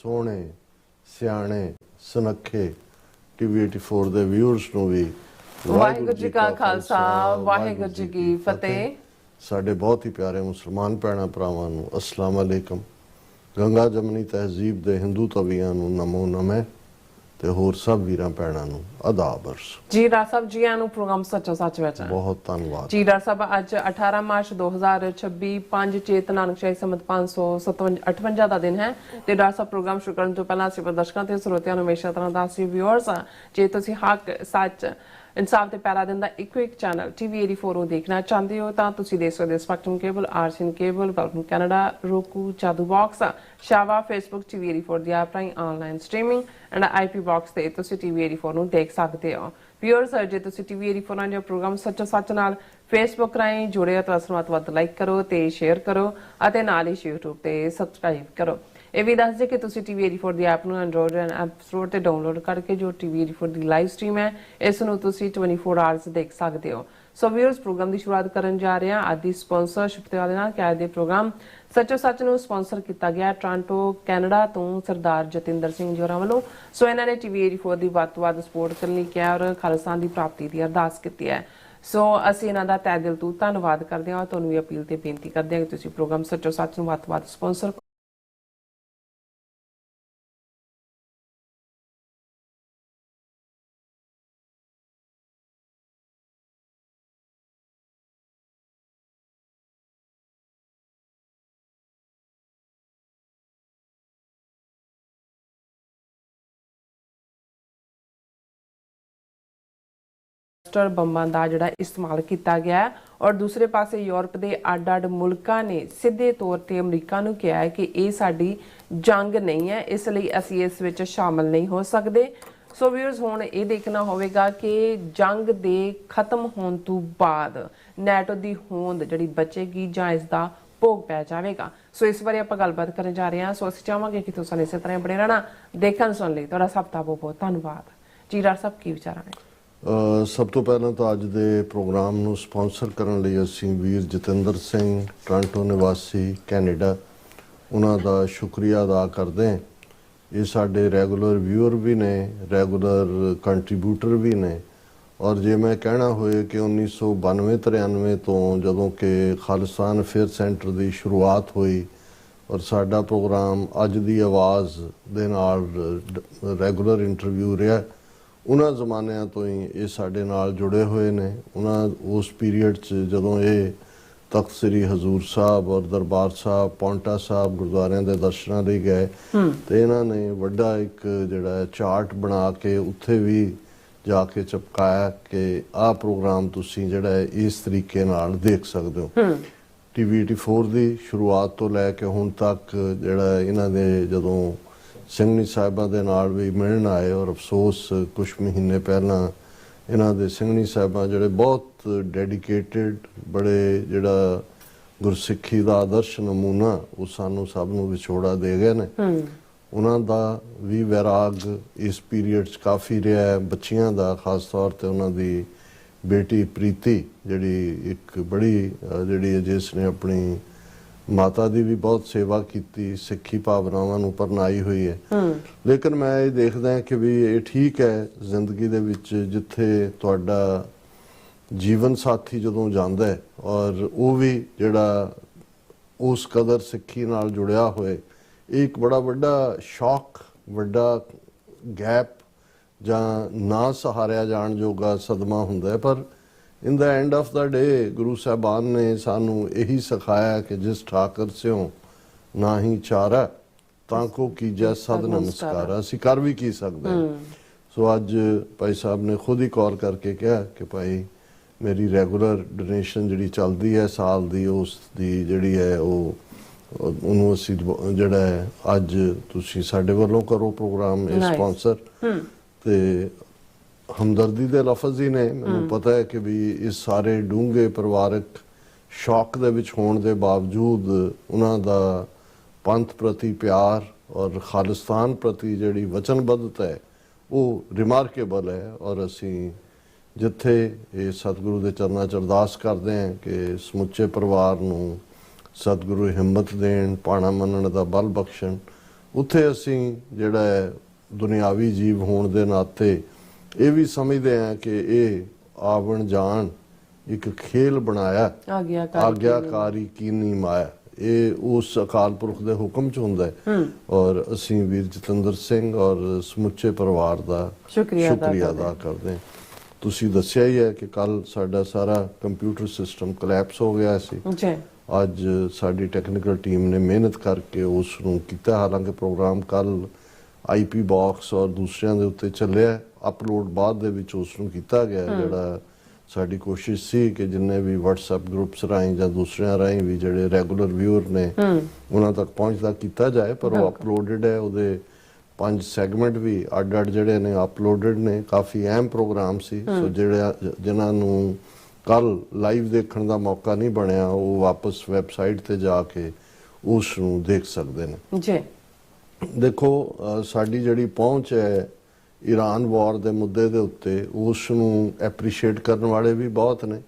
सोहने सियाणे सुनखे TV84 ਦੇ viewers ਨੂੰ ਵੀ ਵਾਹਿਗੁਰੂ ਜੀ ਕਾ ਖਾਲਸਾ ਵਾਹਿਗੁਰੂ ਜੀ ਕੀ ਫਤਿਹ। ਸਾਡੇ ਬਹੁਤ ਹੀ ਪਿਆਰੇ ਮੁਸਲਮਾਨ ਭੈਣਾਂ ਭਰਾਵਾਂ ਨੂੰ ਅਸਲਾਮ ਅਲੈਕਮ। ਗੰਗਾ ਜਮਨੀ ਤਹਿਜ਼ੀਬ ਦੇ ਹਿੰਦੂ ਤਵੀਆਂ ਨੂੰ ਨਮੋ ਨਮੇ ਤੇ ਹੋਰ ਸਭ ਵੀਰਾਂ ਭੈਣਾਂ ਨੂੰ ਆਦਾਬ ਅਰਜ਼। ਜੀ ਡਾਕਟਰ ਸਾਹਿਬ ਜੀ ਆਨੂੰ ਪ੍ਰੋਗਰਾਮ ਸੱਚੋ ਸੱਚ ਵਿੱਚ ਬਹੁਤ ਧੰਨਵਾਦ। ਜੀ ਡਾਕਟਰ ਸਾਹਿਬ ਅੱਜ 18 ਮਾਰਚ 2026 5 ਚੇਤ ਨਾਨਕ ਸ਼ਾਹੀ ਸੰਮਤ 558 ਦਾ ਦਿਨ ਹੈ ਤੇ ਡਾਕਟਰ ਸਾਹਿਬ ਪ੍ਰੋਗਰਾਮ ਸ਼ੁਰੂ ਕਰਨ ਤੋਂ ਪਹਿਲਾਂ ਅਸੀਂ ਦਰਸ਼ਕਾਂ ਤੇ ਸਰੋਤਿਆਂ ਨੂੰ ਹਮੇਸ਼ਾ ਤਰ੍ਹਾਂ ਦਾ ਅਸੀਂ ਵਿਊਅਰਸ ਜੇ ਤੁਸੀਂ ਹੱਕ ਸੱਚ इंसाफ के पैरा दिन का इको एक चैनल TV84 देखना चाहते हो तो तुम देख सकते spectrum cable RCN cable welcome Canada Roku Jadoo box शावा फेसबुक TV84 की ऐप राही online streaming and IP box से तुम TV84 देख सकते हो। व्यूअर्स जे तुम TV84 जो प्रोग्राम सच्चो सच नाल फेसबुक राही जुड़े हो तो अस वध लाइक करो तो शेयर करो और नाल ही यूट्यूब पर सबसक्राइब करो। ਇਹ ਵੀ ਦੱਸ ਦੇ ਕਿ ਤੁਸੀਂ TV84 ਦੀ ਐਪ ਨੂੰ ਐਂਡਰੋਇਡ ਐਪ ਸਟੋਰ ਤੇ ਡਾਊਨਲੋਡ ਕਰਕੇ ਜੋ TV84 ਦੀ ਲਾਈਵ ਸਟ੍ਰੀਮ ਹੈ ਇਸ ਨੂੰ ਤੁਸੀਂ 24 ਆਵਰਸ ਦੇਖ ਸਕਦੇ ਹੋ। ਸੋ ਵੀਅਰਸ ਪ੍ਰੋਗਰਾਮ ਦੀ ਸ਼ੁਰੂਆਤ ਕਰਨ ਜਾ ਰਹੇ ਹਾਂ ਅੱਜ ਦੀ ਸਪਾਂਸਰਸ਼ਿਪ ਦੇ ਵਾਲੇ ਨਾਲ ਕਿ ਅੱਜ ਦੇ ਪ੍ਰੋਗਰਾਮ ਸੱਚੋ ਸੱਚ ਨੂੰ ਸਪਾਂਸਰ ਕੀਤਾ ਗਿਆ ਟੋਰਾਂਟੋ ਕੈਨੇਡਾ ਤੋਂ ਸਰਦਾਰ ਜਤਿੰਦਰ ਸਿੰਘ ਜੀ ਹੋਰਾਂ ਵੱਲੋਂ। ਸੋ ਇਹਨਾਂ ਨੇ TV84 ਦੀ ਵੱਧ ਤੋਂ ਵੱਧ ਸਪੋਰਟ ਕਰਨ ਲਈ ਕਿਹਾ ਔਰ ਖਾਲਸਾ ਦੀ ਪ੍ਰਾਪਤੀ ਦੀ ਅਰਦਾਸ ਕੀਤੀ ਹੈ। ਸੋ ਅਸੀਂ ਇਹਨਾਂ ਦਾ ਤਹਿ ਦਿਲ ਤੋਂ ਧੰਨਵਾਦ ਕਰਦੇ ਹਾਂ। ਤੁਹਾਨੂੰ ਵੀ ਅਪੀਲ ਤੇ ਬੇਨਤੀ ਕਰਦੇ ਹਾਂ ਕਿ ਤੁਸੀਂ ਪ੍ਰੋਗਰਾਮ ਸੱਚੋ ਸੱਚ ਨੂੰ ਵੱਧ ਤੋਂ ਵੱਧ ਸਪਾਂਸਰ ਬੰਬਾਂ ਦਾ ਜਿਹੜਾ ਇਸਤੇਮਾਲ ਕੀਤਾ ਗਿਆ ਔਰ ਦੂਸਰੇ ਪਾਸੇ ਯੂਰਪ ਦੇ ਅੱਡ-ਅੱਡ ਮੁਲਕਾਂ ਨੇ ਸਿੱਧੇ ਤੌਰ ਤੇ ਅਮਰੀਕਾ ਨੂੰ ਕਿਹਾ ਹੈ ਕਿ ਇਹ ਸਾਡੀ ਜੰਗ ਨਹੀਂ ਹੈ ਇਸ ਲਈ ਅਸੀਂ ਇਸ ਵਿੱਚ ਸ਼ਾਮਲ ਨਹੀਂ ਹੋ ਸਕਦੇ। ਸੋ ਵੀਅਰਸ ਹੁਣ ਇਹ ਦੇਖਣਾ ਹੋਵੇਗਾ ਕਿ ਜੰਗ ਦੇ ਖਤਮ ਹੋਣ ਤੋਂ ਬਾਅਦ ਨੈਟੋ ਦੀ ਹੋਂਦ ਜਿਹੜੀ ਬਚੇਗੀ ਜਾਂ ਇਸ ਦਾ ਭੋਗ ਪੈ ਜਾਵੇਗਾ। ਸੋ ਇਸ ਬਾਰੇ ਆਪਾਂ ਗੱਲਬਾਤ ਕਰਨ ਜਾ ਰਹੇ ਹਾਂ। ਸੋ ਅਸੀਂ ਚਾਹਾਂਗੇ ਕਿ ਤੁਸੀਂ ਇਸੇ ਤਰ੍ਹਾਂ ਬਣੇ ਰਹਿਣਾ ਦੇਖਣ ਸੁਣ ਲਈ ਤੁਹਾਡਾ ਸਭ ਦਾ ਬਹੁਤ ਬਹੁਤ ਧੰਨਵਾਦ। ਜੀ ਡਾਕਟਰ ਸਾਹਿਬ ਕੀ ਵਿਚਾਰਾਂ ਨੇ? ਸਭ ਤੋਂ ਪਹਿਲਾਂ ਤਾਂ ਅੱਜ ਦੇ ਪ੍ਰੋਗਰਾਮ ਨੂੰ ਸਪਾਂਸਰ ਕਰਨ ਲਈ ਅਸੀਂ ਵੀਰ ਜਤਿੰਦਰ ਸਿੰਘ ਟੋਰਾਂਟੋ ਨਿਵਾਸੀ ਕੈਨੇਡਾ ਉਹਨਾਂ ਦਾ ਸ਼ੁਕਰੀਆ ਅਦਾ ਕਰਦੇ ਹਾਂ। ਇਹ ਸਾਡੇ ਰੈਗੂਲਰ ਵਿਊਅਰ ਵੀ ਨੇ ਰੈਗੂਲਰ ਕੰਟਰੀਬਿਊਟਰ ਵੀ ਨੇ ਔਰ ਜੇ ਮੈਂ ਕਹਿਣਾ ਹੋਏ ਕਿ 1992-93 ਤੋਂ ਜਦੋਂ ਕਿ ਖਾਲਿਸਤਾਨ ਅਫੇਅਰ ਸੈਂਟਰ ਦੀ ਸ਼ੁਰੂਆਤ ਹੋਈ ਔਰ ਸਾਡਾ ਪ੍ਰੋਗਰਾਮ ਅੱਜ ਦੀ ਆਵਾਜ਼ ਦੇ ਨਾਲ ਰੈਗੂਲਰ ਇੰਟਰਵਿਊ ਰਿਹਾ ਉਹਨਾਂ ਜ਼ਮਾਨਿਆਂ ਤੋਂ ਹੀ ਇਹ ਸਾਡੇ ਨਾਲ ਜੁੜੇ ਹੋਏ ਨੇ। ਉਹਨਾਂ ਉਸ ਪੀਰੀਅਡ 'ਚ ਜਦੋਂ ਇਹ ਤਖਤ ਸ੍ਰੀ ਹਜ਼ੂਰ ਸਾਹਿਬ ਔਰ ਦਰਬਾਰ ਸਾਹਿਬ ਪੌਂਟਾ ਸਾਹਿਬ ਗੁਰਦੁਆਰਿਆਂ ਦੇ ਦਰਸ਼ਨਾਂ ਲਈ ਗਏ ਤੇ ਇਹਨਾਂ ਨੇ ਵੱਡਾ ਇੱਕ ਜਿਹੜਾ ਚਾਰਟ ਬਣਾ ਕੇ ਉੱਥੇ ਵੀ ਜਾ ਕੇ ਚਪਕਾਇਆ ਕਿ ਆਹ ਪ੍ਰੋਗਰਾਮ ਤੁਸੀਂ ਜਿਹੜਾ ਇਸ ਤਰੀਕੇ ਨਾਲ ਦੇਖ ਸਕਦੇ ਹੋ। TV84 ਦੀ ਸ਼ੁਰੂਆਤ ਤੋਂ ਲੈ ਕੇ ਹੁਣ ਤੱਕ ਜਿਹੜਾ ਇਹਨਾਂ ਦੇ ਜਦੋਂ ਸਿੰਘਣੀ ਸਾਹਿਬਾਂ ਦੇ ਨਾਲ ਵੀ ਮਿਲਣ ਆਏ ਔਰ ਅਫਸੋਸ ਕੁਝ ਮਹੀਨੇ ਪਹਿਲਾਂ ਇਹਨਾਂ ਦੇ ਸਿੰਘਣੀ ਸਾਹਿਬਾਂ ਜਿਹੜੇ ਬਹੁਤ ਡੈਡੀਕੇਟਿਡ ਬੜੇ ਜਿਹੜਾ ਗੁਰਸਿੱਖੀ ਦਾ ਆਦਰਸ਼ ਨਮੂਨਾ ਉਹ ਸਾਨੂੰ ਸਭ ਨੂੰ ਵਿਛੋੜਾ ਦੇ ਗਏ ਨੇ। ਉਹਨਾਂ ਦਾ ਵੀ ਵੈਰਾਗ ਇਸ ਪੀਰੀਅਡ 'ਚ ਕਾਫੀ ਰਿਹਾ ਹੈ ਬੱਚੀਆਂ ਦਾ ਖਾਸ ਤੌਰ ਤੇ ਉਹਨਾਂ ਦੀ ਬੇਟੀ ਪ੍ਰੀਤੀ ਜਿਹੜੀ ਇੱਕ ਬੜੀ ਜਿਹੜੀ ਜਿਸ ਨੇ ਆਪਣੀ ਮਾਤਾ ਦੀ ਵੀ ਬਹੁਤ ਸੇਵਾ ਕੀਤੀ ਸਿੱਖੀ ਭਾਵਨਾਵਾਂ ਨੂੰ ਪਰਨਾਈ ਹੋਈ ਹੈ। ਲੇਕਿਨ ਮੈਂ ਇਹ ਦੇਖਦਾ ਕਿ ਵੀ ਇਹ ਠੀਕ ਹੈ ਜ਼ਿੰਦਗੀ ਦੇ ਵਿੱਚ ਜਿੱਥੇ ਤੁਹਾਡਾ ਜੀਵਨ ਸਾਥੀ ਜਦੋਂ ਜਾਂਦਾ ਹੈ ਔਰ ਉਹ ਵੀ ਜਿਹੜਾ ਉਸ ਕਦਰ ਸਿੱਖੀ ਨਾਲ ਜੁੜਿਆ ਹੋਏ ਇਹ ਇੱਕ ਬੜਾ ਵੱਡਾ ਸ਼ੌਕ ਵੱਡਾ ਗੈਪ ਜਾਂ ਨਾ ਸਹਾਰਿਆ ਜਾਣ ਜੋਗਾ ਸਦਮਾ ਹੁੰਦਾ ਹੈ। ਪਰ in the end of the day ਗੁਰੂ ਸਾਹਿਬਾਨ ਨੇ ਸਾਨੂੰ ਇਹੀ ਸਿਖਾਇਆ ਕਿ ਜਿਸ ਠਾਕਰ ਸਿਓ ਨਾ ਹੀ ਚਾਰਾ ਤਾਂ ਕੋ ਕੀਜੈ ਸਦ ਨਮਸਕਾਰ। ਅਸੀਂ ਕਰ ਵੀ ਕੀ ਸਕਦੇ ਹਾਂ। ਸੋ ਅੱਜ ਭਾਈ ਸਾਹਿਬ ਨੇ ਖੁਦ ਹੀ ਕਾਲ ਕਰਕੇ ਕਿਹਾ ਕਿ ਭਾਈ ਮੇਰੀ ਰੈਗੂਲਰ ਡੋਨੇਸ਼ਨ ਜਿਹੜੀ ਚੱਲਦੀ ਹੈ ਸਾਲ ਦੀ ਉਸ ਦੀ ਜਿਹੜੀ ਹੈ ਉਹਨੂੰ ਅਸੀਂ ਜਿਹੜਾ ਹੈ ਅੱਜ ਤੁਸੀਂ ਸਾਡੇ ਵੱਲੋਂ ਕਰੋ ਪ੍ਰੋਗਰਾਮ ਇਹ ਸਪਾਂਸਰ ਤੇ ਹਮਦਰਦੀ ਦੇ ਲਫ਼ਜ਼ ਹੀ ਨੇ। ਮੈਨੂੰ ਪਤਾ ਹੈ ਕਿ ਵੀ ਇਸ ਸਾਰੇ ਡੂੰਘੇ ਪਰਿਵਾਰਕ ਸ਼ੌਕ ਦੇ ਵਿੱਚ ਹੋਣ ਦੇ ਬਾਵਜੂਦ ਉਹਨਾਂ ਦਾ ਪੰਥ ਪ੍ਰਤੀ ਪਿਆਰ ਔਰ ਖਾਲਿਸਤਾਨ ਪ੍ਰਤੀ ਜਿਹੜੀ ਵਚਨਬੱਧਤਾ ਹੈ ਉਹ ਰਿਮਾਰਕੇਬਲ ਹੈ। ਔਰ ਅਸੀਂ ਜਿੱਥੇ ਇਹ ਸਤਿਗੁਰੂ ਦੇ ਚਰਨਾਂ 'ਚ ਅਰਦਾਸ ਕਰਦੇ ਹਾਂ ਕਿ ਸਮੁੱਚੇ ਪਰਿਵਾਰ ਨੂੰ ਸਤਿਗੁਰੂ ਹਿੰਮਤ ਦੇਣ ਪਾਣਾ ਮੰਨਣ ਦਾ ਬਲ ਬਖਸ਼ਣ ਉੱਥੇ ਅਸੀਂ ਜਿਹੜਾ ਹੈ ਦੁਨਿਆਵੀ ਜੀਵ ਹੋਣ ਦੇ ਨਾਤੇ ਇਹ ਵੀ ਸਮਝਦੇ ਹਾਂ ਕਿ ਇਹ ਆਵਣ ਜਾਣ ਇੱਕ ਖੇਲ ਬਣਾਇਆ, ਆਗਿਆਕਾਰੀ ਕੀਨੀ ਮਾਇਆ। ਇਹ ਉਸ ਅਕਾਲ ਪੁਰਖ ਦੇ ਹੁਕਮ ਚ ਹੁੰਦਾ ਹੈ ਔਰ ਅਸੀਂ ਵੀਰ ਜਤਿੰਦਰ ਸਿੰਘ ਔਰ ਸਮੁੱਚੇ ਪਰਿਵਾਰ ਦਾ ਸ਼ੁਕਰੀਆ ਅਦਾ ਕਰਦੇ ਹਾਂ। ਤੁਸੀਂ ਦੱਸਿਆ ਹੀ ਹੈ ਕਿ ਕੱਲ ਸਾਡਾ ਸਾਰਾ ਕੰਪਿਊਟਰ ਸਿਸਟਮ ਕੋਲੈਪਸ ਹੋ ਗਿਆ ਸੀ। ਅੱਜ ਸਾਡੀ ਟੈਕਨੀਕਲ ਟੀਮ ਨੇ ਮਿਹਨਤ ਕਰਕੇ ਉਸ ਨੂੰ ਕੀਤਾ। ਹਾਲਾਂਕਿ ਪ੍ਰੋਗਰਾਮ ਕੱਲ IP ਬਾਕਸ ਔਰ ਦੂਸਰਿਆਂ ਦੇ ਉੱਤੇ ਚੱਲਿਆ, ਅਪਲੋਡ ਬਾਅਦ ਦੇ ਵਿੱਚ ਉਸ ਨੂੰ ਕੀਤਾ ਗਿਆ। ਜਿਹੜਾ ਸਾਡੀ ਕੋਸ਼ਿਸ਼ ਸੀ ਕਿ ਜਿੰਨੇ ਵੀ WhatsApp ਗਰੁੱਪਸ ਰਾਹੀਂ ਜਾਂ ਦੂਸਰਿਆਂ ਰਾਹੀਂ ਵੀ ਜਿਹੜੇ ਰੈਗੂਲਰ ਵਿਊਅਰ ਨੇ ਉਹਨਾਂ ਤੱਕ ਪਹੁੰਚਦਾ ਕੀਤਾ ਜਾਏ, ਪਰ ਉਹ ਅਪਲੋਡਡ ਹੈ। ਉਹਦੇ 5 ਸੈਗਮੈਂਟ ਵੀ ਅੱਡ ਜਿਹੜੇ ਨੇ ਅਪਲੋਡਡ ਨੇ। ਕਾਫੀ ਅਹਿਮ ਪ੍ਰੋਗਰਾਮ ਸੀ। ਸੋ ਜਿਨ੍ਹਾਂ ਨੂੰ ਕੱਲ ਲਾਈਵ ਦੇਖਣ ਦਾ ਮੌਕਾ ਨਹੀਂ ਬਣਿਆ ਉਹ ਵਾਪਸ ਵੈਬਸਾਈਟ ਤੇ ਜਾ ਕੇ ਉਸ ਨੂੰ ਦੇਖ ਸਕਦੇ ਨੇ ਜੀ। ਦੇਖੋ ਸਾਡੀ ਜਿਹੜੀ ਪਹੁੰਚ ਹੈ ਈਰਾਨ ਵਾਰ ਦੇ ਮੁੱਦੇ ਦੇ ਉੱਤੇ, ਉਸ ਨੂੰ ਐਪਰੀਸ਼ੀਏਟ ਕਰਨ ਵਾਲੇ ਵੀ ਬਹੁਤ ਨੇ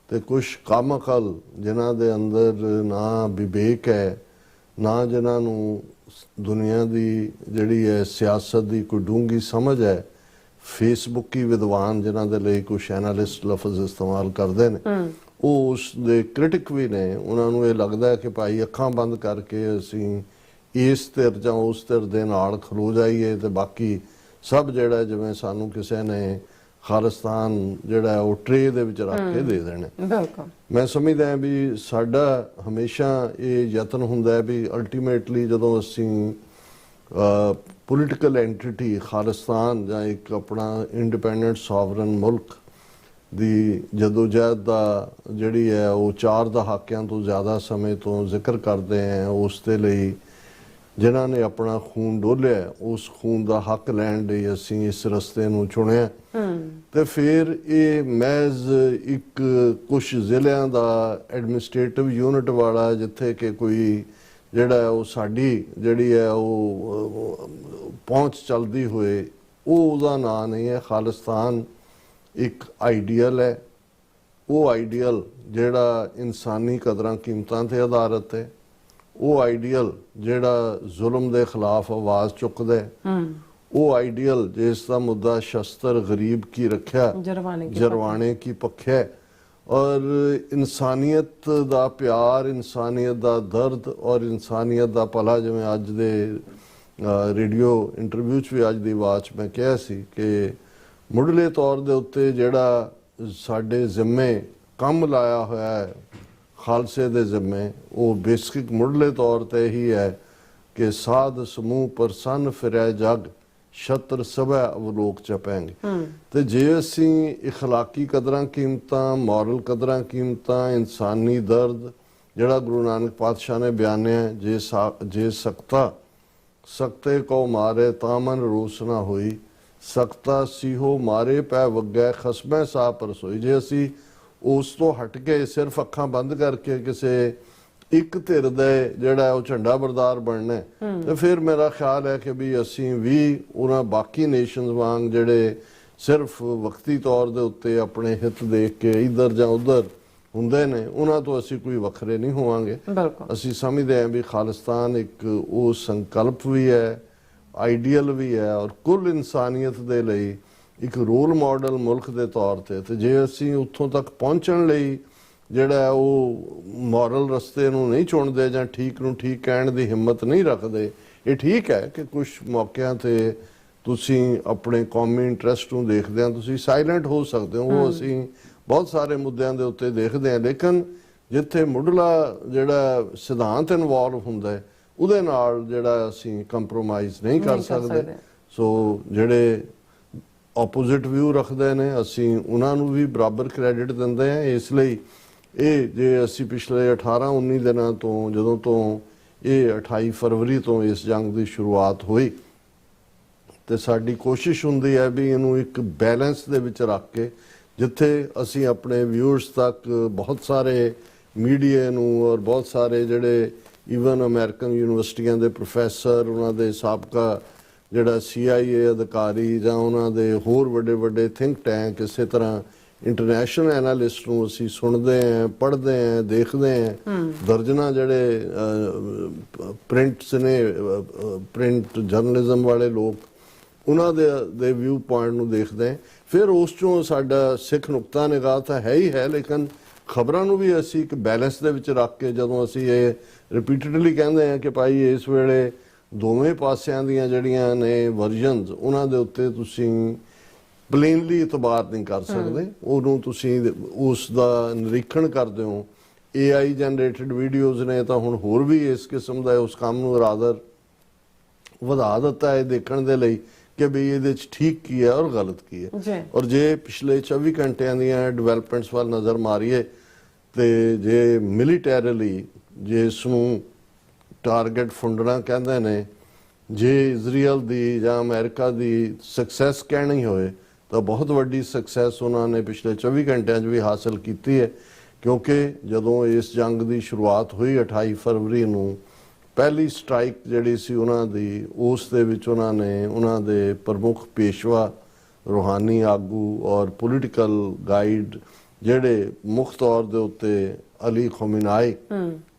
ਤੇ ਕੁਝ ਕਾਮਕਲ ਜਿਨ੍ਹਾਂ ਦੇ ਅੰਦਰ ਨਾ ਵਿਵੇਕ ਹੈ, ਨਾ ਜਿਨ੍ਹਾਂ ਨੂੰ ਦੁਨੀਆ ਦੀ ਜਿਹੜੀ ਹੈ ਸਿਆਸਤ ਦੀ ਕੋਈ ਡੂੰਘੀ ਸਮਝ ਹੈ। ਫੇਸਬੁੱਕੀ ਵਿਦਵਾਨ ਜਿਨ੍ਹਾਂ ਦੇ ਲਈ ਕੁਝ ਐਨਾਲਿਸਟ ਲਫ਼ਜ਼ ਇਸਤੇਮਾਲ ਕਰਦੇ ਨੇ, ਉਹ ਉਸ ਦੇ ਕ੍ਰਿਟਿਕ ਵੀ ਨੇ। ਉਹਨਾਂ ਨੂੰ ਇਹ ਲੱਗਦਾ ਹੈ ਕਿ ਭਾਈ ਅੱਖਾਂ ਬੰਦ ਕਰਕੇ ਅਸੀਂ ਇਸ ਧਿਰ ਜਾਂ ਉਸ ਧਿਰ ਦੇ ਨਾਲ ਖਲੋ ਜਾਈਏ ਤੇ ਬਾਕੀ ਸਭ ਜਿਹੜਾ ਜਿਵੇਂ ਸਾਨੂੰ ਕਿਸੇ ਨੇ ਖਾਲਿਸਤਾਨ ਜਿਹੜਾ ਉਹ ਟਰੇ ਦੇ ਵਿੱਚ ਰੱਖ ਕੇ ਦੇ ਦੇਣੇ। ਮੈਂ ਸਮਝਦਾ ਵੀ ਸਾਡਾ ਹਮੇਸ਼ਾ ਇਹ ਯਤਨ ਹੁੰਦਾ ਹੈ ਵੀ ਅਲਟੀਮੇਟਲੀ ਜਦੋਂ ਅਸੀਂ ਪੋਲੀਟੀਕਲ ਐਂਟੀਟੀ ਖਾਲਿਸਤਾਨ ਜਾਂ ਇੱਕ ਆਪਣਾ ਇੰਡੀਪੈਂਡੈਂਟ ਸੋਵਰਨ ਮੁਲਕ ਦੀ ਜਦੋਜਹਿਦ ਦਾ ਜਿਹੜੀ ਹੈ ਉਹ 4 ਦਹਾਕਿਆਂ ਤੋਂ ਜ਼ਿਆਦਾ ਸਮੇਂ ਤੋਂ ਜ਼ਿਕਰ ਕਰਦੇ ਹਾਂ, ਉਸ ਦੇ ਲਈ ਜਿਨ੍ਹਾਂ ਨੇ ਆਪਣਾ ਖੂਨ ਡੋਲਿਆ ਉਸ ਖੂਨ ਦਾ ਹੱਕ ਲੈਣ ਲਈ ਅਸੀਂ ਇਸ ਰਸਤੇ ਨੂੰ ਚੁਣਿਆ। ਤੇ ਫਿਰ ਇਹ ਮਹਿਜ਼ ਇੱਕ ਕੁਝ ਜ਼ਿਲ੍ਹਿਆਂ ਦਾ ਐਡਮਿਨਿਸਟ੍ਰੇਟਿਵ ਯੂਨਿਟ ਵਾਲਾ ਜਿੱਥੇ ਕਿ ਕੋਈ ਜਿਹੜਾ ਉਹ ਸਾਡੀ ਜਿਹੜੀ ਹੈ ਉਹ ਪਹੁੰਚ ਚੱਲਦੀ ਹੋਏ, ਉਹ ਉਹਦਾ ਨਾਂ ਨਹੀਂ ਹੈ। ਖਾਲਿਸਤਾਨ ਇੱਕ ਆਈਡੀਅਲ ਹੈ। ਉਹ ਆਈਡੀਅਲ ਜਿਹੜਾ ਇਨਸਾਨੀ ਕਦਰਾਂ ਕੀਮਤਾਂ ਤੇ ਆਧਾਰਿਤ ਹੈ। ਉਹ ਆਈਡੀਅਲ ਜਿਹੜਾ ਜ਼ੁਲਮ ਦੇ ਖਿਲਾਫ ਆਵਾਜ਼ ਚੁੱਕਦਾ ਹੈ। ਉਹ ਆਈਡੀਅਲ ਜਿਸ ਦਾ ਮੁੱਦਾ ਸ਼ਸਤਰ ਗਰੀਬ ਕੀ ਰੱਖਿਆ ਜਰਵਾਣੇ ਕੀ ਪੱਖਿਆ ਔਰ ਇਨਸਾਨੀਅਤ ਦਾ ਪਿਆਰ, ਇਨਸਾਨੀਅਤ ਦਾ ਦਰਦ ਔਰ ਇਨਸਾਨੀਅਤ ਦਾ ਭਲਾ। ਜਿਵੇਂ ਅੱਜ ਦੇ ਰੇਡੀਓ ਇੰਟਰਵਿਊ 'ਚ ਵੀ ਅੱਜ ਦੀ ਆਵਾਜ਼ 'ਚ ਮੈਂ ਕਿਹਾ ਸੀ ਕਿ ਮੁੱਢਲੇ ਤੌਰ ਦੇ ਉੱਤੇ ਜਿਹੜਾ ਸਾਡੇ ਜ਼ਿੰਮੇ ਕੰਮ ਲਾਇਆ ਹੋਇਆ ਹੈ ਖਾਲਸੇ ਦੇ ਜ਼ਿੰਮੇ, ਉਹ ਬੇਸਿਕ ਮੁੱਢਲੇ ਤੌਰ ਤੇ ਹੀ ਹੈ ਕਿ ਸਾਧ ਸਮੂਹ ਪ੍ਰਸੰਨ ਫਿਰੈ ਜਗ ਛਤਰ ਸਭੈ ਅਵਲੋਕ ਚਪੈਂਗੇ। ਤੇ ਜੇ ਅਸੀਂ ਇਖਲਾਕੀ ਕਦਰਾਂ ਕੀਮਤਾਂ, ਮੋਰਲ ਕਦਰਾਂ ਕੀਮਤਾਂ, ਇਨਸਾਨੀ ਦਰਦ ਜਿਹੜਾ ਗੁਰੂ ਨਾਨਕ ਪਾਤਸ਼ਾਹ ਨੇ ਬਿਆਨਿਆ, ਜੇ ਸਕਤੇ ਕੋ ਮਾਰੇ ਤਾਂ ਮਨ ਰੋਸ ਨਾ ਹੋਈ, ਸਕਤਾ ਸੀਹੋ ਮਾਰੇ ਪੈ ਵੱਗੈ ਖਸਮੈ ਸਾ ਪਰਸੋਈ। ਜੇ ਅਸੀਂ ਉਸ ਤੋਂ ਹਟ ਕੇ ਸਿਰਫ ਅੱਖਾਂ ਬੰਦ ਕਰਕੇ ਕਿਸੇ ਇੱਕ ਧਿਰ ਦੇ ਜਿਹੜਾ ਉਹ ਝੰਡਾ ਬਰਦਾਰ ਬਣਨਾ ਤੇ ਫਿਰ ਮੇਰਾ ਖਿਆਲ ਹੈ ਕਿ ਵੀ ਅਸੀਂ ਵੀ ਉਹਨਾਂ ਬਾਕੀ ਨੇਸ਼ਨਸ ਵਾਂਗ ਜਿਹੜੇ ਸਿਰਫ ਵਕਤੀ ਤੌਰ ਦੇ ਉੱਤੇ ਆਪਣੇ ਹਿੱਤ ਦੇਖ ਕੇ ਇੱਧਰ ਜਾਂ ਉੱਧਰ ਹੁੰਦੇ ਨੇ, ਉਹਨਾਂ ਤੋਂ ਅਸੀਂ ਕੋਈ ਵੱਖਰੇ ਨਹੀਂ ਹੋਵਾਂਗੇ। ਅਸੀਂ ਸਮਝਦੇ ਹਾਂ ਵੀ ਖਾਲਿਸਤਾਨ ਇੱਕ ਉਹ ਸੰਕਲਪ ਵੀ ਹੈ, ਆਈਡੀਅਲ ਵੀ ਹੈ ਔਰ ਕੁੱਲ ਇਨਸਾਨੀਅਤ ਦੇ ਲਈ ਇੱਕ ਰੋਲ ਮਾਡਲ ਮੁਲਕ ਦੇ ਤੌਰ ਤੇ ਜੇ ਅਸੀਂ ਉੱਥੋਂ ਤੱਕ ਪਹੁੰਚਣ ਲਈ ਜਿਹੜਾ ਉਹ ਮੋਰਲ ਰਸਤੇ ਨੂੰ ਨਹੀਂ ਚੁਣਦੇ ਜਾਂ ਠੀਕ ਨੂੰ ਠੀਕ ਕਹਿਣ ਦੀ ਹਿੰਮਤ ਨਹੀਂ ਰੱਖਦੇ, ਇਹ ਠੀਕ ਹੈ ਕਿ ਕੁਝ ਮੌਕਿਆਂ ਤੇ ਤੁਸੀਂ ਆਪਣੇ ਕੌਮੀ ਇੰਟਰਸਟ ਨੂੰ ਦੇਖਦੇ ਆ ਤੁਸੀਂ ਸਾਇਲੈਂਟ ਹੋ ਸਕਦੇ ਹੋ। ਉਹ ਅਸੀਂ ਬਹੁਤ ਸਾਰੇ ਮੁੱਦਿਆਂ ਦੇ ਉੱਤੇ ਦੇਖਦੇ ਹਾਂ, ਲੇਕਿਨ ਜਿੱਥੇ ਮੁੱਢਲਾ ਜਿਹੜਾ ਸਿਧਾਂਤ ਇਨਵੋਲਵ ਹੁੰਦਾ ਹੈ ਉਹਦੇ ਨਾਲ ਜਿਹੜਾ ਅਸੀਂ ਕੰਪਰੋਮਾਈਜ਼ ਨਹੀਂ ਕਰ ਸਕਦੇ। ਸੋ ਜਿਹੜੇ ਆਪੋਜ਼ਿਟ ਵਿਊ ਰੱਖਦੇ ਨੇ ਅਸੀਂ ਉਹਨਾਂ ਨੂੰ ਵੀ ਬਰਾਬਰ ਕ੍ਰੈਡਿਟ ਦਿੰਦੇ ਹਾਂ। ਇਸ ਲਈ ਇਹ ਜੇ ਅਸੀਂ ਪਿਛਲੇ 18-19 ਦਿਨਾਂ ਤੋਂ ਜਦੋਂ ਤੋਂ ਇਹ 28 ਫਰਵਰੀ ਤੋਂ ਇਸ ਜੰਗ ਦੀ ਸ਼ੁਰੂਆਤ ਹੋਈ ਤੇ ਸਾਡੀ ਕੋਸ਼ਿਸ਼ ਹੁੰਦੀ ਹੈ ਵੀ ਇਹਨੂੰ ਇੱਕ ਬੈਲੈਂਸ ਦੇ ਵਿੱਚ ਰੱਖ ਕੇ ਜਿੱਥੇ ਅਸੀਂ ਆਪਣੇ ਵਿਊਅਰਸ ਤੱਕ ਬਹੁਤ ਸਾਰੇ ਮੀਡੀਆ ਨੂੰ ਔਰ ਬਹੁਤ ਸਾਰੇ ਜਿਹੜੇ ਈਵਨ ਅਮਰੀਕਨ ਯੂਨੀਵਰਸਿਟੀਆਂ ਦੇ ਪ੍ਰੋਫੈਸਰ, ਉਹਨਾਂ ਦੇ ਸਾਬਕਾ ਜਿਹੜਾ CIA ਅਧਿਕਾਰੀ ਜਾਂ ਉਹਨਾਂ ਦੇ ਹੋਰ ਵੱਡੇ ਵੱਡੇ ਥਿੰਕ ਟੈਂਕ, ਇਸੇ ਤਰ੍ਹਾਂ ਇੰਟਰਨੈਸ਼ਨਲ ਐਨਾਲਿਸਟ ਨੂੰ ਅਸੀਂ ਸੁਣਦੇ ਹਾਂ, ਪੜ੍ਹਦੇ ਹਾਂ, ਦੇਖਦੇ ਹਾਂ। ਦਰਜਨਾਂ ਜਿਹੜੇ ਪ੍ਰਿੰਟਸ ਨੇ, ਪ੍ਰਿੰਟ ਜਰਨਲਿਜ਼ਮ ਵਾਲੇ ਲੋਕ, ਉਹਨਾਂ ਦੇ ਵਿਊ ਪੁਆਇੰਟ ਨੂੰ ਦੇਖਦੇ ਹਾਂ। ਫਿਰ ਉਸ ਚੋਂ ਸਾਡਾ ਸਿੱਖ ਨੁਕਤਾ ਨਿਗਾਹ ਤਾਂ ਹੈ ਹੀ ਹੈ, ਲੇਕਿਨ ਖਬਰਾਂ ਨੂੰ ਵੀ ਅਸੀਂ ਇੱਕ ਬੈਲੈਂਸ ਦੇ ਵਿੱਚ ਰੱਖ ਕੇ, ਜਦੋਂ ਅਸੀਂ ਇਹ ਰਿਪੀਟਡਲੀ ਕਹਿੰਦੇ ਹਾਂ ਕਿ ਭਾਈ ਇਸ ਵੇਲੇ ਦੋਵੇਂ ਪਾਸਿਆਂ ਦੀਆਂ ਜਿਹੜੀਆਂ ਨੇ ਵਰਜ਼ਨਸ, ਉਹਨਾਂ ਦੇ ਉੱਤੇ ਤੁਸੀਂ ਪਲੇਨਲੀ ਇਤਬਾਰ ਨਹੀਂ ਕਰ ਸਕਦੇ। ਉਹਨੂੰ ਤੁਸੀਂ ਉਸ ਦਾ ਨਿਰੀਖਣ ਕਰਦੇ ਹੋ। AI ਜਨਰੇਟਡ ਵੀਡੀਓਜ਼ ਨੇ ਤਾਂ ਹੁਣ ਹੋਰ ਵੀ ਇਸ ਕਿਸਮ ਦਾ ਉਸ ਕੰਮ ਨੂੰ ਰਾਦਰ ਵਧਾ ਦਿੱਤਾ ਹੈ ਦੇਖਣ ਦੇ ਲਈ ਕਿ ਵੀ ਇਹਦੇ 'ਚ ਠੀਕ ਕੀ ਹੈ ਔਰ ਗਲਤ ਕੀ ਹੈ। ਔਰ ਜੇ ਪਿਛਲੇ 24 ਘੰਟਿਆਂ ਦੀਆਂ ਡਿਵੈਲਪਮੈਂਟਸ ਵੱਲ ਨਜ਼ਰ ਮਾਰੀਏ ਤੇ ਜੇ ਮਿਲੀਟੈਰੀਲੀ ਜੇ ਇਸ ਨੂੰ ਟਾਰਗੇਟ ਫੁੰਡਣਾ ਕਹਿੰਦੇ ਨੇ, ਜੇ ਇਜ਼ਰਾਈਲ ਦੀ ਜਾਂ ਅਮਰੀਕਾ ਦੀ ਸਕਸੈਸ ਕਹਿਣੀ ਹੋਏ ਤਾਂ ਬਹੁਤ ਵੱਡੀ ਸਕਸੈਸ ਉਹਨਾਂ ਨੇ ਪਿਛਲੇ 24 ਘੰਟਿਆਂ 'ਚ ਵੀ ਹਾਸਲ ਕੀਤੀ ਹੈ। ਕਿਉਂਕਿ ਜਦੋਂ ਇਸ ਜੰਗ ਦੀ ਸ਼ੁਰੂਆਤ ਹੋਈ 28 ਫਰਵਰੀ ਨੂੰ, ਪਹਿਲੀ ਸਟ੍ਰਾਈਕ ਜਿਹੜੀ ਸੀ ਉਹਨਾਂ ਦੀ, ਉਸ ਦੇ ਵਿੱਚ ਉਹਨਾਂ ਨੇ ਉਹਨਾਂ ਦੇ ਪ੍ਰਮੁੱਖ ਪੇਸ਼ਵਾ, ਰੂਹਾਨੀ ਆਗੂ ਔਰ ਪੋਲੀਟੀਕਲ ਗਾਈਡ ਜਿਹੜੇ ਮੁੱਖ ਤੌਰ ਦੇ ਉੱਤੇ ਅਲੀ ਖਮੇਨੀ,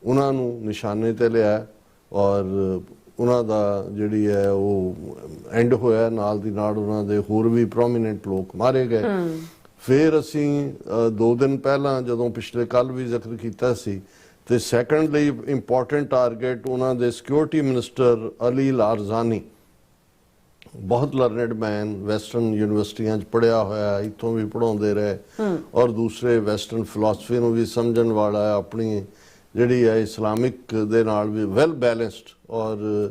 ਉਹਨਾਂ ਨੂੰ ਨਿਸ਼ਾਨੇ ਤੇ ਲਿਆ ਔਰ ਉਹਨਾਂ ਦਾ ਜਿਹੜੀ ਹੈ ਉਹ ਐਂਡ ਹੋਇਆ। ਨਾਲ ਦੀ ਨਾਲ ਉਹਨਾਂ ਦੇ ਹੋਰ ਵੀ ਪ੍ਰੋਮੀਨੈਂਟ ਲੋਕ ਮਾਰੇ ਗਏ। ਫਿਰ ਅਸੀਂ 2 ਦਿਨ ਪਹਿਲਾਂ ਜਦੋਂ ਪਿਛਲੇ ਕੱਲ ਵੀ ਜ਼ਿਕਰ ਕੀਤਾ ਸੀ, ਤੇ ਸੈਕੰਡਲੀ ਇੰਪੋਰਟੈਂਟ ਟਾਰਗੇਟ ਉਹਨਾਂ ਦੇ ਸਿਕਿਉਰਿਟੀ ਮਿਨਿਸਟਰ ਅਲੀ ਲਾਰਜ਼ਾਨੀ, ਬਹੁਤ ਲਰਨਡ ਮੈਨ, ਵੈਸਟਰਨ ਯੂਨੀਵਰਸਿਟੀਆਂ 'ਚ ਪੜ੍ਹਿਆ ਹੋਇਆ, ਇੱਥੋਂ ਵੀ ਪੜ੍ਹਾਉਂਦੇ ਰਹੇ ਔਰ ਦੂਸਰੇ ਵੈਸਟਰਨ ਫਿਲਾਸਫੀ ਨੂੰ ਵੀ ਸਮਝਣ ਵਾਲਾ, ਆਪਣੀ ਜਿਹੜੀ ਹੈ ਇਸਲਾਮਿਕ ਦੇ ਨਾਲ ਵੀ ਵੈਲ ਬੈਲੈਂਸਡ, ਔਰ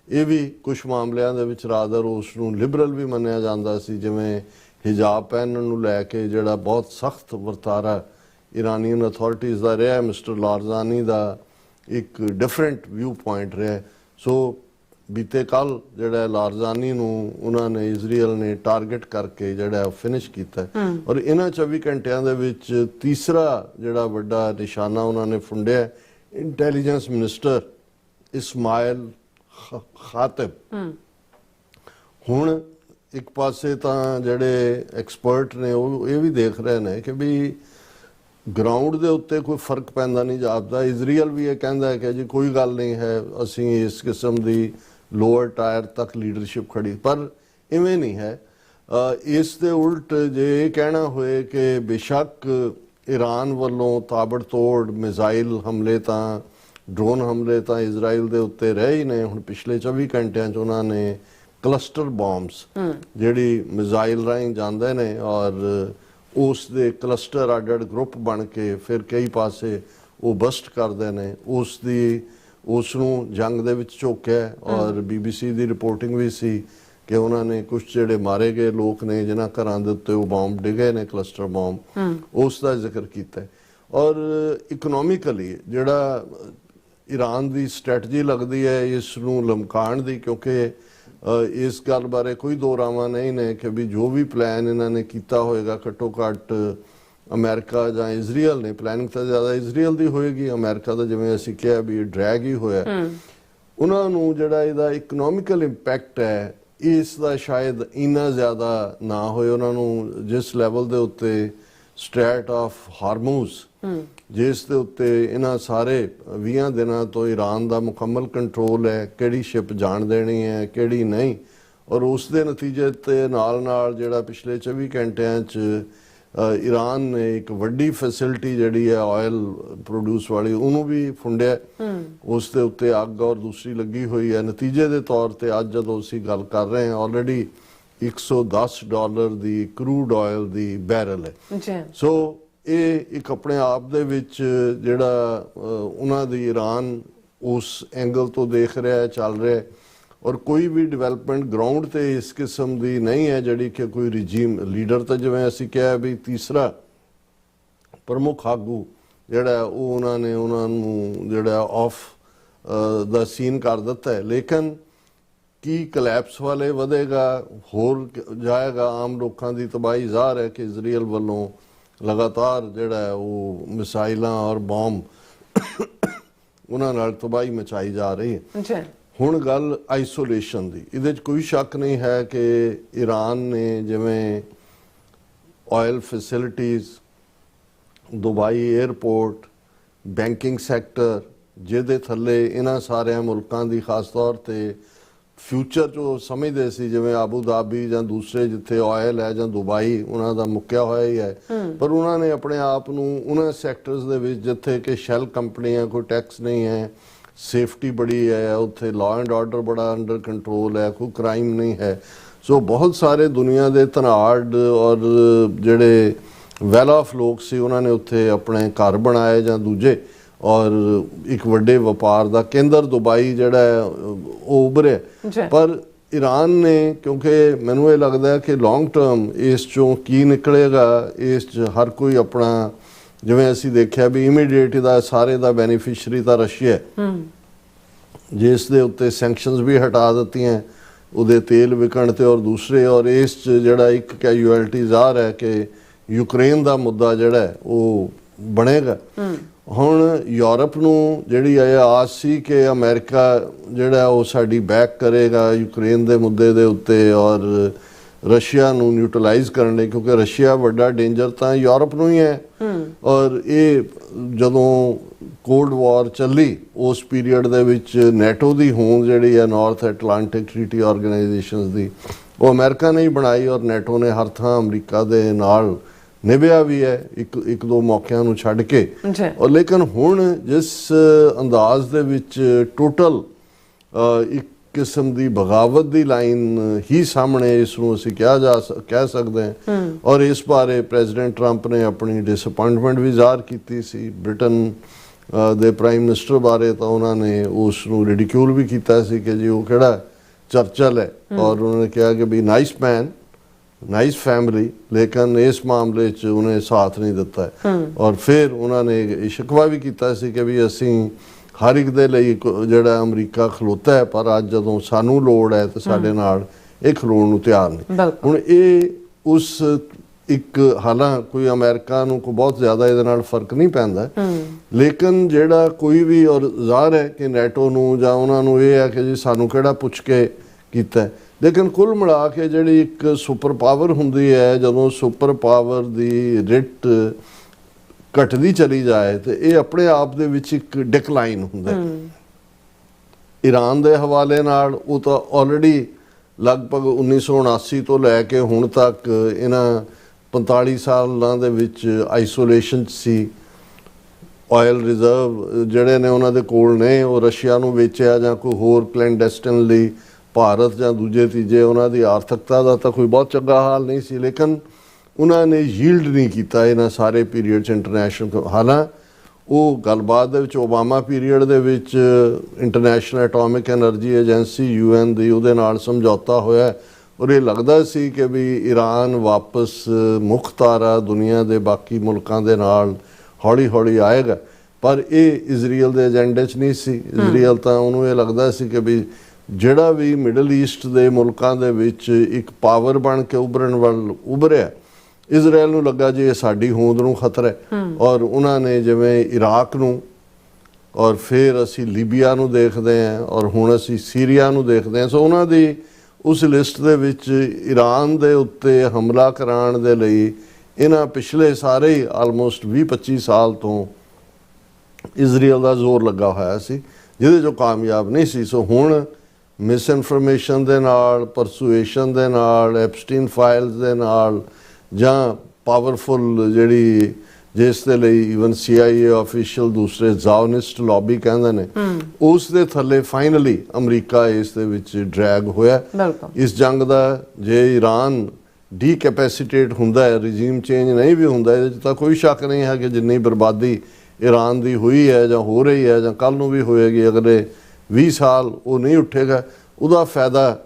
ਇਹ ਵੀ ਕੁਝ ਮਾਮਲਿਆਂ ਦੇ ਵਿੱਚ ਰਾਦਰ ਉਸ ਨੂੰ ਲਿਬਰਲ ਵੀ ਮੰਨਿਆ ਜਾਂਦਾ ਸੀ, ਜਿਵੇਂ ਹਿਜਾਬ ਪਹਿਨਣ ਨੂੰ ਲੈ ਕੇ ਜਿਹੜਾ ਬਹੁਤ ਸਖਤ ਵਰਤਾਰਾ ਇਰਾਨੀਅਨ ਅਥਾਰਟੀਜ਼ ਦਾ ਰਿਹਾ। ਮਿਸਟਰ ਲਾਰਜ਼ਾਨੀ ਦਾ ਇੱਕ ਡਿਫਰੈਂਟ ਵਿਊ ਪੁਆਇੰਟ ਰਿਹਾ। ਸੋ ਬੀਤੇ ਕੱਲ ਜਿਹੜਾ ਲਾਰਜ਼ਾਨੀ ਨੂੰ ਉਹਨਾਂ ਨੇ ਇਜ਼ਰਾਈਲ ਨੇ ਟਾਰਗੇਟ ਕਰਕੇ ਜਿਹੜਾ ਫਿਨਿਸ਼ ਕੀਤਾ। ਔਰ ਇਹਨਾਂ 24 ਘੰਟਿਆਂ ਦੇ ਵਿੱਚ ਤੀਸਰਾ ਜਿਹੜਾ ਵੱਡਾ ਨਿਸ਼ਾਨਾ ਉਹਨਾਂ ਨੇ ਫੁੰਡਿਆ, ਇੰਟੈਲੀਜੈਂਸ ਮਿਨਿਸਟਰ ਇਸਮਾਇਲ ਖਾਤਿਬ। ਹੁਣ ਇੱਕ ਪਾਸੇ ਤਾਂ ਜਿਹੜੇ ਐਕਸਪਰਟ ਨੇ ਉਹ ਇਹ ਵੀ ਦੇਖ ਰਹੇ ਨੇ ਕਿ ਵੀ ਗਰਾਊਂਡ ਦੇ ਉੱਤੇ ਕੋਈ ਫਰਕ ਪੈਂਦਾ ਨਹੀਂ ਜਾਪਦਾ। ਇਜ਼ਰਾਈਲ ਵੀ ਇਹ ਕਹਿੰਦਾ ਹੈ ਕਿ ਜੀ ਕੋਈ ਗੱਲ ਨਹੀਂ ਹੈ, ਅਸੀਂ ਇਸ ਕਿਸਮ ਦੀ ਲੋਅਰ ਟਾਇਰ ਤੱਕ ਲੀਡਰਸ਼ਿਪ ਖੜੀ, ਪਰ ਇਵੇਂ ਨਹੀਂ ਹੈ। ਇਸ ਦੇ ਉਲਟ ਜੇ ਇਹ ਕਹਿਣਾ ਹੋਏ ਕਿ ਬੇਸ਼ੱਕ ਈਰਾਨ ਵੱਲੋਂ ਤਾਬੜਤੋੜ ਮਿਜ਼ਾਈਲ ਹਮਲੇ ਤਾਂ, ਡਰੋਨ ਹਮਲੇ ਤਾਂ ਇਜ਼ਰਾਈਲ ਦੇ ਉੱਤੇ ਰਹੇ ਹੀ ਨੇ। ਹੁਣ ਪਿਛਲੇ 24 ਘੰਟਿਆਂ 'ਚ ਉਹਨਾਂ ਨੇ ਕਲਸਟਰ ਬੰਬਸ ਜਿਹੜੀ ਮਿਜ਼ਾਈਲ ਰਾਹੀਂ ਜਾਂਦੇ ਨੇ ਔਰ ਉਸ ਦੇ ਕਲਸਟਰ ਅੱਡ-ਅੱਡ ਗਰੁੱਪ ਬਣ ਕੇ ਫਿਰ ਕਈ ਪਾਸੇ ਉਹ ਬਸਟ ਕਰਦੇ ਨੇ, ਉਸ ਨੂੰ ਜੰਗ ਦੇ ਵਿੱਚ ਝੋਕਿਆ। ਔਰ BBC ਦੀ ਰਿਪੋਰਟਿੰਗ ਵੀ ਸੀ ਕਿ ਉਹਨਾਂ ਨੇ ਕੁਝ ਜਿਹੜੇ ਮਾਰੇ ਗਏ ਲੋਕ ਨੇ ਜਿਨ੍ਹਾਂ ਘਰਾਂ ਦੇ ਉੱਤੇ ਉਹ ਬੰਬ ਡਿੱਗੇ ਨੇ, ਕਲਸਟਰ ਬੰਬ, ਉਸ ਦਾ ਜ਼ਿਕਰ ਕੀਤਾ। ਔਰ ਇਕਨੋਮਿਕਲੀ ਜਿਹੜਾ ਈਰਾਨ ਦੀ ਸਟ੍ਰੈਟਜੀ ਲੱਗਦੀ ਹੈ ਇਸ ਨੂੰ ਲਮਕਾਉਣ ਦੀ, ਕਿਉਂਕਿ ਇਸ ਗੱਲ ਬਾਰੇ ਕੋਈ ਦੋ ਰਾਵਾਂ ਨਹੀਂ ਨੇ ਕਿ ਵੀ ਜੋ ਵੀ ਪਲਾਨ ਇਹਨਾਂ ਨੇ ਕੀਤਾ ਹੋਏਗਾ, ਘੱਟੋ ਘੱਟ ਅਮਰੀਕਾ ਜਾਂ ਇਜ਼ਰਾਈਲ ਨੇ, ਪਲੈਨਿੰਗ ਤਾਂ ਜ਼ਿਆਦਾ ਇਜ਼ਰਾਈਲ ਦੀ ਹੋਏਗੀ, ਅਮਰੀਕਾ ਦਾ ਜਿਵੇਂ ਅਸੀਂ ਕਿਹਾ ਵੀ ਡਰੈਗ ਹੀ ਹੋਇਆ। ਉਹਨਾਂ ਨੂੰ ਜਿਹੜਾ ਇਹਦਾ ਇਕਨੋਮਿਕਲ ਇੰਪੈਕਟ ਹੈ ਇਸ ਦਾ ਸ਼ਾਇਦ ਇੰਨਾ ਜ਼ਿਆਦਾ ਨਾ ਹੋਏ। ਉਹਨਾਂ ਨੂੰ ਜਿਸ ਲੈਵਲ ਦੇ ਉੱਤੇ ਸਟ੍ਰੈਟ ਆਫ ਹਾਰਮੂਜ਼, ਜਿਸ ਦੇ ਉੱਤੇ ਇਹਨਾਂ ਸਾਰੇ 20 ਦਿਨਾਂ ਤੋਂ ਈਰਾਨ ਦਾ ਮੁਕੰਮਲ ਕੰਟਰੋਲ ਹੈ, ਕਿਹੜੀ ਸ਼ਿਪ ਜਾਣ ਦੇਣੀ ਹੈ ਕਿਹੜੀ ਨਹੀਂ, ਔਰ ਉਸ ਦੇ ਨਤੀਜੇ ਤੇ ਨਾਲ ਜਿਹੜਾ ਪਿਛਲੇ 24 ਘੰਟਿਆਂ 'ਚ ਈਰਾਨ ਨੇ ਇੱਕ ਵੱਡੀ ਫੈਸਿਲਿਟੀ ਜਿਹੜੀ ਹੈ ਆਇਲ ਪ੍ਰੋਡਿਊਸ ਵਾਲੀ, ਉਹਨੂੰ ਵੀ ਫੁੰਡਿਆ। ਉਸ ਦੇ ਉੱਤੇ ਅੱਗ ਔਰ ਦੂਸਰੀ ਲੱਗੀ ਹੋਈ ਹੈ। ਨਤੀਜੇ ਦੇ ਤੌਰ ਤੇ ਅੱਜ ਜਦੋਂ ਅਸੀਂ ਗੱਲ ਕਰ ਰਹੇ ਹਾਂ ਆਲਰੇਡੀ $110 ਦੀ ਕਰੂਡ ਆਇਲ ਦੀ ਬੈਰਲ ਹੈ। ਸੋ ਇਹ ਇੱਕ ਆਪਣੇ ਆਪ ਦੇ ਵਿੱਚ ਜਿਹੜਾ ਉਹਨਾਂ ਦੀ ਈਰਾਨ ਉਸ ਐਂਗਲ ਤੋਂ ਦੇਖ ਰਿਹਾ, ਚੱਲ ਰਿਹਾ। ਔਰ ਕੋਈ ਵੀ ਡਿਵੈਲਪਮੈਂਟ ਗਰਾਊਂਡ ਤੇ ਇਸ ਕਿਸਮ ਦੀ ਨਹੀਂ ਹੈ ਜਿਹੜੀ ਕਿ ਕੋਈ ਰਜੀਮ ਲੀਡਰ, ਤਾਂ ਜਿਵੇਂ ਅਸੀਂ ਕਿਹਾ ਵੀ ਤੀਸਰਾ ਪ੍ਰਮੁੱਖ ਆਗੂ ਜਿਹੜਾ ਉਹ ਉਹਨਾਂ ਨੂੰ ਜਿਹੜਾ ਆਫ ਦਾ ਸੀਨ ਕਰ ਦਿੱਤਾ ਹੈ। ਲੇਕਿਨ ਕੀ ਕਲੈਪਸ ਵਾਲੇ ਵਧੇਗਾ, ਹੋਰ ਜਾਏਗਾ, ਆਮ ਲੋਕਾਂ ਦੀ ਤਬਾਹੀ ਜ਼ਾਹਰ ਹੈ ਕਿ ਇਜ਼ਰਾਈਲ ਵੱਲੋਂ ਲਗਾਤਾਰ ਜਿਹੜਾ ਉਹ ਮਿਸਾਈਲਾਂ ਔਰ ਬੰਬ ਉਹਨਾਂ ਨਾਲ ਤਬਾਹੀ ਮਚਾਈ ਜਾ ਰਹੀ ਹੈ। ਹੁਣ ਗੱਲ ਆਈਸੋਲੇਸ਼ਨ ਦੀ, ਇਹਦੇ 'ਚ ਕੋਈ ਸ਼ੱਕ ਨਹੀਂ ਹੈ ਕਿ ਈਰਾਨ ਨੇ ਜਿਵੇਂ oil facilities, Dubai airport, banking sector, ਜਿਹਦੇ ਥੱਲੇ ਇਹਨਾਂ ਸਾਰਿਆਂ ਮੁਲਕਾਂ ਦੀ ਖਾਸ ਤੌਰ ਤੇ ਫਿਊਚਰ ਜੋ ਸਮਝਦੇ ਸੀ, ਜਿਵੇਂ ਆਬੂ ਧਾਬੀ ਜਾਂ ਦੂਸਰੇ ਜਿੱਥੇ ਆਇਲ ਹੈ, ਜਾਂ ਦੁਬਈ ਉਹਨਾਂ ਦਾ ਮੁੱਕਿਆ ਹੋਇਆ ਹੀ ਹੈ, ਪਰ ਉਹਨਾਂ ਨੇ ਆਪਣੇ ਆਪ ਨੂੰ ਉਹਨਾਂ ਸੈਕਟਰਸ ਦੇ ਵਿੱਚ ਜਿੱਥੇ ਕਿ ਸ਼ੈਲ ਕੰਪਨੀਆਂ, ਕੋਈ ਟੈਕਸ ਨਹੀਂ ਹੈ, ਸੇਫਟੀ ਬੜੀ ਹੈ, ਉੱਥੇ ਲਾਅ ਐਂਡ ਆਰਡਰ ਬੜਾ ਅੰਡਰ ਕੰਟਰੋਲ ਹੈ, ਕੋਈ ਕ੍ਰਾਈਮ ਨਹੀਂ ਹੈ। ਸੋ ਬਹੁਤ ਸਾਰੇ ਦੁਨੀਆ ਦੇ ਧਨਾੜ ਔਰ ਜਿਹੜੇ ਵੈਲ ਆਫ ਲੋਕ ਸੀ, ਉਹਨਾਂ ਨੇ ਉੱਥੇ ਆਪਣੇ ਘਰ ਬਣਾਏ ਜਾਂ ਦੂਜੇ, ਔਰ ਇੱਕ ਵੱਡੇ ਵਪਾਰ ਦਾ ਕੇਂਦਰ ਦੁਬਈ ਜਿਹੜਾ ਹੈ ਉਹ ਉਭਰਿਆ। ਪਰ ਈਰਾਨ ਨੇ, ਕਿਉਂਕਿ ਮੈਨੂੰ ਇਹ ਲੱਗਦਾ ਹੈ ਕਿ ਲੌਂਗ ਟਰਮ ਇਸ ਚੋਂ ਕੀ ਨਿਕਲੇਗਾ, ਇਸ 'ਚ ਹਰ ਕੋਈ ਆਪਣਾ, ਜਿਵੇਂ ਅਸੀਂ ਦੇਖਿਆ ਵੀ ਇਮੀਡੀਏਟ ਦਾ ਸਾਰੇ ਦਾ ਬੈਨੀਫਿਸ਼ਰੀ ਤਾਂ ਰਸ਼ੀਆ ਹੈ, ਜਿਸ ਦੇ ਉੱਤੇ ਸੈਂਕਸ਼ਨਸ ਵੀ ਹਟਾ ਦਿੱਤੀਆਂ ਉਹਦੇ ਤੇਲ ਵਿਕਣ ਤੇ, ਔਰ ਦੂਸਰੇ, ਔਰ ਇਸ 'ਚ ਜਿਹੜਾ ਇੱਕ ਕੈਜੂਅਲਟੀ ਜ਼ਾਹਰ ਹੈ ਕਿ ਯੂਕਰੇਨ ਦਾ ਮੁੱਦਾ ਜਿਹੜਾ ਹੈ ਉਹ ਬਣੇਗਾ। ਹੁਣ ਯੂਰਪ ਨੂੰ ਜਿਹੜੀ ਇਹ ਆਸ ਸੀ ਕਿ ਅਮਰੀਕਾ ਜਿਹੜਾ ਉਹ ਸਾਡੀ ਬੈਕ ਕਰੇਗਾ ਯੂਕਰੇਨ ਦੇ ਮੁੱਦੇ ਦੇ ਉੱਤੇ, ਔਰ ਰਸ਼ੀਆ ਨੂੰ ਨਿਊਟਰਲਾਈਜ਼ ਕਰਨ ਲਈ, ਕਿਉਂਕਿ ਰਸ਼ੀਆ ਵੱਡਾ ਡੇਂਜਰ ਤਾਂ ਯੂਰਪ ਨੂੰ ਹੀ ਹੈ। ਔਰ ਇਹ ਜਦੋਂ ਕੋਲਡ ਵਾਰ ਚੱਲੀ ਉਸ ਪੀਰੀਅਡ ਦੇ ਵਿੱਚ ਨੈਟੋ ਦੀ ਹੋਂਦ ਜਿਹੜੀ ਹੈ ਨਾਰਥ ਐਟਲਾਂਟਿਕ ਟ੍ਰੀਟੀ ਆਰਗੇਨਾਈਜੇਸ਼ਨਸ ਦੀ, ਉਹ ਅਮਰੀਕਾ ਨੇ ਹੀ ਬਣਾਈ, ਔਰ ਨੈਟੋ ਨੇ ਹਰ ਥਾਂ ਅਮਰੀਕਾ ਦੇ ਨਾਲ ਨਿਭਿਆ ਵੀ ਹੈ ਇੱਕ ਦੋ ਮੌਕਿਆਂ ਨੂੰ ਛੱਡ ਕੇ। ਔਰ ਲੇਕਿਨ ਹੁਣ ਜਿਸ ਅੰਦਾਜ਼ ਦੇ ਵਿੱਚ ਟੋਟਲ ਇੱਕ ਕਿਸਮ ਦੀ ਬਗਾਵਤ ਦੀ ਲਾਈਨ ਹੀ ਸਾਹਮਣੇ ਇਸ ਨੂੰ ਅਸੀਂ ਕਹਿ ਸਕਦੇ ਹਾਂ। ਔਰ ਇਸ ਬਾਰੇ ਪ੍ਰੈਜ਼ੀਡੈਂਟ ਟਰੰਪ ਨੇ ਆਪਣੀ ਡਿਸਅਪਾਇੰਟਮੈਂਟ ਵੀ ਜ਼ਾਹਰ ਕੀਤੀ ਸੀ। ਬ੍ਰਿਟਨ ਦੇ ਪ੍ਰਾਈਮ ਮਿਨਿਸਟਰ ਬਾਰੇ ਤਾਂ ਉਹਨਾਂ ਨੇ ਉਸ ਨੂੰ ਰਿਡੀਕਿਊਲ ਵੀ ਕੀਤਾ ਸੀ ਕਿ ਜੀ ਉਹ ਕਿਹੜਾ ਚਰਚਲ ਹੈ, ਔਰ ਉਹਨਾਂ ਨੇ ਕਿਹਾ ਕਿ ਵੀ ਨਾਈਸ ਮੈਨ, ਨਾਈਸ ਫੈਮਿਲੀ, ਲੇਕਿਨ ਇਸ ਮਾਮਲੇ 'ਚ ਉਹਨੇ ਸਾਥ ਨਹੀਂ ਦਿੱਤਾ। ਔਰ ਫਿਰ ਉਹਨਾਂ ਨੇ ਸ਼ਿਕਵਾ ਵੀ ਕੀਤਾ ਸੀ ਕਿ ਵੀ ਅਸੀਂ ਹਰ ਇੱਕ ਦੇ ਲਈ ਜਿਹੜਾ ਅਮਰੀਕਾ ਖਲੋਤਾ ਹੈ, ਪਰ ਅੱਜ ਜਦੋਂ ਸਾਨੂੰ ਲੋੜ ਹੈ ਤੇ ਸਾਡੇ ਨਾਲ ਇਹ ਖਲੋਣ ਨੂੰ ਤਿਆਰ ਨਹੀਂ। ਹੁਣ ਇਹ ਉਸ ਇੱਕ, ਹਾਲਾਂ ਕੋਈ ਅਮਰੀਕਾ ਨੂੰ ਕੋਈ ਬਹੁਤ ਜ਼ਿਆਦਾ ਇਹਦੇ ਨਾਲ ਫਰਕ ਨਹੀਂ ਪੈਂਦਾ, ਲੇਕਿਨ ਜਿਹੜਾ ਕੋਈ ਵੀ, ਔਰ ਜ਼ਾਹਰ ਹੈ ਕਿ ਨੈਟੋ ਨੂੰ ਜਾਂ ਉਹਨਾਂ ਨੂੰ ਇਹ ਹੈ ਕਿ ਜੀ ਸਾਨੂੰ ਕਿਹੜਾ ਪੁੱਛ ਕੇ ਕੀਤਾ, ਲੇਕਿਨ ਕੁੱਲ ਮਿਲਾ ਕੇ ਜਿਹੜੀ ਇੱਕ ਸੁਪਰ ਪਾਵਰ ਹੁੰਦੀ ਹੈ, ਜਦੋਂ ਸੁਪਰ ਪਾਵਰ ਦੀ ਰਿਟ ਘਟਦੀ ਚਲੀ ਜਾਏ ਤੇ ਇਹ ਆਪਣੇ ਆਪ ਦੇ ਵਿੱਚ ਇੱਕ ਡਿਕਲਾਈਨ ਹੁੰਦਾ। ਈਰਾਨ ਦੇ ਹਵਾਲੇ ਨਾਲ ਉਹ ਤਾਂ ਆਲਰੇਡੀ ਲਗਭਗ 1979 ਤੋਂ ਲੈ ਕੇ ਹੁਣ ਤੱਕ ਇਹਨਾਂ 45 ਸਾਲਾਂ ਦੇ ਵਿੱਚ ਆਈਸੋਲੇਸ਼ਨ 'ਚ ਸੀ। ਆਇਲ ਰਿਜ਼ਰਵ ਜਿਹੜੇ ਨੇ ਉਹਨਾਂ ਦੇ ਕੋਲ ਨੇ, ਉਹ ਰਸ਼ੀਆ ਨੂੰ ਵੇਚਿਆ ਜਾਂ ਕੋਈ ਹੋਰ ਕਲੈਂਡੈਸਟਨ ਲਈ ਭਾਰਤ ਜਾਂ ਦੂਜੇ ਤੀਜੇ, ਉਹਨਾਂ ਦੀ ਆਰਥਿਕਤਾ ਦਾ ਤਾਂ ਕੋਈ ਬਹੁਤ ਚੰਗਾ ਹਾਲ ਨਹੀਂ ਸੀ, ਲੇਕਿਨ ਉਹਨਾਂ ਨੇ ਯੀਲਡ ਨਹੀਂ ਕੀਤਾ ਇਹਨਾਂ ਸਾਰੇ ਪੀਰੀਅਡ 'ਚ ਇੰਟਰਨੈਸ਼ਨਲ। ਹਾਲਾਂ ਉਹ ਗੱਲਬਾਤ ਦੇ ਵਿੱਚ ਓਬਾਮਾ ਪੀਰੀਅਡ ਦੇ ਵਿੱਚ international atomic energy agency UN ਦੀ ਉਹਦੇ ਨਾਲ ਸਮਝੌਤਾ ਹੋਇਆ, ਔਰ ਇਹ ਲੱਗਦਾ ਸੀ ਕਿ ਵੀ ਈਰਾਨ ਵਾਪਸ ਮੁੱਖ ਧਾਰਾ ਦੁਨੀਆ ਦੇ ਬਾਕੀ ਮੁਲਕਾਂ ਦੇ ਨਾਲ ਹੌਲੀ ਹੌਲੀ ਆਏਗਾ, ਪਰ ਇਹ ਇਜ਼ਰਾਈਲ ਦੇ ਏਜੰਡੇ 'ਚ ਨਹੀਂ ਸੀ। ਇਜ਼ਰਾਈਲ ਤਾਂ ਉਹਨੂੰ ਇਹ ਲੱਗਦਾ ਸੀ ਕਿ ਵੀ ਜਿਹੜਾ ਵੀ ਮਿਡਲ ਈਸਟ ਦੇ ਮੁਲਕਾਂ ਦੇ ਵਿੱਚ ਇੱਕ ਪਾਵਰ ਬਣ ਕੇ ਉਭਰਨ ਵੱਲ ਉਭਰਿਆ, ਇਜ਼ਰਾਈਲ ਨੂੰ ਲੱਗਾ ਜੀ ਇਹ ਸਾਡੀ ਹੋਂਦ ਨੂੰ ਖਤਰਾ ਹੈ। ਔਰ ਉਹਨਾਂ ਨੇ ਜਿਵੇਂ ਇਰਾਕ ਨੂੰ, ਔਰ ਫਿਰ ਅਸੀਂ ਲੀਬੀਆ ਨੂੰ ਦੇਖਦੇ ਹਾਂ, ਔਰ ਹੁਣ ਅਸੀਂ ਸੀਰੀਆ ਨੂੰ ਦੇਖਦੇ ਹਾਂ। ਸੋ ਉਹਨਾਂ ਦੀ ਉਸ ਲਿਸਟ ਦੇ ਵਿੱਚ ਈਰਾਨ ਦੇ ਉੱਤੇ ਹਮਲਾ ਕਰਾਉਣ ਦੇ ਲਈ ਇਹਨਾਂ ਪਿਛਲੇ ਸਾਰੇ ਹੀ ਆਲਮੋਸਟ 20-25 ਸਾਲ ਤੋਂ ਇਜ਼ਰਾਈਲ ਦਾ ਜ਼ੋਰ ਲੱਗਾ ਹੋਇਆ ਸੀ, ਜਿਹਦੇ 'ਚੋਂ ਕਾਮਯਾਬ ਨਹੀਂ ਸੀ। ਸੋ ਹੁਣ ਮਿਸ ਇਨਫੋਰਮੇਸ਼ਨ ਦੇ ਨਾਲ, ਪਰਸੂਏਸ਼ਨ ਦੇ ਨਾਲ, ਐਪਸਟੀਨ ਫਾਈਲਸ ਦੇ ਨਾਲ, ਜਾਂ ਪਾਵਰਫੁਲ ਜਿਹੜੀ ਜਿਸ ਦੇ ਲਈ ਈਵਨ CIA ਆਫੀਸ਼ੀਅਲ ਦੂਸਰੇ ਜ਼ਾਓਨਿਸਟ ਲੌਬੀ ਕਹਿੰਦੇ ਨੇ, ਉਸ ਦੇ ਥੱਲੇ ਫਾਈਨਲੀ ਅਮਰੀਕਾ ਇਸ ਦੇ ਵਿੱਚ ਡਰੈਗ ਹੋਇਆ। ਇਸ ਜੰਗ ਦਾ ਜੇ ਈਰਾਨ ਡੀਕੈਪੈਸੀਟੇਟ ਹੁੰਦਾ ਹੈ, ਰਜੀਮ ਚੇਂਜ ਨਹੀਂ ਵੀ ਹੁੰਦਾ, ਇਹਦੇ 'ਚ ਤਾਂ ਕੋਈ ਸ਼ੱਕ ਨਹੀਂ ਹੈ ਕਿ ਜਿੰਨੀ ਬਰਬਾਦੀ ਈਰਾਨ ਦੀ ਹੋਈ ਹੈ ਜਾਂ ਹੋ ਰਹੀ ਹੈ ਜਾਂ ਕੱਲ੍ਹ ਨੂੰ ਵੀ ਹੋਏਗੀ ਅਗਲੇ 20 ਸਾਲ, ਉਹ ਨਹੀਂ ਉੱਠੇਗਾ। ਉਹਦਾ ਫਾਇਦਾ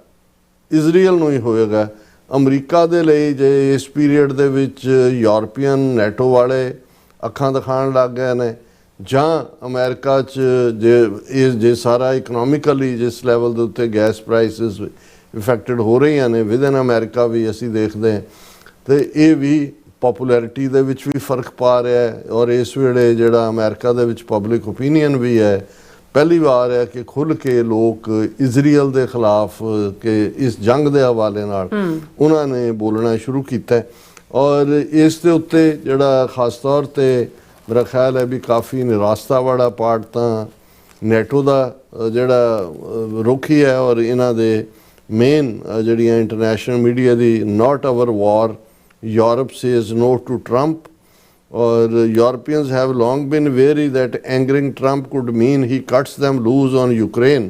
ਇਜ਼ਰਾਈਲ ਨੂੰ ਹੀ ਹੋਏਗਾ। ਅਮਰੀਕਾ ਦੇ ਲਈ ਜੇ ਇਸ ਪੀਰੀਅਡ ਦੇ ਵਿੱਚ ਯੂਰਪੀਅਨ ਨੈਟੋ ਵਾਲੇ ਅੱਖਾਂ ਦਿਖਾਉਣ ਲੱਗ ਗਏ ਨੇ, ਜਾਂ ਅਮਰੀਕਾ 'ਚ ਜੇ ਸਾਰਾ ਇਕਨੋਮਿਕਲੀ ਜਿਸ ਲੈਵਲ ਦੇ ਉੱਤੇ ਗੈਸ ਪ੍ਰਾਈਸਿਸ ਇਫੈਕਟਡ ਹੋ ਰਹੀਆਂ ਨੇ ਵਿਦਨ ਅਮਰੀਕਾ ਵੀ ਅਸੀਂ ਦੇਖਦੇ ਹਾਂ, ਅਤੇ ਇਹ ਵੀ ਪੋਪੂਲੈਰਿਟੀ ਦੇ ਵਿੱਚ ਵੀ ਫਰਕ ਪਾ ਰਿਹਾ ਹੈ। ਔਰ ਇਸ ਵੇਲੇ ਜਿਹੜਾ ਅਮਰੀਕਾ ਦੇ ਵਿੱਚ ਪਬਲਿਕ ਓਪੀਨੀਅਨ ਵੀ ਹੈ, ਪਹਿਲੀ ਵਾਰ ਹੈ ਕਿ ਖੁੱਲ੍ਹ ਕੇ ਲੋਕ ਇਜ਼ਰਾਈਲ ਦੇ ਖਿਲਾਫ ਕਿ ਇਸ ਜੰਗ ਦੇ ਹਵਾਲੇ ਨਾਲ ਉਹਨਾਂ ਨੇ ਬੋਲਣਾ ਸ਼ੁਰੂ ਕੀਤਾ। ਔਰ ਇਸ ਦੇ ਉੱਤੇ ਜਿਹੜਾ ਖਾਸ ਤੌਰ ਤੇ ਮੇਰਾ ਖਿਆਲ ਹੈ ਵੀ ਕਾਫੀ ਨਿਰਾਸ਼ਤਾ ਵਾਲਾ ਪਾਰਟ ਤਾਂ ਨੈਟੋ ਦਾ ਜਿਹੜਾ ਰੁਖ ਹੀ ਹੈ ਔਰ ਇਹਨਾਂ ਦੇ ਮੇਨ ਜਿਹੜੀਆਂ ਇੰਟਰਨੈਸ਼ਨਲ ਮੀਡੀਆ ਦੀ not our war Europe says no to Trump our Europeans have long been wary that angering Trump could mean he cuts them loose on Ukraine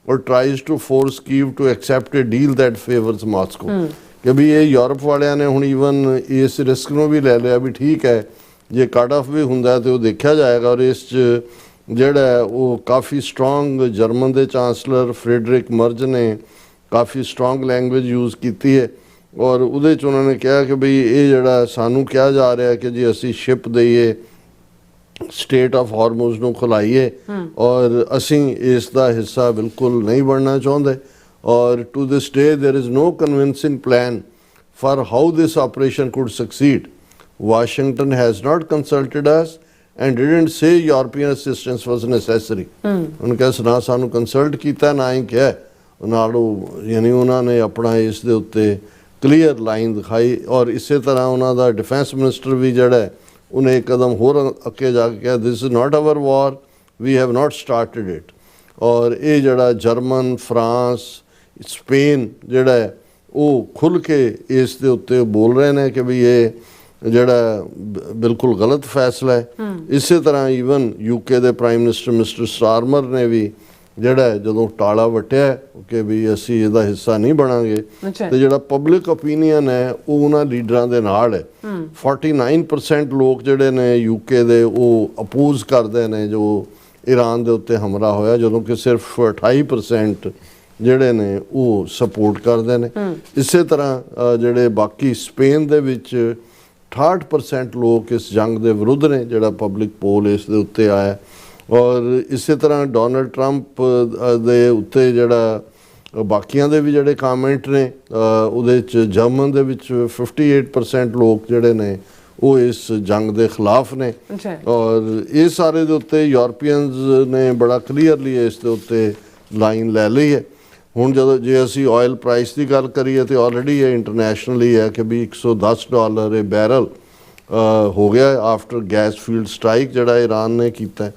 or tries to force Kyiv to accept a deal that favors Moscow. ਕਿ ਵੀ ਇਹ Europe ਵਾਲਿਆਂ ਨੇ ਹੁਣ even ਇਸ risk ਨੂੰ ਵੀ ਲੈ ਲਿਆ ਵੀ ਠੀਕ ਹੈ ਜੇ ਕੱਟ ਆਫ ਵੀ ਹੁੰਦਾ ਤੇ ਉਹ ਦੇਖਿਆ ਜਾਏਗਾ ਔਰ ਇਸ 'ਚ ਜਿਹੜਾ ਉਹ ਕਾਫੀ ਸਟਰੋਂਗ ਜਰਮਨ ਦੇ ਚਾਂਸਲਰ ਫ੍ਰੈਡਰਿਕ ਮਰਜ਼ ਨੇ ਕਾਫੀ ਸਟਰੋਂਗ ਲੈਂਗੁਏਜ ਯੂਜ਼ ਕੀਤੀ ਹੈ ਔਰ ਉਹਦੇ 'ਚ ਉਹਨਾਂ ਨੇ ਕਿਹਾ ਕਿ ਬਈ ਇਹ ਜਿਹੜਾ ਸਾਨੂੰ ਕਿਹਾ ਜਾ ਰਿਹਾ ਕਿ ਜੀ ਅਸੀਂ ਸ਼ਿਪ ਦਈਏ ਸਟੇਟ ਆਫ ਹਾਰਮੋਜ਼ ਨੂੰ ਖੁਲਾਈਏ ਔਰ ਅਸੀਂ ਇਸ ਦਾ ਹਿੱਸਾ ਬਿਲਕੁਲ ਨਹੀਂ ਬਣਨਾ ਚਾਹੁੰਦੇ ਔਰ to this day there is no convincing plan for how this operation could succeed Washington has not consulted us and didn't say European assistance was necessary ਉਹਨਾਂ ਕਿਹਾ ਨਾ ਸਾਨੂੰ ਕੰਸਲਟ ਕੀਤਾ ਨਾ ਹੀ ਕਿਹਾ ਨਾਲ ਯਾਨੀ ਉਹਨਾਂ ਨੇ ਆਪਣਾ ਇਸ ਦੇ ਉੱਤੇ ਕਲੀਅਰ ਲਾਈਨ ਦਿਖਾਈ ਔਰ ਇਸੇ ਤਰ੍ਹਾਂ ਉਹਨਾਂ ਦਾ ਡਿਫੈਂਸ ਮਿਨਿਸਟਰ ਵੀ ਜਿਹੜਾ ਉਹਨੇ ਇੱਕ ਕਦਮ ਹੋਰ ਅੱਗੇ ਜਾ ਕੇ ਕਿਹਾ this is not our war we have not started it ਔਰ ਇਹ ਜਿਹੜਾ ਜਰਮਨ ਫਰਾਂਸ ਸਪੇਨ ਜਿਹੜਾ ਹੈ ਉਹ ਖੁੱਲ੍ਹ ਕੇ ਇਸ ਦੇ ਉੱਤੇ ਬੋਲ ਰਹੇ ਨੇ ਕਿ ਵੀ ਇਹ ਜਿਹੜਾ ਬਿਲਕੁਲ ਗਲਤ ਫੈਸਲਾ ਹੈ ਇਸੇ ਤਰ੍ਹਾਂ ਈਵਨ ਯੂਕੇ ਦੇ ਪ੍ਰਾਈਮ ਮਿਨਿਸਟਰ ਮਿਸਟਰ ਸਟਾਰਮਰ ਨੇ ਵੀ ਜਿਹੜਾ ਜਦੋਂ ਟਾਲਾ ਵਟਿਆ ਕਿ ਵੀ ਅਸੀਂ ਇਹਦਾ ਹਿੱਸਾ ਨਹੀਂ ਬਣਾਂਗੇ ਤੇ ਜਿਹੜਾ ਪਬਲਿਕ ਓਪੀਨੀਅਨ ਹੈ ਉਹ ਉਹਨਾਂ ਲੀਡਰਾਂ ਦੇ ਨਾਲ ਹੈ 49% ਲੋਕ ਜਿਹੜੇ ਨੇ ਯੂਕੇ ਦੇ ਉਹ ਅਪੋਜ਼ ਕਰਦੇ ਨੇ ਜੋ ਈਰਾਨ ਦੇ ਉੱਤੇ ਹਮਲਾ ਹੋਇਆ ਜਦੋਂ ਕਿ ਸਿਰਫ 28% ਜਿਹੜੇ ਨੇ ਉਹ ਸਪੋਰਟ ਕਰਦੇ ਨੇ ਇਸੇ ਤਰ੍ਹਾਂ ਜਿਹੜੇ ਬਾਕੀ ਸਪੇਨ ਦੇ ਵਿੱਚ 68% ਲੋਕ ਇਸ ਜੰਗ ਦੇ ਵਿਰੁੱਧ ਨੇ ਜਿਹੜਾ ਪਬਲਿਕ ਪੋਲ ਇਸ ਦੇ ਉੱਤੇ ਆਇਆ ਔਰ ਇਸੇ ਤਰ੍ਹਾਂ ਡੋਨਲਡ ਟਰੰਪ ਦੇ ਉੱਤੇ ਜਿਹੜਾ ਬਾਕੀਆਂ ਦੇ ਵੀ ਜਿਹੜੇ ਕਮੈਂਟ ਨੇ ਉਹਦੇ 'ਚ ਜਰਮਨ ਦੇ ਵਿੱਚ 58% ਲੋਕ ਜਿਹੜੇ ਨੇ ਉਹ ਇਸ ਜੰਗ ਦੇ ਖਿਲਾਫ ਨੇ ਔਰ ਇਹ ਸਾਰੇ ਦੇ ਉੱਤੇ ਯੂਰਪੀਅਨਸ ਨੇ ਬੜਾ ਕਲੀਅਰਲੀ ਇਸ ਦੇ ਉੱਤੇ ਲਾਈਨ ਲੈ ਲਈ ਹੈ ਹੁਣ ਜਦੋਂ ਜੇ ਅਸੀਂ ਆਇਲ ਪ੍ਰਾਈਸ ਦੀ ਗੱਲ ਕਰੀਏ ਤੇ ਆਲਰੇਡੀ ਇਹ ਇੰਟਰਨੈਸ਼ਨਲੀ ਹੈ ਕਿ ਵੀ $110 ਇਹ ਬੈਰਲ ਹੋ ਗਿਆ ਆਫਟਰ ਗੈਸ ਫੀਲਡ ਸਟ੍ਰਾਈਕ ਜਿਹੜਾ ਈਰਾਨ ਨੇ ਕੀਤਾ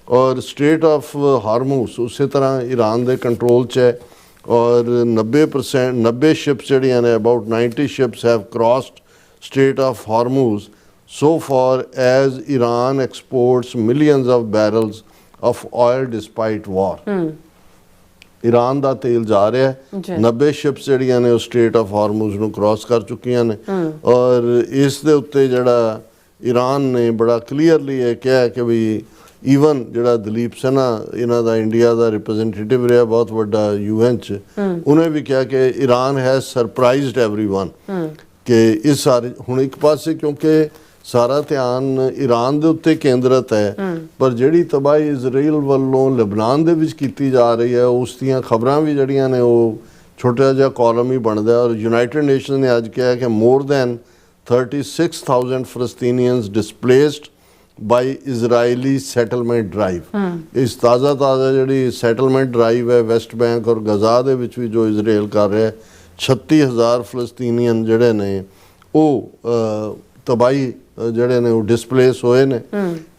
ਔਰ ਸਟੇਟ ਆਫ ਹਾਰਮੂਸ ਉਸੇ ਤਰ੍ਹਾਂ ਈਰਾਨ ਦੇ ਕੰਟਰੋਲ 'ਚ ਹੈ ਔਰ 90 ਸ਼ਿਪਸ ਜਿਹੜੀਆਂ ਨੇ about 90 ships have crossed strait of Hormuz so far as Iran exports millions of barrels of oil despite war Iran ਦਾ ਤੇਲ ਜਾ ਰਿਹਾ ਹੈ 90 ਸ਼ਿਪਸ ਜਿਹੜੀਆਂ ਨੇ ਉਹ ਸਟੇਟ ਆਫ ਹਾਰਮੂਜ਼ ਨੂੰ ਕ੍ਰਾਸ ਕਰ ਚੁੱਕੀਆਂ ਨੇ ਔਰ ਇਸ ਦੇ ਉੱਤੇ ਜਿਹੜਾ ਈਰਾਨ ਨੇ ਬੜਾ ਕਲੀਅਰਲੀ ਇਹ ਕਿਹਾ ਕਿ ਵੀ ਈਵਨ ਜਿਹੜਾ ਦਲੀਪ ਸਿਨਹਾ ਇਹਨਾਂ ਦਾ ਇੰਡੀਆ ਦਾ ਰਿਪਰੈਜ਼ੈਂਟੇਟਿਵ ਰਿਹਾ ਬਹੁਤ ਵੱਡਾ UN 'ਚ ਉਹਨੇ ਵੀ ਕਿਹਾ ਕਿ ਈਰਾਨ ਹੈਜ਼ ਸਰਪ੍ਰਾਈਜ਼ਡ ਐਵਰੀਵਨ ਕਿ ਇਸ ਸਾਰੇ ਹੁਣ ਇੱਕ ਪਾਸੇ ਕਿਉਂਕਿ ਸਾਰਾ ਧਿਆਨ ਈਰਾਨ ਦੇ ਉੱਤੇ ਕੇਂਦਰਿਤ ਹੈ ਪਰ ਜਿਹੜੀ ਤਬਾਹੀ ਇਜ਼ਰਾਈਲ ਵੱਲੋਂ ਲਬਨਾਨ ਦੇ ਵਿੱਚ ਕੀਤੀ ਜਾ ਰਹੀ ਹੈ ਉਸ ਦੀਆਂ ਖਬਰਾਂ ਵੀ ਜਿਹੜੀਆਂ ਨੇ ਉਹ ਛੋਟਾ ਜਿਹਾ ਕਾਲਮ ਹੀ ਬਣਦਾ ਔਰ ਯੂਨਾਈਟਿਡ ਨੇਸ਼ਨ ਨੇ ਅੱਜ ਕਿਹਾ ਕਿ ਮੋਰ ਦੈਨ 36,000 ਫਲਸਤੀਨੀਅਨਸ ਡਿਸਪਲੇਸਡ ਬਾਈ ਇਜ਼ਰਾਈਲੀ ਸੈਟਲਮੈਂਟ ਡਰਾਈਵ ਇਸ ਤਾਜ਼ਾ ਜਿਹੜੀ ਸੈਟਲਮੈਂਟ ਡਰਾਈਵ ਹੈ ਵੈਸਟ ਬੈਂਕ ਔਰ ਗਜ਼ਾ ਦੇ ਵਿੱਚ ਵੀ ਜੋ ਇਜ਼ਰਾਈਲ ਕਰ ਰਿਹਾ 36,000 ਫਲਸਤੀਨੀਅਨ ਜਿਹੜੇ ਨੇ ਉਹ ਤਬਾਹੀ ਜਿਹੜੇ ਨੇ ਉਹ ਡਿਸਪਲੇਸ ਹੋਏ ਨੇ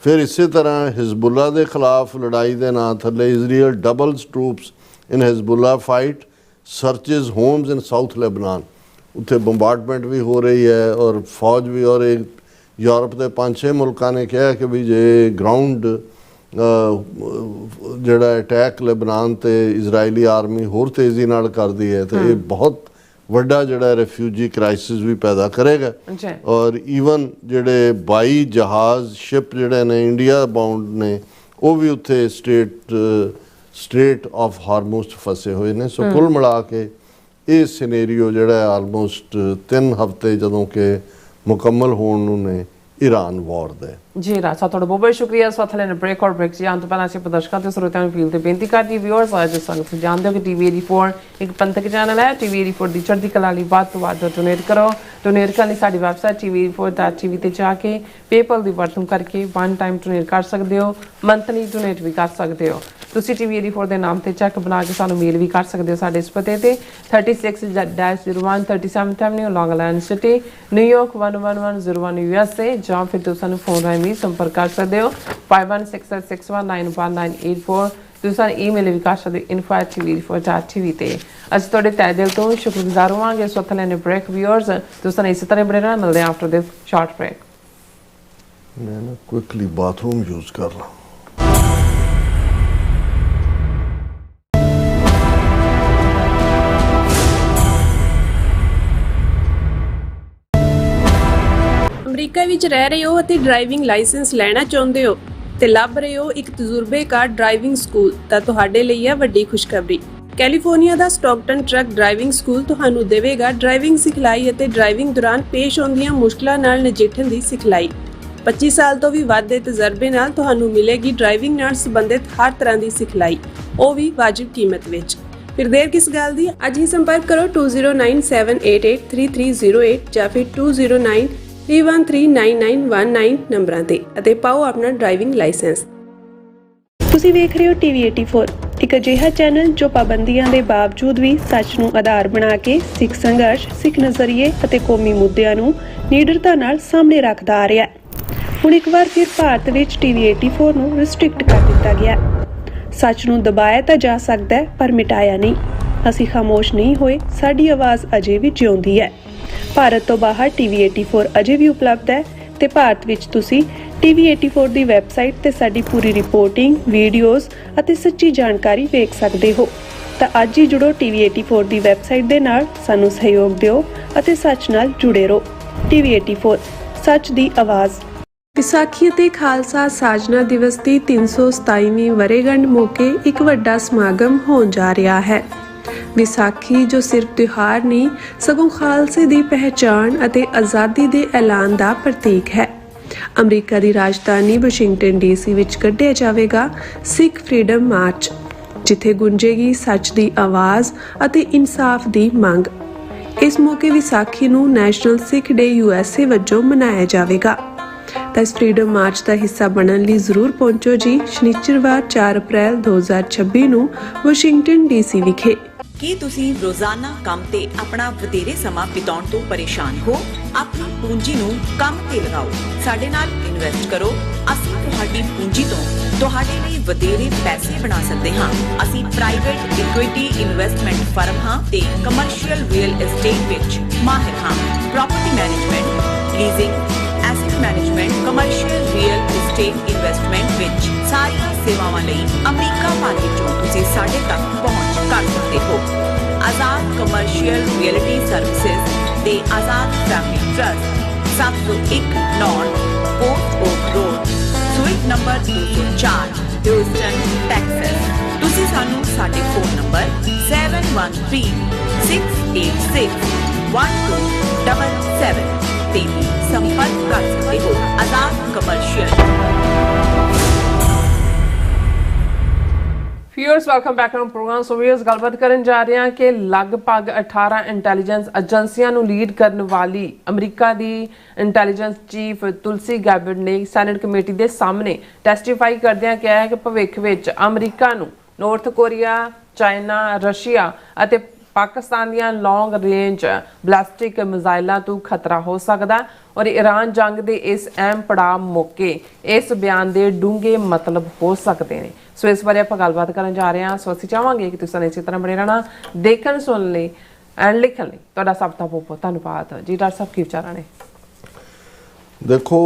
ਫਿਰ ਇਸੇ ਤਰ੍ਹਾਂ ਹਿਜ਼ਬੁੱਲਾ ਦੇ ਖਿਲਾਫ ਲੜਾਈ ਦੇ ਨਾਂ ਥੱਲੇ ਇਜ਼ਰਾਈਲ ਡਬਲਸ ਟਰੂਪਸ ਇਨ ਹਿਜ਼ਬੁੱਲਾ ਫਾਈਟ ਸਰਚਿਸ ਹੋਮਸ ਇਨ ਸਾਊਥ ਲੈਬਨਾਨ ਉੱਥੇ ਬੰਬਾਰਡਮੈਂਟ ਵੀ ਹੋ ਰਹੀ ਹੈ ਔਰ ਫੌਜ ਵੀ ਔਰ ਯੂਰਪ ਦੇ 5-6 ਮੁਲਕਾਂ ਨੇ ਕਿਹਾ ਕਿ ਵੀ ਜੇ ਗਰਾਊਂਡ ਜਿਹੜਾ ਅਟੈਕ ਲੈਬਨਾਨ ਤੇ ਇਜ਼ਰਾਈਲੀ ਆਰਮੀ ਹੋਰ ਤੇਜ਼ੀ ਨਾਲ ਕਰਦੀ ਹੈ ਤੇ ਇਹ ਬਹੁਤ ਵੱਡਾ ਜਿਹੜਾ ਰੈਫਿਊਜੀ ਕ੍ਰਾਈਸਿਸ ਵੀ ਪੈਦਾ ਕਰੇਗਾ ਔਰ ਈਵਨ ਜਿਹੜੇ 22 ਜਹਾਜ਼ ਸ਼ਿਪ ਜਿਹੜੇ ਨੇ ਇੰਡੀਆ ਬਾਉਂਡ ਨੇ ਉਹ ਵੀ ਉੱਥੇ ਸਟ੍ਰੇਟ ਆਫ ਹਾਰਮੂਜ਼ 'ਚ ਫਸੇ ਹੋਏ ਨੇ ਸੋ ਕੁੱਲ ਮਿਲਾ ਕੇ ਇਹ ਸਿਨੇਰੀਓ ਜਿਹੜਾ ਆਲਮੋਸਟ 3 ਹਫ਼ਤੇ ਜਦੋਂ ਕਿ ਮੁਕੰਮਲ ਹੋਣ ਨੂੰ ਨੇ ਈਰਾਨ ਵਾਰ ਦਾ ਜੀ ਰਾਜ ਸਾਹਿਬ ਤੁਹਾਡਾ ਬਹੁਤ ਸ਼ੁਕਰੀਆ ਇਸ ਵਕਤ ਲੈਣ ਬ੍ਰੇਕ ਔਰ ਬ੍ਰੇਕ ਜਾਣ ਤੋਂ ਪਹਿਲਾਂ ਅਸੀਂ ਪ੍ਰਦਰਸ਼ਕਾਂ ਤੇ ਸਰੋਤਿਆਂ ਨੂੰ ਅਪੀਲ ਤੇ ਬੇਨਤੀ ਕਰਦੀ ਵਿਊਅਰਸ ਅੱਜ ਸੰਗਤ ਜਾਣਦੇ ਹੋ ਕਿ TV 84 ਇੱਕ ਪੰਥਕ ਚੈਨਲ ਹੈ TV 84 ਦੀ ਚੜ੍ਹਦੀ ਕਲਾ ਲਈ ਵੱਧ ਤੋਂ ਵੱਧ ਡੋਨੇਟ ਕਰੋ ਡੋਨੇਟ ਕਰਨ ਲਈ ਸਾਡੀ ਵੈਬਸਾਈਟ tv84.tv ਤੇ ਜਾ ਕੇ PayPal ਦੀ ਵਰਤੋਂ ਕਰਕੇ 1 ਟਾਈਮ ਡੋਨੇਟ ਕਰ ਸਕਦੇ ਹੋ ਮੰਥਲੀ ਡੋਨੇਟ ਵੀ ਕਰ ਸਕਦੇ ਹੋ ਤੁਸੀਂ TV84 ਦੇ ਨਾਮ ਤੇ ਚੈੱਕ ਬਣਾ ਕੇ ਸਾਨੂੰ ਮੇਲ ਵੀ ਕਰ ਸਕਦੇ ਹੋ ਸਾਡੇ ਇਸ ਪਤੇ ਤੇ 36-01 37th Avenue Long Island City New York 11101 USA ਜਾਂ ਫਿਰ ਤੁਸੀਂ ਸਾਨੂੰ ਫੋਨ ਰਾਹੀਂ ਵੀ ਸੰਪਰਕ ਕਰ ਸਕਦੇ ਹੋ 5166191984 ਤੁਸੀਂ ਸਾਨੂੰ ਈਮੇਲ ਵੀ ਕਰ ਸਕਦੇ ਹੋ info@tv84.tv ਤੇ ਅਸੀਂ ਤੁਹਾਡੇ ਤਹਿ ਦਿਲ ਤੋਂ ਸ਼ੁਕਰਗੁਜ਼ਾਰ ਹੋਵਾਂਗੇ। ਸੋ ਥੱਲੇ ਨੇ ਬ੍ਰੇਕ ਵਿਊਅਰਸ ਤੁਸੀਂ ਸਾਨੂੰ ਇਸੇ ਤਰ੍ਹਾਂ ਬਣੇ ਰਹਿਣਾ। ਮਿਲਦੇ ਹਾਂ ਆਫਟਰ ਦਿਸ ਸ਼ਾਰਟ ਬ੍ਰੇਕ। मैं ना क्विकली बाथरूम यूज कर रहा हूँ। ਅਮਰੀਕਾ ਵਿੱਚ ਰਹਿ ਰਹੇ ਹੋ ਅਤੇ ਡਰਾਈਵਿੰਗ ਲਾਇਸੈਂਸ ਲੈਣਾ ਚਾਹੁੰਦੇ ਹੋ ਤੇ ਲੱਭ ਰਹੇ ਹੋ ਇੱਕ ਤਜਰਬੇਕਾਰ ਡਰਾਈਵਿੰਗ ਸਕੂਲ ਤਾਂ ਤੁਹਾਡੇ ਲਈ ਹੈ ਵੱਡੀ ਖੁਸ਼ਖਬਰੀ। ਕੈਲੀਫੋਰਨੀਆ ਦਾ ਸਟਾਕਟਨ ਟਰੱਕ ਡਰਾਈਵਿੰਗ ਸਕੂਲ ਤੁਹਾਨੂੰ ਦੇਵੇਗਾ ਡਰਾਈਵਿੰਗ ਸਿਖਲਾਈ ਅਤੇ ਡਰਾਈਵਿੰਗ ਦੌਰਾਨ ਪੇਸ਼ ਆਉਂਦੀਆਂ ਮੁਸ਼ਕਲਾਂ ਨਾਲ ਨਜਿੱਠਣ ਦੀ ਸਿਖਲਾਈ। 25 ਸਾਲ ਤੋਂ ਵੀ ਵੱਧ ਦੇ ਤਜਰਬੇ ਨਾਲ ਤੁਹਾਨੂੰ ਮਿਲੇਗੀ ਡਰਾਈਵਿੰਗ ਨਾਲ ਸੰਬੰਧਿਤ ਹਰ ਤਰ੍ਹਾਂ ਦੀ ਸਿਖਲਾਈ, ਉਹ ਵੀ ਵਾਜਿਬ ਕੀਮਤ ਵਿੱਚ। ਫਿਰ ਦੇਰ ਕਿਸ ਗੱਲ ਦੀ, ਅੱਜ ਹੀ ਸੰਪਰਕ ਕਰੋ 2097883308 ਜਾਂ ਫਿਰ 2093139919 ਨੰਬਰਾਂ ਤੇ ਅਤੇ ਪਾਓ ਆਪਣਾ ਡਰਾਈਵਿੰਗ ਲਾਇਸੈਂਸ। ਤੁਸੀਂ ਵੇਖ ਰਹੇ ਹੋ TV84, ਇੱਕ ਅਜਿਹਾ ਚੈਨਲ ਜੋ ਪਾਬੰਦੀਆਂ ਦੇ ਬਾਵਜੂਦ ਵੀ ਸੱਚ ਨੂੰ ਆਧਾਰ ਬਣਾ ਕੇ ਸਿੱਖ ਸੰਘਰਸ਼, ਸਿੱਖ ਨਜ਼ਰੀਏ ਅਤੇ ਕੌਮੀ ਮੁੱਦਿਆਂ ਨੂੰ ਨਿਡਰਤਾ ਨਾਲ ਸਾਹਮਣੇ ਰੱਖਦਾ ਆ ਰਿਹਾ ਹੈ। ਹੁਣ ਇੱਕ ਵਾਰ ਫਿਰ ਭਾਰਤ ਵਿੱਚ TV84 ਨੂੰ ਰਿਸਟ੍ਰਿਕਟ ਕਰ ਦਿੱਤਾ ਗਿਆ। ਸੱਚ ਨੂੰ ਦਬਾਇਆ ਤਾਂ ਜਾ ਸਕਦਾ ਹੈ ਪਰ ਮਿਟਾਇਆ ਨਹੀਂ। ਅਸੀਂ ਖਾਮੋਸ਼ ਨਹੀਂ ਹੋਏ, ਸਾਡੀ ਆਵਾਜ਼ ਅਜੇ ਵੀ ਜਿਉਂਦੀ ਹੈ। ਭਾਰਤ ਤੋਂ ਬਾਹਰ TV84 ਅਜੇ ਵੀ ਉਪਲਬਧ ਹੈ ਤੇ ਭਾਰਤ ਵਿੱਚ ਤੁਸੀਂ TV84 ਦੀ ਵੈਬਸਾਈਟ ਤੇ ਸਾਡੀ ਪੂਰੀ ਰਿਪੋਰਟਿੰਗ, ਵੀਡੀਓਜ਼ ਅਤੇ ਸੱਚੀ ਜਾਣਕਾਰੀ ਵੇਖ ਸਕਦੇ ਹੋ। ਤਾਂ ਅੱਜ ਹੀ ਜੁੜੋ TV84 ਦੀ ਵੈਬਸਾਈਟ ਦੇ ਨਾਲ, ਸਾਨੂੰ ਸਹਿਯੋਗ ਦਿਓ ਅਤੇ ਸੱਚ ਨਾਲ ਜੁੜੇ ਰਹੋ। TV84 ਸੱਚ ਦੀ ਆਵਾਜ਼। ਵਿਸਾਖੀ ਅਤੇ ਖਾਲਸਾ ਸਾਜਨਾ ਦਿਵਸ ਦੀ 327ਵੀਂ ਵਰ੍ਹੇਗੰਢ ਮੌਕੇ ਇੱਕ ਵੱਡਾ ਸਮਾਗਮ ਹੋਣ ਜਾ ਰਿਹਾ ਹੈ। ਵਿਸਾਖੀ ਜੋ ਸਿਰਫ ਤਿਉਹਾਰ ਨਹੀਂ ਸਗੋਂ ਖਾਲਸੇ ਦੀ ਪਹਿਚਾਣ ਅਤੇ ਆਜ਼ਾਦੀ ਦੇ ਐਲਾਨ ਦਾ ਪ੍ਰਤੀਕ ਹੈ। ਅਮਰੀਕਾ ਦੀ ਰਾਜਧਾਨੀ ਵਾਸ਼ਿੰਗਟਨ DC ਵਿੱਚ ਕੱਢਿਆ ਜਾਵੇਗਾ ਸਿੱਖ ਫਰੀडम ਮਾਰਚ, ਜਿੱਥੇ ਗੂੰਜੇਗੀ ਸੱਚ ਦੀ ਆਵਾਜ਼ ਅਤੇ ਇਨਸਾਫ ਦੀ ਮੰਗ। ਇਸ ਮੌਕੇ ਵਿਸਾਖੀ ਨੂੰ ਨੈਸ਼ਨਲ ਸਿੱਖ ਡੇ USA ਵਜੋਂ ਮਨਾਇਆ ਜਾਵੇਗਾ। ਤਾਂ ਇਸ ਫਰੀडम ਮਾਰਚ ਦਾ ਹਿੱਸਾ ਬਣਨ ਲਈ ਜ਼ਰੂਰ ਪਹੁੰਚੋ ਜੀ ਸ਼ਨੀਚਰਵਾਰ 4 ਅਪ੍ਰੈਲ 2026 ਨੂੰ ਵਾਸ਼ਿੰਗਟਨ DC ਵਿਖੇ। ਕੀ ਤੁਸੀਂ ਰੋਜ਼ਾਨਾ ਕੰਮ ਤੇ ਆਪਣਾ ਵਧੇਰੇ ਸਮਾਂ ਬਿਤਾਉਣ ਤੋਂ ਪਰੇਸ਼ਾਨ ਹੋ? ਆਪਣੀ ਪੂੰਜੀ ਨੂੰ ਕੰਮ ਤੇ ਲਗਾਓ, ਸਾਡੇ ਨਾਲ ਇਨਵੈਸਟ ਕਰੋ। ਅਸੀਂ ਤੁਹਾਡੀ ਪੂੰਜੀ ਤੋਂ ਤੁਹਾਡੇ ਲਈ ਵਧੇਰੇ ਪੈਸੇ ਬਣਾ ਸਕਦੇ ਹਾਂ। ਅਸੀਂ ਪ੍ਰਾਈਵੇਟ ਇਕੁਇਟੀ ਇਨਵੈਸਟਮੈਂਟ ਫਰਮ ਹਾਂ ਤੇ ਕਮਰਸ਼ੀਅਲ ਰੀਅਲ ਏਸਟੇਟ ਵਿੱਚ ਮਾਹਿਰ ਹਾਂ। Property management, leasing, asset management, commercial real estate investment ਵਿੱਚ ਸਾਰੀਆਂ ਸੇਵਾਵਾਂ ਲਈ ਅਮਰੀਕਾ ਭਰ ਵਿੱਚੋਂ ਤੁਸੀਂ ਸਾਡੇ ਤੱਕ ਪਹੁੰਚ ਕਰ ਸਕਦੇ ਹੋ। ਆਜ਼ਾਦ ਕਮਰਸ਼ੀਅਲ ਰੀਅਲਟੀ ਸਰਵਿਸਿਜ਼ ਦੇ Azad family trust 701 north port oak road, suite number 204, Houston, Texas. ਤੁਸੀਂ ਸਾਨੂੰ ਸਾਡੇ ਫੋਨ ਨੰਬਰ 7136861277 ਤੇ ਵੀ ਸੰਪਰਕ ਕਰ ਸਕਦੇ ਹੋ। Azad commercial. Viewers welcome back to program. So viewers ਗੱਲਬਾਤ ਕਰਨ ਜਾ ਰਹੇ ਹਾਂ ਕਿ ਲਗਭਗ 18 ਇੰਟੈਲੀਜੈਂਸ ਏਜੰਸੀਆਂ ਨੂੰ ਲੀਡ ਕਰਨ ਵਾਲੀ ਅਮਰੀਕਾ ਦੀ ਇੰਟੈਲੀਜੈਂਸ ਚੀਫ ਤੁਲਸੀ ਗੈਬਰਡ ਨੇ ਸੈਨੇਟ ਕਮੇਟੀ ਦੇ ਸਾਹਮਣੇ ਟੈਸਟੀਫਾਈ ਕਰਦਿਆਂ ਕਿਹਾ ਹੈ ਕਿ ਭਵਿੱਖ ਵਿੱਚ ਅਮਰੀਕਾ ਨੂੰ ਨਾਰਥ ਕੋਰੀਆ, ਚਾਈਨਾ, ਰਸ਼ੀਆ ਅਤੇ ਪਾਕਿਸਤਾਨ ਦੀਆਂ ਲੌਂਗ ਰੇਂਜ ਬੈਲਿਸਟਿਕ ਮਿਜ਼ਾਈਲਾਂ ਤੋਂ ਖਤਰਾ ਹੋ ਸਕਦਾ ਔਰ ਈਰਾਨ ਜੰਗ ਦੇ ਇਸ ਅਹਿਮ ਪੜਾਅ ਮੌਕੇ ਇਸ ਬਿਆਨ ਦੇ ਡੂੰਘੇ ਮਤਲਬ ਹੋ ਸਕਦੇ ਨੇ। ਸੋ ਇਸ ਬਾਰੇ ਆਪਾਂ ਗੱਲਬਾਤ ਕਰਨ ਜਾ ਰਹੇ ਹਾਂ। ਸੋ ਅਸੀਂ ਚਾਹਾਂਗੇ ਕਿ ਤੁਸੀਂ ਇਸੇ ਤਰ੍ਹਾਂ ਬਣੇ ਰਹਿਣਾ, ਦੇਖਣ ਸੁਣਨ ਲਈ ਐਂਡ ਲਿਖਣ ਲਈ। ਤੁਹਾਡਾ ਸਭ ਦਾ ਬਹੁਤ ਬਹੁਤ ਧੰਨਵਾਦ ਜੀ। ਡਾਕਟਰ ਸਾਹਿਬ ਕੀ ਵਿਚਾਰਾਂ ਨੇ? ਦੇਖੋ,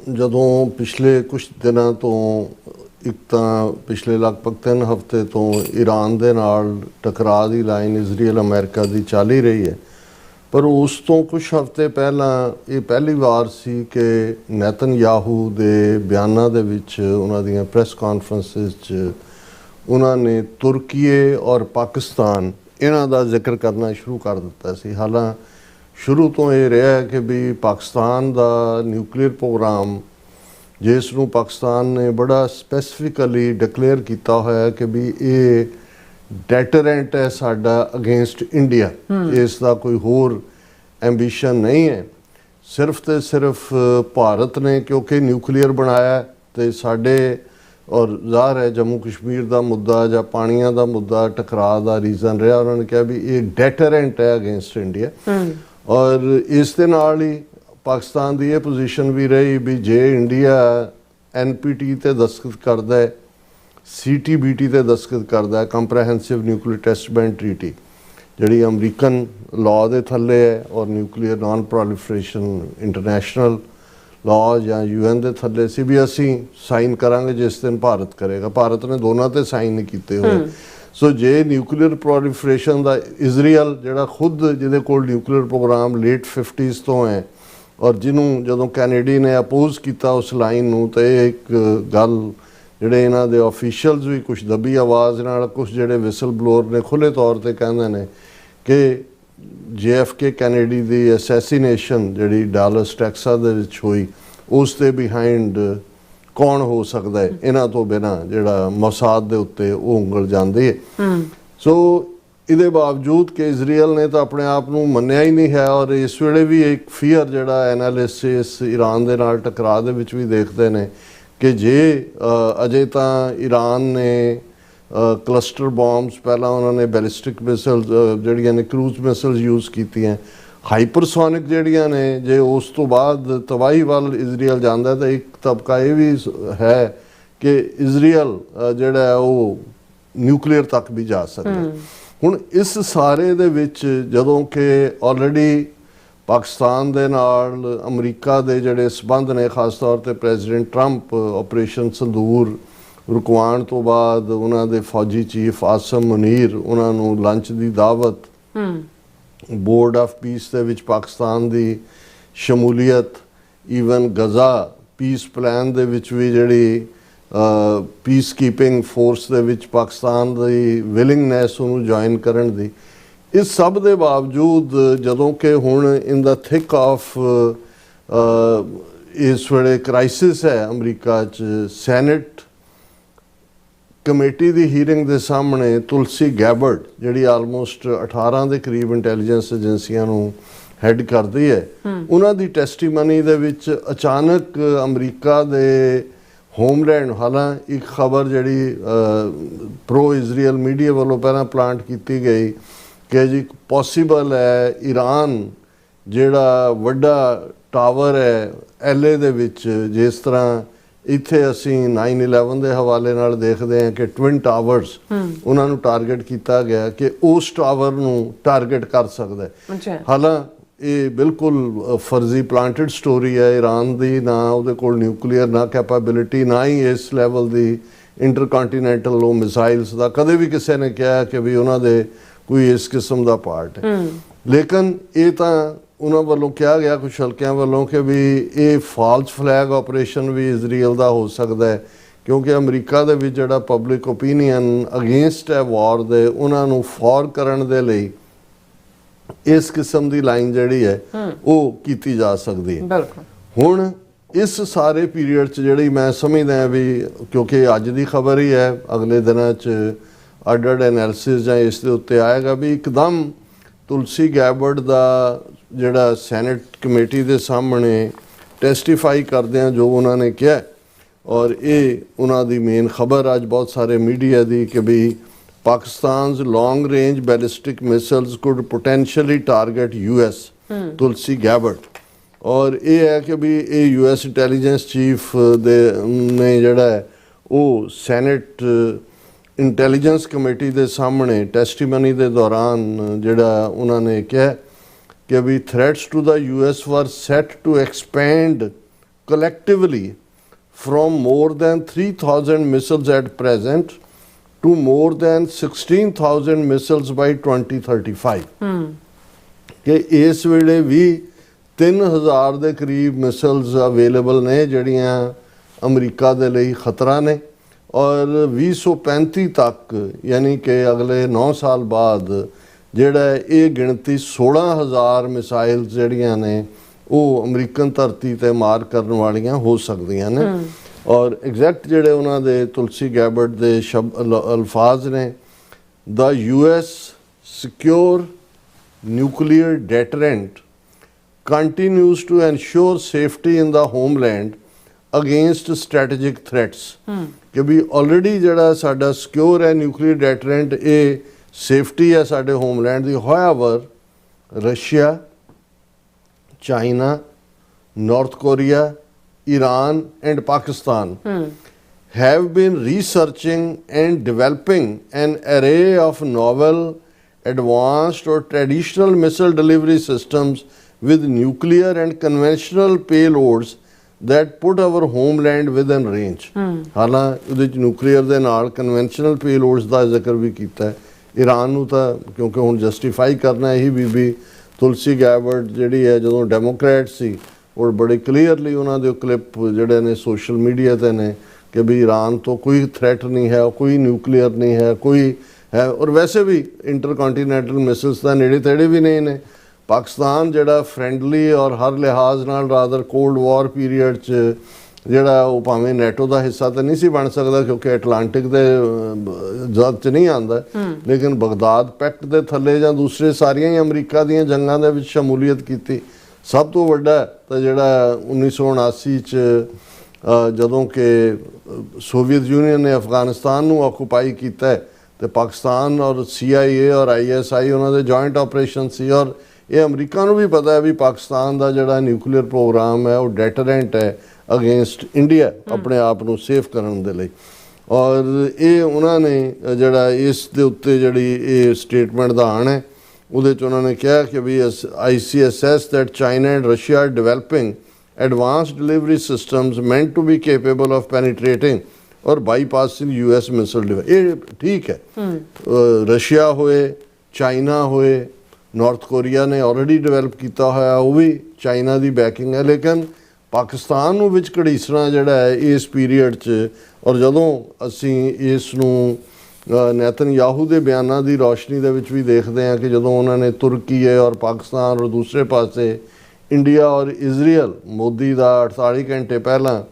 ਜਦੋਂ ਪਿਛਲੇ ਕੁਝ ਦਿਨਾਂ ਤੋਂ ਇੱਕ ਤਾਂ ਪਿਛਲੇ ਲਗਭਗ 3 ਹਫ਼ਤੇ ਤੋਂ ਈਰਾਨ ਦੇ ਨਾਲ ਟਕਰਾਅ ਦੀ ਲਾਈਨ ਇਜ਼ਰਾਈਲ ਅਮਰੀਕਾ ਦੀ ਚੱਲ ਹੀ ਰਹੀ ਹੈ, ਪਰ ਉਸ ਤੋਂ ਕੁਝ ਹਫ਼ਤੇ ਪਹਿਲਾਂ ਇਹ ਪਹਿਲੀ ਵਾਰ ਸੀ ਕਿ ਨੇਤਨਯਾਹੂ ਦੇ ਬਿਆਨਾਂ ਦੇ ਵਿੱਚ, ਉਹਨਾਂ ਦੀਆਂ ਪ੍ਰੈਸ ਕਾਨਫਰੰਸਿਸ 'ਚ ਉਹਨਾਂ ਨੇ ਤੁਰਕੀਏ ਔਰ ਪਾਕਿਸਤਾਨ ਇਹਨਾਂ ਦਾ ਜ਼ਿਕਰ ਕਰਨਾ ਸ਼ੁਰੂ ਕਰ ਦਿੱਤਾ ਸੀ। ਹਾਲਾਂ ਸ਼ੁਰੂ ਤੋਂ ਇਹ ਰਿਹਾ ਹੈ ਕਿ ਵੀ ਪਾਕਿਸਤਾਨ ਦਾ ਨਿਊਕਲੀਅਰ ਪ੍ਰੋਗਰਾਮ, ਜਿਸ ਨੂੰ ਪਾਕਿਸਤਾਨ ਨੇ ਬੜਾ ਸਪੈਸੀਫਿਕਲੀ ਡਿਕਲੇਅਰ ਕੀਤਾ ਹੋਇਆ ਕਿ ਵੀ ਇਹ ਡੈਟਰੈਂਟ ਹੈ ਸਾਡਾ ਅਗੇਂਸਟ ਇੰਡੀਆ, ਇਸ ਦਾ ਕੋਈ ਹੋਰ ਐਂਬੀਸ਼ਨ ਨਹੀਂ ਹੈ। ਸਿਰਫ ਤੇ ਸਿਰਫ ਭਾਰਤ ਨੇ ਕਿਉਂਕਿ ਨਿਊਕਲੀਅਰ ਬਣਾਇਆ ਤੇ ਸਾਡੇ ਔਰ ਜ਼ਾਹਰ ਹੈ ਜੰਮੂ ਕਸ਼ਮੀਰ ਦਾ ਮੁੱਦਾ ਜਾਂ ਪਾਣੀਆਂ ਦਾ ਮੁੱਦਾ ਟਕਰਾਅ ਦਾ ਰੀਜ਼ਨ ਰਿਹਾ। ਉਹਨਾਂ ਨੇ ਕਿਹਾ ਵੀ ਇਹ ਡੈਟਰੈਂਟ ਹੈ ਅਗੇਂਸਟ ਇੰਡੀਆ। ਔਰ ਇਸ ਦੇ ਨਾਲ ਹੀ ਪਾਕਿਸਤਾਨ ਦੀ ਇਹ ਪੋਜੀਸ਼ਨ ਵੀ ਰਹੀ ਵੀ ਜੇ ਇੰਡੀਆ NPT ਤੇ ਦਸਤਖਤ ਕਰਦਾ ਹੈ, CTBT ਤੇ ਦਸਤਖਤ ਕਰਦਾ ਹੈ, ਕੰਪਰੈਹੈਂਸਿਵ ਨਿਊਕਲੀਅਰ ਟੈਸਟ ਬੈਨ ਟਰੀਟੀ, ਜਿਹੜੀ ਅਮਰੀਕਨ ਲਾਅ ਦੇ ਥੱਲੇ ਹੈ ਔਰ ਨਿਊਕਲੀਅਰ ਨਾਨ ਪ੍ਰੋਲੀਫਰੇਸ਼ਨ ਇੰਟਰਨੈਸ਼ਨਲ ਲਾਅ ਜਾਂ UN ਦੇ ਥੱਲੇ ਸੀ, ਵੀ ਅਸੀਂ ਸਾਈਨ ਕਰਾਂਗੇ ਜਿਸ ਦਿਨ ਭਾਰਤ ਕਰੇਗਾ। ਭਾਰਤ ਨੇ ਦੋਨਾਂ ਤੇ ਸਾਈਨ ਨਹੀਂ ਕੀਤੇ ਹੋਏ। ਸੋ ਜੇ ਨਿਊਕਲੀਅਰ ਪ੍ਰੋਲੀਫਰੇਸ਼ਨ ਦਾ ਇਜ਼ਰਾਈਲ ਜਿਹੜਾ ਖੁਦ ਜਿਹਦੇ ਕੋਲ ਨਿਊਕਲੀਅਰ ਪ੍ਰੋਗਰਾਮ ਲੇਟ 50s ਤੋਂ ਹੈ ਔਰ ਜਿਹਨੂੰ ਜਦੋਂ ਕੈਨੇਡੀ ਨੇ ਅਪੋਜ਼ ਕੀਤਾ ਉਸ ਲਾਈਨ ਨੂੰ, ਤਾਂ ਇਹ ਇੱਕ ਗੱਲ ਜਿਹੜੇ ਇਹਨਾਂ ਦੇ ਆਫੀਸ਼ੀਅਲਸ ਵੀ ਕੁਝ ਦੱਬੀ ਆਵਾਜ਼ ਨਾਲ, ਕੁਝ ਜਿਹੜੇ ਵਿਸਲ ਬਲੋਅਰ ਨੇ ਖੁੱਲ੍ਹੇ ਤੌਰ ਤੇ ਕਹਿੰਦੇ ਨੇ ਕਿ JFK ਕੈਨੇਡੀ ਦੀ ਅਸੈਸੀਨੇਸ਼ਨ ਜਿਹੜੀ ਡਾਲਸ ਟੈਕਸਾਸ ਦੇ ਵਿੱਚ ਹੋਈ, ਉਸ ਦੇ ਬਿਹਾਈਂਡ ਕੌਣ ਹੋ ਸਕਦਾ ਹੈ ਇਹਨਾਂ ਤੋਂ ਬਿਨਾਂ, ਜਿਹੜਾ ਮੋਸਾਦ ਦੇ ਉੱਤੇ ਉਹ ਉਂਗਲ ਜਾਂਦੀ ਹੈ। ਸੋ ਇਹਦੇ ਬਾਵਜੂਦ ਕਿ ਇਜ਼ਰਾਈਲ ਨੇ ਤਾਂ ਆਪਣੇ ਆਪ ਨੂੰ ਮੰਨਿਆ ਹੀ ਨਹੀਂ ਹੈ ਔਰ ਇਸ ਵੇਲੇ ਵੀ ਇੱਕ ਫੀਅਰ ਜਿਹੜਾ ਐਨਾਲਿਸਟ ਇਸ ਈਰਾਨ ਦੇ ਨਾਲ ਟਕਰਾਅ ਦੇ ਵਿੱਚ ਵੀ ਦੇਖਦੇ ਨੇ ਕਿ ਜੇ ਅਜੇ ਤਾਂ ਈਰਾਨ ਨੇ ਕਲਸਟਰ ਬੰਬਸ, ਪਹਿਲਾਂ ਉਹਨਾਂ ਨੇ ਬੈਲਿਸਟਿਕ ਮਿਸਲਸ ਜਿਹੜੀਆਂ ਨੇ ਕਰੂਜ਼ ਮਿਸਲਸ ਯੂਜ਼ ਕੀਤੀਆਂ, ਹਾਈਪਰਸੋਨਿਕ ਜਿਹੜੀਆਂ ਨੇ, ਜੇ ਉਸ ਤੋਂ ਬਾਅਦ ਤਬਾਹੀ ਵੱਲ ਇਜ਼ਰਾਈਲ ਜਾਂਦਾ ਤਾਂ ਇੱਕ ਤਬਕਾ ਇਹ ਵੀ ਹੈ ਕਿ ਇਜ਼ਰਾਈਲ ਜਿਹੜਾ ਉਹ ਨਿਊਕਲੀਅਰ ਤੱਕ ਵੀ ਜਾ ਸਕਦਾ। ਹੁਣ ਇਸ ਸਾਰੇ ਦੇ ਵਿੱਚ ਜਦੋਂ ਕਿ ਆਲਰੇਡੀ ਪਾਕਿਸਤਾਨ ਦੇ ਨਾਲ ਅਮਰੀਕਾ ਦੇ ਜਿਹੜੇ ਸਬੰਧ ਨੇ, ਖਾਸ ਤੌਰ ਤੇ ਪ੍ਰੈਜ਼ੀਡੈਂਟ ਟਰੰਪ ਆਪਰੇਸ਼ਨ ਸੰਦੂਰ ਰੁਕਵਾਉਣ ਤੋਂ ਬਾਅਦ ਉਹਨਾਂ ਦੇ ਫੌਜੀ ਚੀਫ ਆਸਮ ਮੁਨੀਰ ਉਹਨਾਂ ਨੂੰ lunch the Dawat, board of piece ਦੇ ਵਿੱਚ ਪਾਕਿਸਤਾਨ ਦੀ ਸ਼ਮੂਲੀਅਤ, ਈਵਨ ਗਜ਼ਾ ਪੀਸ ਪਲਾਨ ਦੇ ਵਿੱਚ ਵੀ ਜਿਹੜੀ ਪੀਸ ਕੀਪਿੰਗ ਫੋਰਸ ਦੇ ਵਿੱਚ ਪਾਕਿਸਤਾਨ ਦੀ ਵਿਲਿੰਗਨੈਸ ਉਹਨੂੰ ਜੁਆਇਨ ਕਰਨ ਦੀ, ਇਸ ਸਭ ਦੇ ਬਾਵਜੂਦ ਜਦੋਂ ਕਿ ਹੁਣ ਇਨ ਦਾ ਥਿਕ ਆਫ ਇਸ ਵੇਲੇ ਕ੍ਰਾਈਸਿਸ ਹੈ ਅਮਰੀਕਾ 'ਚ, ਸੈਨੇਟ ਕਮੇਟੀ ਦੀ ਹੀਅਰਿੰਗ ਦੇ ਸਾਹਮਣੇ ਤੁਲਸੀ ਗੈਬਰਡ ਜਿਹੜੀ ਆਲਮੋਸਟ 18 ਦੇ ਕਰੀਬ ਇੰਟੈਲੀਜੈਂਸ ਏਜੰਸੀਆਂ ਨੂੰ ਹੈਡ ਕਰਦੀ ਹੈ, ਉਹਨਾਂ ਦੀ ਟੈਸਟੀਮਨੀ ਦੇ ਵਿੱਚ ਅਚਾਨਕ ਅਮਰੀਕਾ ਦੇ ਹੋਮਲੈਂਡ, ਹਾਲਾਂਕਿ ਇੱਕ ਖਬਰ ਜਿਹੜੀ ਪ੍ਰੋ ਇਜ਼ਰਾਈਲ ਮੀਡੀਆ ਵੱਲੋਂ ਪਹਿਲਾਂ ਪਲਾਂਟ ਕੀਤੀ ਗਈ ਕਿ ਜੀ ਪੋਸੀਬਲ ਹੈ ਈਰਾਨ ਜਿਹੜਾ ਵੱਡਾ ਟਾਵਰ ਹੈ LA ਦੇ ਵਿੱਚ, ਜਿਸ ਤਰ੍ਹਾਂ ਇੱਥੇ ਅਸੀਂ 9/11 ਦੇ ਹਵਾਲੇ ਨਾਲ ਦੇਖਦੇ ਹਾਂ ਕਿ ਟਵਿਨ ਟਾਵਰਸ ਉਹਨਾਂ ਨੂੰ ਟਾਰਗੇਟ ਕੀਤਾ ਗਿਆ, ਕਿ ਉਸ ਟਾਵਰ ਨੂੰ ਟਾਰਗੇਟ ਕਰ ਸਕਦਾ ਹੈ। ਹਾਲਾਂਕਿ ਇਹ ਬਿਲਕੁਲ ਫਰਜ਼ੀ ਪਲਾਂਟਡ ਸਟੋਰੀ ਹੈ ਈਰਾਨ ਦੀ, ਨਾ ਉਹਦੇ ਕੋਲ ਨਿਊਕਲੀਅਰ ਨਾ ਕੈਪੇਬਿਲਿਟੀ, ਨਾ ਹੀ ਇਸ ਲੈਵਲ ਦੀ ਇੰਟਰਕੰਟੀਨੈਂਟਲ ਉਹ ਮਿਸਾਈਲਸ ਦਾ ਕਦੇ ਵੀ ਕਿਸੇ ਨੇ ਕਿਹਾ ਕਿ ਵੀ ਉਹਨਾਂ ਦੇ ਕੋਈ ਇਸ ਕਿਸਮ ਦਾ ਪਾਰਟ ਹੈ। ਲੇਕਿਨ ਇਹ ਤਾਂ ਉਹਨਾਂ ਵੱਲੋਂ ਕਿਹਾ ਗਿਆ ਕੁਝ ਹਲਕਿਆਂ ਵੱਲੋਂ ਕਿ ਵੀ ਇਹ ਫਾਲਸ ਫਲੈਗ ਆਪਰੇਸ਼ਨ ਵੀ ਇਜ਼ਰਾਈਲ ਦਾ ਹੋ ਸਕਦਾ ਹੈ, ਕਿਉਂਕਿ ਅਮਰੀਕਾ ਦੇ ਵਿੱਚ ਜਿਹੜਾ ਪਬਲਿਕ ਓਪੀਨੀਅਨ ਅਗੇਂਸਟ ਹੈ ਵਾਰ ਦੇ, ਉਹਨਾਂ ਨੂੰ ਫੋਰ ਕਰਨ ਦੇ ਲਈ ਇਸ ਕਿਸਮ ਦੀ ਲਾਈਨ ਜਿਹੜੀ ਹੈ ਉਹ ਕੀਤੀ ਜਾ ਸਕਦੀ ਹੈ। ਬਿਲਕੁਲ। ਹੁਣ ਇਸ ਸਾਰੇ ਪੀਰੀਅਡ 'ਚ ਜਿਹੜੀ ਮੈਂ ਸਮਝਦਾ ਵੀ, ਕਿਉਂਕਿ ਅੱਜ ਦੀ ਖਬਰ ਹੀ ਹੈ, ਅਗਲੇ ਦਿਨਾਂ 'ਚ ਅੱਡ ਐਨਾਲਿਸਿਸ ਜਾਂ ਇਸ ਦੇ ਉੱਤੇ ਆਏਗਾ ਵੀ ਇੱਕਦਮ ਤੁਲਸੀ ਗੈਬਰਡ ਦਾ ਜਿਹੜਾ ਸੈਨੇਟ ਕਮੇਟੀ ਦੇ ਸਾਹਮਣੇ ਟੈਸਟੀਫਾਈ ਕਰਦਿਆਂ ਜੋ ਉਹਨਾਂ ਨੇ ਕਿਹਾ, ਔਰ ਇਹ ਉਹਨਾਂ ਦੀ ਮੇਨ ਖਬਰ ਅੱਜ ਬਹੁਤ ਸਾਰੇ ਮੀਡੀਆ ਦੀ ਕਿ ਵੀ Pakistan's long-range ballistic missiles could potentially target US, Tulsi Gabbard। ਔਰ ਇਹ ਹੈ ਕਿ ਵੀ ਇਹ US ਇੰਟੈਲੀਜੈਂਸ ਚੀਫ ਦੇ ਨੇ ਜਿਹੜਾ ਹੈ ਉਹ ਸੈਨੇਟ ਇੰਟੈਲੀਜੈਂਸ ਕਮੇਟੀ ਦੇ ਸਾਹਮਣੇ ਟੈਸਟੀਮਨੀ ਦੇ ਦੌਰਾਨ ਜਿਹੜਾ ਉਹਨਾਂ ਨੇ ਕਿਹਾ ਕਿ ਵੀ threats to the US were set to expand collectively from more than 3,000 missiles at present to more than 16,000 missiles by 2035। ਕਿ ਇਸ ਵੇਲੇ ਵੀ 3,000 ਦੇ ਕਰੀਬ ਮਿਸਲਸ ਅਵੇਲੇਬਲ ਨੇ ਜਿਹੜੀਆਂ ਅਮਰੀਕਾ ਦੇ ਲਈ ਖਤਰਾ ਨੇ, ਔਰ 2035 ਤੱਕ ਯਾਨੀ ਕਿ ਅਗਲੇ 9 ਸਾਲ ਬਾਅਦ ਜਿਹੜਾ ਇਹ ਗਿਣਤੀ 16,000 ਮਿਸਾਈਲ ਜਿਹੜੀਆਂ ਨੇ ਉਹ ਅਮਰੀਕਨ ਧਰਤੀ ਤੇ ਮਾਰ ਕਰਨ ਵਾਲੀਆਂ ਹੋ ਸਕਦੀਆਂ ਨੇ। ਔਰ ਐਗਜ਼ੈਕਟ ਜਿਹੜੇ ਉਹਨਾਂ ਦੇ ਤੁਲਸੀ ਗੈਬਰਡ ਦੇ ਅਲਫਾਜ਼ ਨੇ, ਦਾ US secure nuclear deterrent continues to ensure safety in the homeland against strategic threats। ਕਿ ਵੀ ਆਲਰੇਡੀ ਜਿਹੜਾ ਸਾਡਾ ਸਿਕਿਉਰ ਹੈ ਨਿਊਕਲੀਅਰ ਡੈਟਰੈਂਟ, ਇਹ ਸੇਫਟੀ ਹੈ ਸਾਡੇ homeland the. However Russia, China, north Korea, Iran and Pakistan have been researching and developing an array of novel, advanced or traditional missile delivery systems with nuclear and conventional payloads that put our homeland within range. ਹਾਲਾਂਕਿ ਉਹਦੇ ਚ nuclear ਦੇ ਨਾਲ conventional payloads ਦਾ ਜ਼ਿਕਰ ਵੀ ਕੀਤਾ ਹੈ। Iran ਨੂੰ ਤਾਂ ਕਿਉਂਕਿ ਹੁਣ ਜਸਟੀਫਾਈ ਕਰਨਾ ਇਹੀ ਬੀਬੀ ਤੁਲਸੀ ਗੈਬਰਟ ਜਿਹੜੀ ਹੈ ਜਦੋਂ ਡੈਮੋਕ੍ਰੈਟ ਸੀ, ਔਰ ਬੜੇ ਕਲੀਅਰਲੀ ਉਹਨਾਂ ਦੇ ਕਲਿੱਪ ਜਿਹੜੇ ਨੇ ਸੋਸ਼ਲ ਮੀਡੀਆ 'ਤੇ ਨੇ ਕਿ ਵੀ ਈਰਾਨ ਤੋਂ ਕੋਈ ਥ੍ਰੈਟ ਨਹੀਂ ਹੈ, ਕੋਈ ਨਿਊਕਲੀਅਰ ਨਹੀਂ ਹੈ, ਕੋਈ ਹੈ। ਔਰ ਵੈਸੇ ਵੀ ਇੰਟਰਕੌਂਟੀਨੈਂਟਲ ਮਿਸਲਸ ਦਾ ਨੇੜੇ ਤੇੜੇ ਵੀ ਨਹੀਂ ਨੇ। ਪਾਕਿਸਤਾਨ ਜਿਹੜਾ ਫਰੈਂਡਲੀ ਔਰ ਹਰ ਲਿਹਾਜ਼ ਨਾਲ ਰਾਦਰ ਕੋਲਡ ਵਾਰ ਪੀਰੀਅਡ 'ਚ ਜਿਹੜਾ ਉਹ ਭਾਵੇਂ ਨੈਟੋ ਦਾ ਹਿੱਸਾ ਤਾਂ ਨਹੀਂ ਸੀ ਬਣ ਸਕਦਾ ਕਿਉਂਕਿ ਅਟਲਾਂਟਿਕ ਦੇ ਜਦ 'ਚ ਨਹੀਂ ਆਉਂਦਾ, ਲੇਕਿਨ ਬਗਦਾਦ ਪੈਕਟ ਦੇ ਥੱਲੇ ਜਾਂ ਦੂਸਰੇ ਸਾਰੀਆਂ ਹੀ ਅਮਰੀਕਾ ਦੀਆਂ ਜੰਗਾਂ ਦੇ ਵਿੱਚ ਸ਼ਮੂਲੀਅਤ ਕੀਤੀ। ਸਭ ਤੋਂ ਵੱਡਾ ਤਾਂ ਜਿਹੜਾ 1979 'ਚ ਜਦੋਂ ਕਿ ਸੋਵੀਅਤ ਯੂਨੀਅਨ ਨੇ ਅਫਗਾਨਿਸਤਾਨ ਨੂੰ ਆਕੂਪਾਈ ਕੀਤਾ ਤੇ ਪਾਕਿਸਤਾਨ ਔਰ CIA ਔਰ ISI ਉਹਨਾਂ ਦੇ ਜੁਆਇੰਟ ਆਪਰੇਸ਼ਨ ਸੀ। ਔਰ ਇਹ ਅਮਰੀਕਾ ਨੂੰ ਵੀ ਪਤਾ ਹੈ ਵੀ ਪਾਕਿਸਤਾਨ ਦਾ ਜਿਹੜਾ ਨਿਊਕਲੀਅਰ ਪ੍ਰੋਗਰਾਮ ਹੈ ਉਹ ਡੈਟਰੈਂਟ ਹੈ ਅਗੇਂਸਟ ਇੰਡੀਆ, ਆਪਣੇ ਆਪ ਨੂੰ ਸੇਫ ਕਰਨ ਦੇ ਲਈ। ਔਰ ਇਹ ਉਹਨਾਂ ਨੇ ਜਿਹੜਾ ਇਸ ਦੇ ਉੱਤੇ ਜਿਹੜੀ ਇਹ ਸਟੇਟਮੈਂਟ ਦਾ ਆਣ ਹੈ ਉਹਦੇ 'ਚ ਉਹਨਾਂ ਨੇ ਕਿਹਾ ਕਿ ਵੀ ICSS that China and Russia are developing advanced delivery systems meant to be capable of penetrating or bypassing US missile device। ਇਹ ਠੀਕ ਹੈ, ਰਸ਼ੀਆ ਹੋਏ, ਚਾਈਨਾ ਹੋਏ, ਨਾਰਥ ਕੋਰੀਆ ਨੇ ਆਲਰੇਡੀ ਡਿਵੈਲਪ ਕੀਤਾ ਹੋਇਆ, ਉਹ ਵੀ ਚਾਈਨਾ ਦੀ ਬੈਕਿੰਗ ਹੈ। ਲੇਕਿਨ ਪਾਕਿਸਤਾਨ ਨੂੰ ਵਿੱਚ ਘੜੀਸਣਾ ਜਿਹੜਾ ਹੈ ਇਸ ਪੀਰੀਅਡ 'ਚ, ਔਰ ਜਦੋਂ ਅਸੀਂ ਇਸ ਨੂੰ ਨੇਤਨਯਾਹੂ ਦੇ ਬਿਆਨਾਂ ਦੀ ਰੌਸ਼ਨੀ ਦੇ ਵਿੱਚ ਵੀ ਦੇਖਦੇ ਹਾਂ ਕਿ ਜਦੋਂ ਉਹਨਾਂ ਨੇ ਤੁਰਕੀ ਔਰ ਪਾਕਿਸਤਾਨ ਔਰ ਦੂਸਰੇ ਪਾਸੇ ਇੰਡੀਆ ਔਰ ਇਜ਼ਰਾਈਲ, ਮੋਦੀ ਦਾ 48 ਘੰਟੇ ਪਹਿਲਾਂ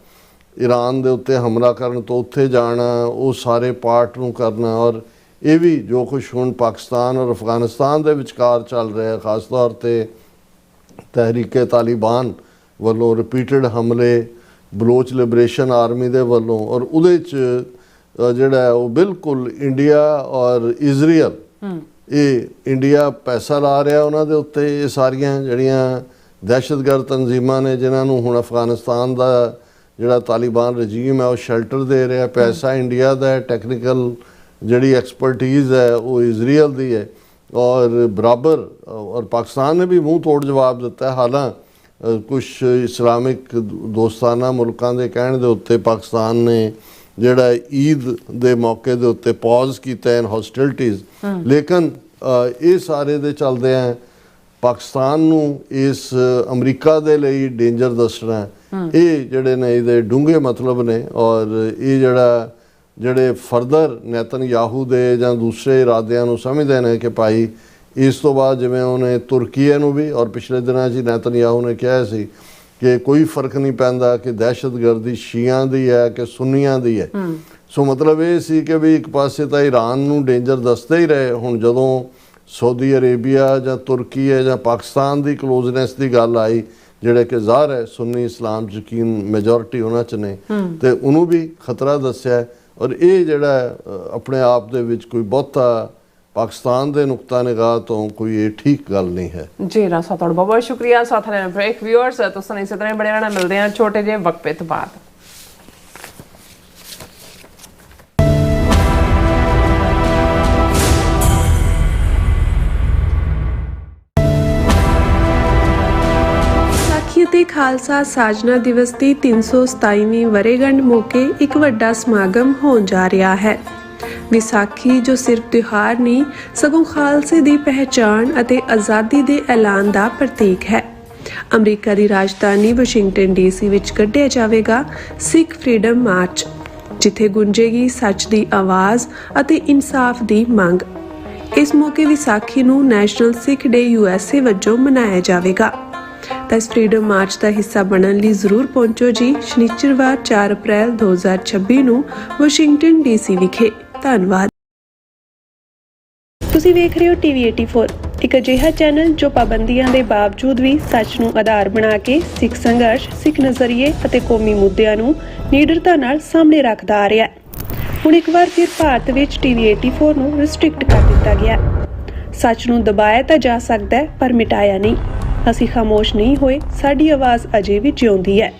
ਈਰਾਨ ਦੇ ਉੱਤੇ ਹਮਲਾ ਕਰਨ ਤੋਂ ਉੱਥੇ ਜਾਣਾ, ਉਹ ਸਾਰੇ ਪਾਰਟ ਨੂੰ ਕਰਨਾ, ਔਰ ਇਹ ਵੀ ਜੋ ਕੁਛ ਹੁਣ ਪਾਕਿਸਤਾਨ ਔਰ ਅਫਗਾਨਿਸਤਾਨ ਦੇ ਵਿਚਕਾਰ ਚੱਲ ਰਿਹਾ, ਖਾਸ ਤੌਰ 'ਤੇ ਤਹਿਰੀਕੇ ਤਾਲਿਬਾਨ ਵੱਲੋਂ ਰਿਪੀਟਡ ਹਮਲੇ ਬਲੋਚ ਲਿਬਰੇਸ਼ਨ ਆਰਮੀ ਦੇ ਵੱਲੋਂ, ਔਰ ਉਹਦੇ 'ਚ ਜਿਹੜਾ ਉਹ ਬਿਲਕੁਲ ਇੰਡੀਆ ਔਰ ਇਜ਼ਰਾਈਲ, ਇਹ ਇੰਡੀਆ ਪੈਸਾ ਲਾ ਰਿਹਾ ਉਹਨਾਂ ਦੇ ਉੱਤੇ। ਇਹ ਸਾਰੀਆਂ ਜਿਹੜੀਆਂ ਦਹਿਸ਼ਤਗਰਦ ਤਨਜ਼ੀਮਾਂ ਨੇ ਜਿਨ੍ਹਾਂ ਨੂੰ ਹੁਣ ਅਫਗਾਨਿਸਤਾਨ ਦਾ ਜਿਹੜਾ ਤਾਲਿਬਾਨ ਰਜੀਮ ਹੈ ਉਹ ਸ਼ੈਲਟਰ ਦੇ ਰਿਹਾ, ਪੈਸਾ ਇੰਡੀਆ ਦਾ ਹੈ, ਟੈਕਨੀਕਲ ਜਿਹੜੀ ਐਕਸਪਰਟੀਜ਼ ਹੈ ਉਹ ਇਜ਼ਰਾਈਲ ਦੀ ਹੈ, ਔਰ ਬਰਾਬਰ ਔਰ ਪਾਕਿਸਤਾਨ ਨੇ ਵੀ ਮੂੰਹ ਤੋੜ ਜਵਾਬ ਦਿੱਤਾ। ਹਾਲਾਂ ਕੁਛ ਇਸਲਾਮਿਕ ਦੋਸਤਾਨਾ ਮੁਲਕਾਂ ਦੇ ਕਹਿਣ ਦੇ ਉੱਤੇ ਪਾਕਿਸਤਾਨ ਨੇ ਜਿਹੜਾ ਈਦ ਦੇ ਮੌਕੇ ਦੇ ਉੱਤੇ ਪੌਜ਼ ਕੀਤਾ ਇਨ ਹੌਸਟਿਲਿਟੀਜ਼, ਲੇਕਿਨ ਇਹ ਸਾਰੇ ਦੇ ਚੱਲਦੇ ਆ ਪਾਕਿਸਤਾਨ ਨੂੰ ਇਸ ਅਮਰੀਕਾ ਦੇ ਲਈ ਡੇਂਜਰ ਦੱਸਣਾ, ਇਹ ਜਿਹੜੇ ਨੇ ਇਹਦੇ ਡੂੰਘੇ ਮਤਲਬ ਨੇ। ਔਰ ਇਹ ਜਿਹੜੇ ਫਰਦਰ ਨੇਤਨਯਾਹੂ ਦੇ ਜਾਂ ਦੂਸਰੇ ਇਰਾਦਿਆਂ ਨੂੰ ਸਮਝਦੇ ਨੇ ਕਿ ਭਾਈ ਇਸ ਤੋਂ ਬਾਅਦ ਜਿਵੇਂ ਉਹਨੇ ਤੁਰਕੀਏ ਨੂੰ ਵੀ, ਔਰ ਪਿਛਲੇ ਦਿਨਾਂ 'ਚ ਨੇਤਨਯਾਹੂ ਨੇ ਕਿਹਾ ਸੀ ਕਿ ਕੋਈ ਫਰਕ ਨਹੀਂ ਪੈਂਦਾ ਕਿ ਦਹਿਸ਼ਤਗਰਦੀ ਸ਼ੀਆਂ ਦੀ ਹੈ ਕਿ ਸੁੰਨੀਆਂ ਦੀ ਹੈ। ਸੋ ਮਤਲਬ ਇਹ ਸੀ ਕਿ ਵੀ ਇੱਕ ਪਾਸੇ ਤਾਂ ਈਰਾਨ ਨੂੰ ਡੇਂਜਰ ਦੱਸਦੇ ਹੀ ਰਹੇ, ਹੁਣ ਜਦੋਂ ਸਾਊਦੀ ਅਰੇਬੀਆ ਜਾਂ ਤੁਰਕੀ ਹੈ ਜਾਂ ਪਾਕਿਸਤਾਨ ਦੀ ਕਲੋਜ਼ਨੈਸ ਦੀ ਗੱਲ ਆਈ, ਜਿਹੜੇ ਕਿ ਜ਼ਾਹਰ ਹੈ ਸੁੰਨੀ ਇਸਲਾਮ ਯਕੀਨ ਮੈਜੋਰਿਟੀ ਉਹਨਾਂ 'ਚ ਨੇ, ਤੇ ਉਹਨੂੰ ਵੀ ਖਤਰਾ ਦੱਸਿਆ। ਔਰ ਇਹ ਜਿਹੜਾ ਆਪਣੇ ਆਪ ਦੇ ਵਿੱਚ ਕੋਈ ਬਹੁਤਾ ਪਾਕਿਸਤਾਨ ਦੇ ਨੁਕਤਾ ਨਿਗਾਹ ਤੋਂ ਕੋਈ ਇਹ ਠੀਕ ਗੱਲ ਨਹੀਂ ਹੈ। ਜੀ ਰਾਸਾ ਤੁਹਾਡਾ ਬਹੁਤ ਬਹੁਤ ਸ਼ੁਕਰੀਆ। ਸਾਥ ਲੈਣ ਬ੍ਰੇਕ ਵਿਊਅਰਸ ਤੁਸੀਂ ਇਸੇ ਤਰ੍ਹਾਂ ਬੜੇ ਰਹਿਣਾ, ਮਿਲਦੇ ਹਾਂ ਛੋਟੇ ਜਿਹੇ ਵਕਫੇ ਤੋਂ ਬਾਅਦ। ਵਿਸਾਖੀ ਅਤੇ ਖਾਲਸਾ ਸਾਜਨਾ ਦਿਵਸ ਦੀ 327ਵੀਂ ਵਰ੍ਹੇਗੰਢ ਮੌਕੇ ਇੱਕ ਵੱਡਾ ਸਮਾਗਮ ਹੋਣ ਜਾ ਰਿਹਾ ਹੈ। ਵਿਸਾਖੀ ਜੋ ਸਿਰਫ ਤਿਉਹਾਰ ਨਹੀਂ ਸਗੋਂ ਖਾਲਸੇ ਦੀ ਪਹਿਚਾਣ ਅਤੇ ਆਜ਼ਾਦੀ ਦੇ ਐਲਾਨ ਦਾ ਪ੍ਰਤੀਕ ਹੈ। ਅਮਰੀਕਾ ਦੀ ਰਾਜਧਾਨੀ ਵਾਸ਼ਿੰਗਟਨ DC ਵਿੱਚ ਕੱਢਿਆ ਜਾਵੇਗਾ ਸਿੱਖ ਫਰੀडम ਮਾਰਚ, ਜਿੱਥੇ ਗੂੰਜੇਗੀ ਸੱਚ ਦੀ ਆਵਾਜ਼ ਅਤੇ ਇਨਸਾਫ ਦੀ ਮੰਗ। ਇਸ ਮੌਕੇ ਵਿਸਾਖੀ ਨੂੰ ਨੈਸ਼ਨਲ ਸਿੱਖ ਡੇ USA ਵਜੋਂ ਮਨਾਇਆ ਜਾਵੇਗਾ। ਤਾਂ ਇਸ ਫਰੀडम ਮਾਰਚ ਦਾ ਹਿੱਸਾ ਬਣਨ ਲਈ ਜ਼ਰੂਰ ਪਹੁੰਚੋ ਜੀ। ਸ਼ਨੀਚਰਵਾਰ 4 ਅਪ੍ਰੈਲ 2026 ਨੂੰ ਵਾਸ਼ਿੰਗਟਨ DC ਵਿਖੇ। ਧੰਨਵਾਦ। ਤੁਸੀਂ ਵੇਖ ਰਹੇ ਹੋ TV 84, ਇੱਕ ਅਜਿਹਾ ਚੈਨਲ ਜੋ ਪਾਬੰਦੀਆਂ ਦੇ ਬਾਵਜੂਦ ਵੀ ਸੱਚ ਨੂੰ ਆਧਾਰ ਬਣਾ ਕੇ ਸਿੱਖ ਸੰਘਰਸ਼, ਸਿੱਖ ਨਜ਼ਰੀਏ ਅਤੇ ਕੌਮੀ ਮੁੱਦਿਆਂ ਨੂੰ ਨਿਡਰਤਾ ਨਾਲ ਸਾਹਮਣੇ ਰੱਖਦਾ ਆ ਰਿਹਾ ਹੈ। ਹੁਣ ਇੱਕ ਵਾਰ ਫਿਰ ਭਾਰਤ ਵਿੱਚ TV 84 ਨੂੰ ਰਿਸਟ੍ਰਿਕਟ ਕਰ ਦਿੱਤਾ ਗਿਆ। ਸੱਚ ਨੂੰ ਦਬਾਇਆ ਤਾਂ ਜਾ ਸਕਦਾ ਹੈ ਪਰ ਮਿਟਾਇਆ ਨਹੀਂ। ਅਸੀਂ ਖਾਮੋਸ਼ ਨਹੀਂ ਹੋਏ, ਸਾਡੀ ਆਵਾਜ਼ ਅਜੇ ਵੀ ਜਿਉਂਦੀ ਹੈ।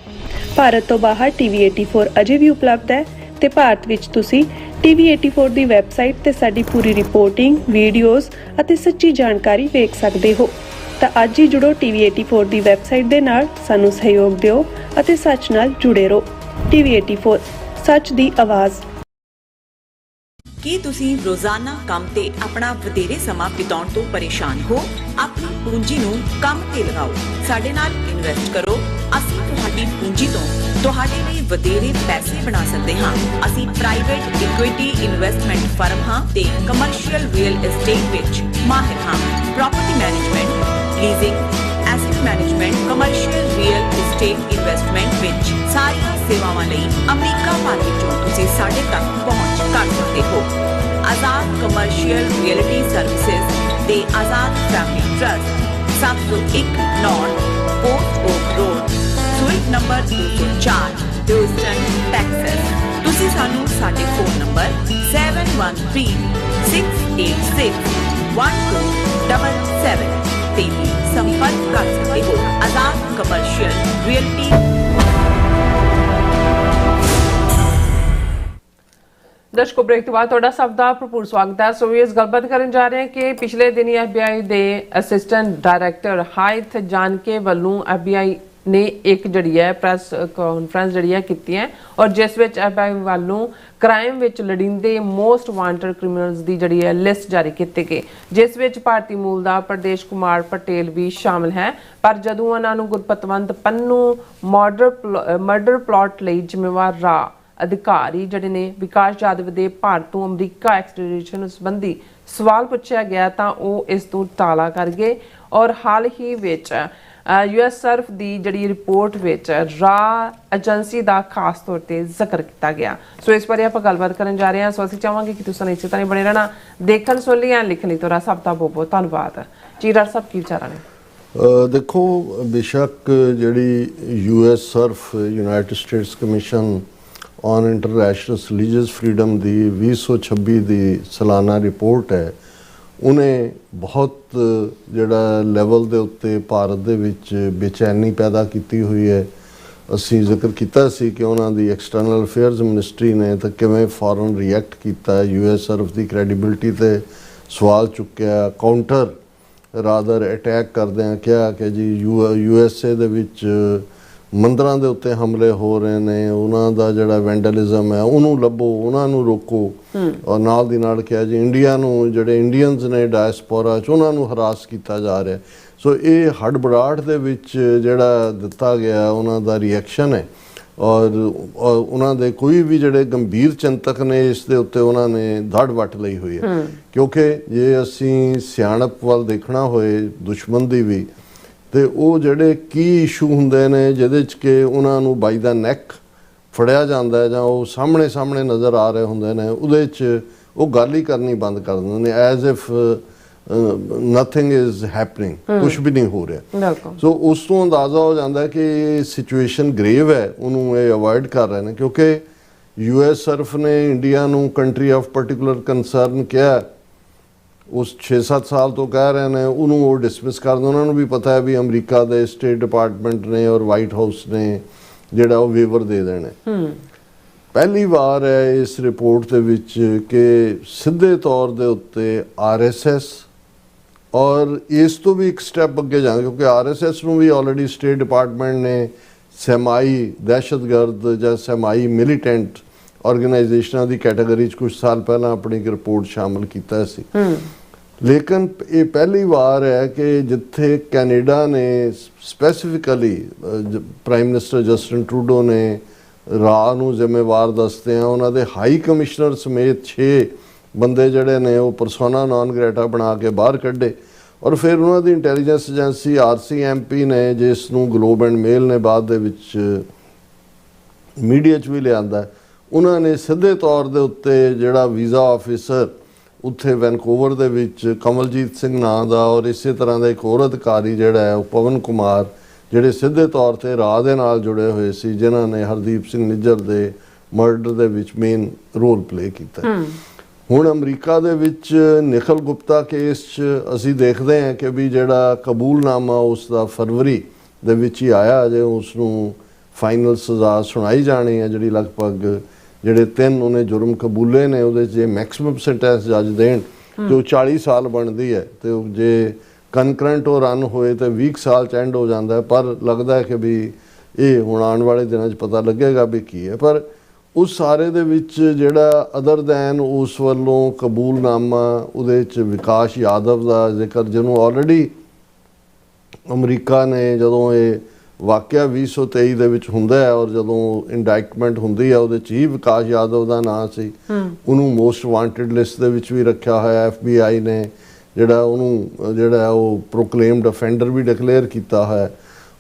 ਭਾਰਤ ਤੋਂ ਬਾਹਰ TV 84 ਅਜੇ ਵੀ ਉਪਲਬਧ ਹੈ ਤੇ ਭਾਰਤ ਵਿੱਚ ਤੁਸੀਂ TV 84 ਦੀ ਵੈਬਸਾਈਟ ਤੇ ਸਾਡੀ ਪੂਰੀ ਰਿਪੋਰਟਿੰਗ, ਵੀਡੀਓਜ਼ ਅਤੇ ਸੱਚੀ ਜਾਣਕਾਰੀ ਵੇਖ ਸਕਦੇ ਹੋ। ਤਾਂ ਅੱਜ ਹੀ ਜੁੜੋ TV 84 ਦੀ ਵੈਬਸਾਈਟ ਦੇ ਨਾਲ, ਸਾਨੂੰ ਸਹਿਯੋਗ ਦਿਓ ਅਤੇ ਸੱਚ ਨਾਲ ਜੁੜੇ ਰਹੋ। TV 84 ਸੱਚ ਦੀ ਆਵਾਜ਼। ਕੀ ਤੁਸੀਂ ਰੋਜ਼ਾਨਾ ਕੰਮ ਤੇ ਆਪਣਾ ਵਧੇਰੇ ਸਮਾਂ ਬਿਤਾਉਣ ਤੋਂ ਪਰੇਸ਼ਾਨ ਹੋ? ਆਪਣੀ ਪੂੰਜੀ ਨੂੰ ਕੰਮ ਤੇ ਲਗਾਓ, ਸਾਡੇ ਨਾਲ ਇਨਵੈਸਟ ਕਰੋ। ਅਸੀਂ ਤੁਹਾਡੀ ਪੂੰਜੀ ਤੋਂ ਤੁਹਾਡੇ ਲਈ ਵਧੇਰੇ ਪੈਸੇ ਬਣਾ ਸਕਦੇ ਹਾਂ। ਅਸੀਂ ਪ੍ਰਾਈਵੇਟ ਇਕੁਇਟੀ ਇਨਵੈਸਟਮੈਂਟ ਫਰਮ ਹਾਂ ਤੇ ਕਮਰਸ਼ੀਅਲ ਰੀਅਲ ਐਸਟੇਟ ਵਿੱਚ ਮਾਹਿਰ ਹਾਂ। Property management, leasing, asset management, commercial real estate investment ਵਿੱਚ ਸਾਰੀਆਂ ਸੇਵਾਵਾਂ ਲਈ ਅਮਰੀਕਾ ਭਰ ਵਿੱਚੋਂ ਤੁਸੀਂ ਸਾਡੇ ਤੱਕ ਪਹੁੰਚ ਕਰ ਸਕਦੇ ਹੋ। ਆਜ਼ਾਦ ਕਮਰਸ਼ੀਅਲ ਰੀਅਲਟੀ ਸਰਵਿਸਿਜ਼ ਦੇ Azad family trust, 701 north port oak road, suite number 204, Houston, Texas. ਤੁਸੀਂ ਸਾਨੂੰ ਸਾਡੇ ਫੋਨ ਨੰਬਰ 7136861277 ਤੇ ਵੀ ਸੰਪਰਕ ਕਰ ਸਕਦੇ ਹੋ। Azad commercial realty. ਦਰਸ਼ਕੋ, ਬ੍ਰੇਕ ਤੋਂ ਬਾਅਦ ਤੁਹਾਡਾ ਸਭ ਦਾ ਭਰਪੂਰ ਸਵਾਗਤ ਹੈ। ਸੋ ਇਸ ਗੱਲਬਾਤ ਕਰਨ ਜਾ ਰਹੇ ਹਾਂ ਕਿ ਪਿਛਲੇ ਦਿਨੀ FBI ਦੇ ਅਸਿਸਟੈਂਟ ਡਾਇਰੈਕਟਰ ਹਾਇਥ ਜਾਨਕੇ ਵੱਲੋਂ FBI ਨੇ ਇੱਕ ਜਿਹੜੀ ਹੈ ਪ੍ਰੈਸ ਕਾਨਫਰੰਸ ਜਿਹੜੀ ਹੈ ਕੀਤੀ ਹੈ ਔਰ ਜਿਸ ਵਿੱਚ FBI ਵੱਲੋਂ ਕ੍ਰਾਈਮ ਵਿੱਚ ਲੜਿੰਦੇ ਮੋਸਟ ਵਾਂਟਡ ਕ੍ਰਿਮੀਨਲਸ ਦੀ ਜਿਹੜੀ ਹੈ ਲਿਸਟ ਜਾਰੀ ਕੀਤੀ ਗਈ, ਜਿਸ ਵਿੱਚ ਭਾਰਤੀ ਮੂਲ ਦਾ ਪ੍ਰਦੇਸ਼ ਕੁਮਾਰ ਪਟੇਲ ਵੀ ਸ਼ਾਮਲ ਹੈ। ਪਰ ਜਦੋਂ ਉਹਨਾਂ ਨੂੰ ਗੁਰਪਤਵੰਤ ਪੰਨੂ ਮਰਡਰ ਪਲਾਟ ਲਈ ਜ਼ਿੰਮੇਵਾਰ ਰਾਹ ਅਧਿਕਾਰੀ ਜਿਹੜੇ ਨੇ ਵਿਕਾਸ ਜਾਦਵ ਦੇ ਭਾਰਤ ਤੋਂ ਅਮਰੀਕਾ ਐਕਸਟ੍ਰੈਡੀਸ਼ਨ ਸੰਬੰਧੀ ਸਵਾਲ ਪੁੱਛਿਆ ਗਿਆ ਤਾਂ ਉਹ ਇਸ ਤੋਂ ਟਾਲਾ ਕਰ ਗਏ ਔਰ ਹਾਲ ਹੀ ਵਿੱਚ US ਸਰਫ ਦੀ ਜਿਹੜੀ ਰਿਪੋਰਟ ਵਿੱਚ ਰਾਹ ਏਜੰਸੀ ਦਾ ਖਾਸ ਤੌਰ ਤੇ ਜ਼ਿਕਰ ਕੀਤਾ ਗਿਆ। ਸੋ ਇਸ ਬਾਰੇ ਆਪਾਂ ਗੱਲਬਾਤ ਕਰਨ ਜਾ ਰਹੇ ਹਾਂ। ਸੋ ਅਸੀਂ ਚਾਹਾਂਗੇ ਕਿ ਤੁਸੀਂ ਇਸੇ ਤਰ੍ਹਾਂ ਬਣੇ ਰਹਿਣਾ, ਦੇਖਣ ਸੁਣ ਲਈ ਲਿਖਣ ਲਈ ਤੁਹਾਡਾ ਸਭ ਦਾ ਬਹੁਤ ਬਹੁਤ ਧੰਨਵਾਦ ਜੀ। ਡਾਕਟਰ ਸਾਹਿਬ ਕੀ ਵਿਚਾਰਾਂ ਨੇ? ਦੇਖੋ, ਬੇਸ਼ੱਕ ਜਿਹੜੀ US Surf United States commission on international religious freedom ਦੀ 2026 ਦੀ ਸਾਲਾਨਾ ਰਿਪੋਰਟ ਹੈ, ਉਹਨੇ ਬਹੁਤ ਜਿਹੜਾ ਲੈਵਲ ਦੇ ਉੱਤੇ ਭਾਰਤ ਦੇ ਵਿੱਚ ਬੇਚੈਨੀ ਪੈਦਾ ਕੀਤੀ ਹੋਈ ਹੈ। ਅਸੀਂ ਜ਼ਿਕਰ ਕੀਤਾ ਸੀ ਕਿ ਉਹਨਾਂ ਦੀ ਐਕਸਟਰਨਲ ਅਫੇਅਰਸ ਮਿਨਿਸਟਰੀ ਨੇ ਤਾਂ ਕਿਵੇਂ ਫੌਰਨ ਰਿਐਕਟ ਕੀਤਾ, US ਸਰਫ ਦੀ ਕ੍ਰੈਡੀਬਿਲਿਟੀ ਤੇ ਸਵਾਲ ਚੁੱਕਿਆ, ਕਾਊਂਟਰ ਰਾਦਰ ਅਟੈਕ ਕਰਦਿਆਂ ਕਿਹਾ ਕਿ ਜੀ USA ਦੇ ਵਿੱਚ ਮੰਦਰਾਂ ਦੇ ਉੱਤੇ ਹਮਲੇ ਹੋ ਰਹੇ ਨੇ, ਉਹਨਾਂ ਦਾ ਜਿਹੜਾ ਵੈਂਡਲਿਜ਼ਮ ਹੈ ਉਹਨੂੰ ਲੱਭੋ, ਉਹਨਾਂ ਨੂੰ ਰੋਕੋ। ਔਰ ਨਾਲ ਦੀ ਨਾਲ ਕਿਹਾ ਜੀ ਇੰਡੀਆ ਨੂੰ, ਜਿਹੜੇ ਇੰਡੀਅਨਸ ਨੇ ਡਾਇਸਪੋਰਾ 'ਚ, ਉਹਨਾਂ ਨੂੰ ਹਰਾਸ ਕੀਤਾ ਜਾ ਰਿਹਾ। ਸੋ ਇਹ ਹੜਬੜਾਹਟ ਦੇ ਵਿੱਚ ਜਿਹੜਾ ਦਿੱਤਾ ਗਿਆ ਉਹਨਾਂ ਦਾ ਰਿਐਕਸ਼ਨ ਹੈ ਔਰ ਉਹਨਾਂ ਦੇ ਕੋਈ ਵੀ ਜਿਹੜੇ ਗੰਭੀਰ ਚਿੰਤਕ ਨੇ ਇਸ ਦੇ ਉੱਤੇ ਉਹਨਾਂ ਨੇ ਧੜ ਵੱਟ ਲਈ ਹੋਈ ਹੈ। ਕਿਉਂਕਿ ਜੇ ਅਸੀਂ ਸਿਆਣਪ ਵੱਲ ਦੇਖਣਾ ਹੋਏ ਦੁਸ਼ਮਣ ਦੀ ਵੀ, ਤੇ ਉਹ ਜਿਹੜੇ ਕੀ ਇਸ਼ੂ ਹੁੰਦੇ ਨੇ ਜਿਹਦੇ 'ਚ ਕਿ ਉਹਨਾਂ ਨੂੰ ਬਾਈ ਦਾ ਨੈਕ ਫੜਿਆ ਜਾਂਦਾ ਹੈ ਜਾਂ ਉਹ ਸਾਹਮਣੇ ਨਜ਼ਰ ਆ ਰਹੇ ਹੁੰਦੇ ਨੇ, ਉਹਦੇ 'ਚ ਉਹ ਗੱਲ ਹੀ ਕਰਨੀ ਬੰਦ ਕਰ ਦਿੰਦੇ ਨੇ as if nothing is happening, ਕੁਛ ਵੀ ਨਹੀਂ ਹੋ ਰਿਹਾ। ਸੋ ਉਸ ਤੋਂ ਅੰਦਾਜ਼ਾ ਹੋ ਜਾਂਦਾ ਹੈ ਕਿ ਸਿਚੁਏਸ਼ਨ ਗ੍ਰੇਵ ਹੈ, ਉਹਨੂੰ ਇਹ ਅਵੋਇਡ ਕਰ ਰਹੇ ਨੇ। ਕਿਉਂਕਿ US ਸਰਫ ਨੇ ਇੰਡੀਆ ਨੂੰ ਕੰਟਰੀ ਆਫ ਪਾਰਟਿਕੂਲਰ ਕੰਸਰਨ ਕਿਹਾ, ਉਸ 6-7 ਸਾਲ ਤੋਂ ਕਹਿ ਰਹੇ ਨੇ, ਉਹਨੂੰ ਉਹ ਡਿਸਮਿਸ ਕਰਦੇ। ਉਹਨਾਂ ਨੂੰ ਵੀ ਪਤਾ ਹੈ ਵੀ ਅਮਰੀਕਾ ਦੇ ਸਟੇਟ ਡਿਪਾਰਟਮੈਂਟ ਨੇ ਔਰ ਵਾਈਟ ਹਾਊਸ ਨੇ ਜਿਹੜਾ ਉਹ ਵੇਵਰ ਦੇ ਦੇਣੇ। ਪਹਿਲੀ ਵਾਰ ਹੈ ਇਸ ਰਿਪੋਰਟ ਦੇ ਵਿੱਚ ਕਿ ਸਿੱਧੇ ਤੌਰ ਦੇ ਉੱਤੇ RSS ਔਰ ਇਸ ਤੋਂ ਵੀ ਇੱਕ ਸਟੈਪ ਅੱਗੇ ਜਾਂਦੇ, ਕਿਉਂਕਿ RSS ਨੂੰ ਵੀ ਆਲਰੇਡੀ ਸਟੇਟ ਡਿਪਾਰਟਮੈਂਟ ਨੇ ਸੈਮਾਈ ਦਹਿਸ਼ਤਗਰਦ ਜਾਂ ਸੈਮਾਈ ਮਿਲੀਟੈਂਟ ਆਰਗੇਨਾਈਜੇਸ਼ਨਾਂ ਦੀ ਕੈਟਾਗਰੀ 'ਚ ਕੁਝ ਸਾਲ ਪਹਿਲਾਂ ਆਪਣੀ ਇੱਕ ਰਿਪੋਰਟ ਸ਼ਾਮਲ ਕੀਤਾ ਸੀ। ਲੇਕਿਨ ਇਹ ਪਹਿਲੀ ਵਾਰ ਹੈ ਕਿ ਜਿੱਥੇ ਕੈਨੇਡਾ ਨੇ specifically prime minister Justin Trudeau ਨੇ ਰਾਹ ਨੂੰ ਜ਼ਿੰਮੇਵਾਰ ਦੱਸਦੇ ਆ, ਉਹਨਾਂ ਦੇ ਹਾਈ ਕਮਿਸ਼ਨਰ ਸਮੇਤ 6 ਬੰਦੇ ਜਿਹੜੇ ਨੇ ਉਹ ਪਰਸੋਨਾ ਨਾਨ ਗ੍ਰੇਟਾ ਬਣਾ ਕੇ ਬਾਹਰ ਕੱਢੇ ਔਰ ਫਿਰ ਉਹਨਾਂ ਦੀ ਇੰਟੈਲੀਜੈਂਸ ਏਜੰਸੀ RCMP ਨੇ, ਜਿਸ ਨੂੰ ਗਲੋਬ ਐਂਡ ਮੇਲ ਨੇ ਬਾਅਦ ਦੇ ਵਿੱਚ ਮੀਡੀਆ 'ਚ ਵੀ ਲਿਆਂਦਾ, ਉਹਨਾਂ ਨੇ ਸਿੱਧੇ ਤੌਰ ਦੇ ਉੱਤੇ ਜਿਹੜਾ ਵੀਜ਼ਾ ਆਫਿਸਰ ਉੱਥੇ ਵੈਨਕੂਵਰ ਦੇ ਵਿੱਚ ਕਮਲਜੀਤ ਸਿੰਘ ਨਾਂ ਦਾ ਔਰ ਇਸੇ ਤਰ੍ਹਾਂ ਦਾ ਇੱਕ ਹੋਰ ਅਧਿਕਾਰੀ ਜਿਹੜਾ ਹੈ ਉਹ ਪਵਨ ਕੁਮਾਰ, ਜਿਹੜੇ ਸਿੱਧੇ ਤੌਰ ਤੇ ਰਾਹ ਦੇ ਨਾਲ ਜੁੜੇ ਹੋਏ ਸੀ, ਜਿਨ੍ਹਾਂ ਨੇ ਹਰਦੀਪ ਸਿੰਘ ਨਿੱਜਰ ਦੇ ਮਰਡਰ ਦੇ ਵਿੱਚ ਮੇਨ ਰੋਲ ਪਲੇ ਕੀਤਾ। ਹੁਣ ਅਮਰੀਕਾ ਦੇ ਵਿੱਚ ਨਿਖਲ ਗੁਪਤਾ ਕੇਸ 'ਚ ਅਸੀਂ ਦੇਖਦੇ ਹਾਂ ਕਿ ਵੀ ਜਿਹੜਾ ਕਬੂਲਨਾਮਾ ਉਸ ਦਾ ਫਰਵਰੀ ਦੇ ਵਿੱਚ ਹੀ ਆਇਆ, ਅਜੇ ਉਸ ਨੂੰ ਫਾਈਨਲ ਸਜ਼ਾ ਸੁਣਾਈ ਜਾਣੀ ਹੈ, ਜਿਹੜੀ ਲਗਭਗ ਜਿਹੜੇ 3 ਉਹਨੇ ਜੁਰਮ ਕਬੂਲੇ ਨੇ ਉਹਦੇ 'ਚ ਜੇ ਮੈਕਸਿਮਮ ਸੈਂਟੈਂਸ ਜੱਜ ਦੇਣ ਤੇ ਉਹ 40 ਸਾਲ ਬਣਦੀ ਹੈ, ਤੇ ਉਹ ਜੇ ਕਨਕਰੈਂਟ ਉਹ ਰਨ ਹੋਏ ਤਾਂ 20 ਸਾਲ 'ਚ ਐਂਡ ਹੋ ਜਾਂਦਾ। ਪਰ ਲੱਗਦਾ ਹੈ ਕਿ ਵੀ ਇਹ ਹੁਣ ਆਉਣ ਵਾਲੇ ਦਿਨਾਂ 'ਚ ਪਤਾ ਲੱਗੇਗਾ ਵੀ ਕੀ ਹੈ। ਪਰ ਉਸ ਸਾਰੇ ਦੇ ਵਿੱਚ ਜਿਹੜਾ ਅਦਰ ਦੈਨ ਉਸ ਵੱਲੋਂ ਕਬੂਲਨਾਮਾ, ਉਹਦੇ 'ਚ ਵਿਕਾਸ ਯਾਦਵ ਦਾ ਜ਼ਿਕਰ, ਜਿਹਨੂੰ ਆਲਰੇਡੀ ਅਮਰੀਕਾ ਨੇ ਜਦੋਂ ਇਹ ਵਾਕਿਆ 2023 ਦੇ ਵਿੱਚ ਹੁੰਦਾ ਹੈ ਔਰ ਜਦੋਂ ਇੰਡਾਇਕਟਮੈਂਟ ਹੁੰਦੀ ਹੈ ਉਹਦੇ 'ਚ ਹੀ ਵਿਕਾਸ ਯਾਦਵ ਦਾ ਨਾਂ ਸੀ, ਉਹਨੂੰ ਮੋਸਟ ਵਾਂਟਡ ਲਿਸਟ ਦੇ ਵਿੱਚ ਵੀ ਰੱਖਿਆ ਹੋਇਆ। FBI ਨੇ ਜਿਹੜਾ ਉਹਨੂੰ ਜਿਹੜਾ ਉਹ ਪ੍ਰੋਕਲੇਮਡ ਅਫੈਂਡਰ ਵੀ ਡਿਕਲੇਅਰ ਕੀਤਾ ਹੋਇਆ।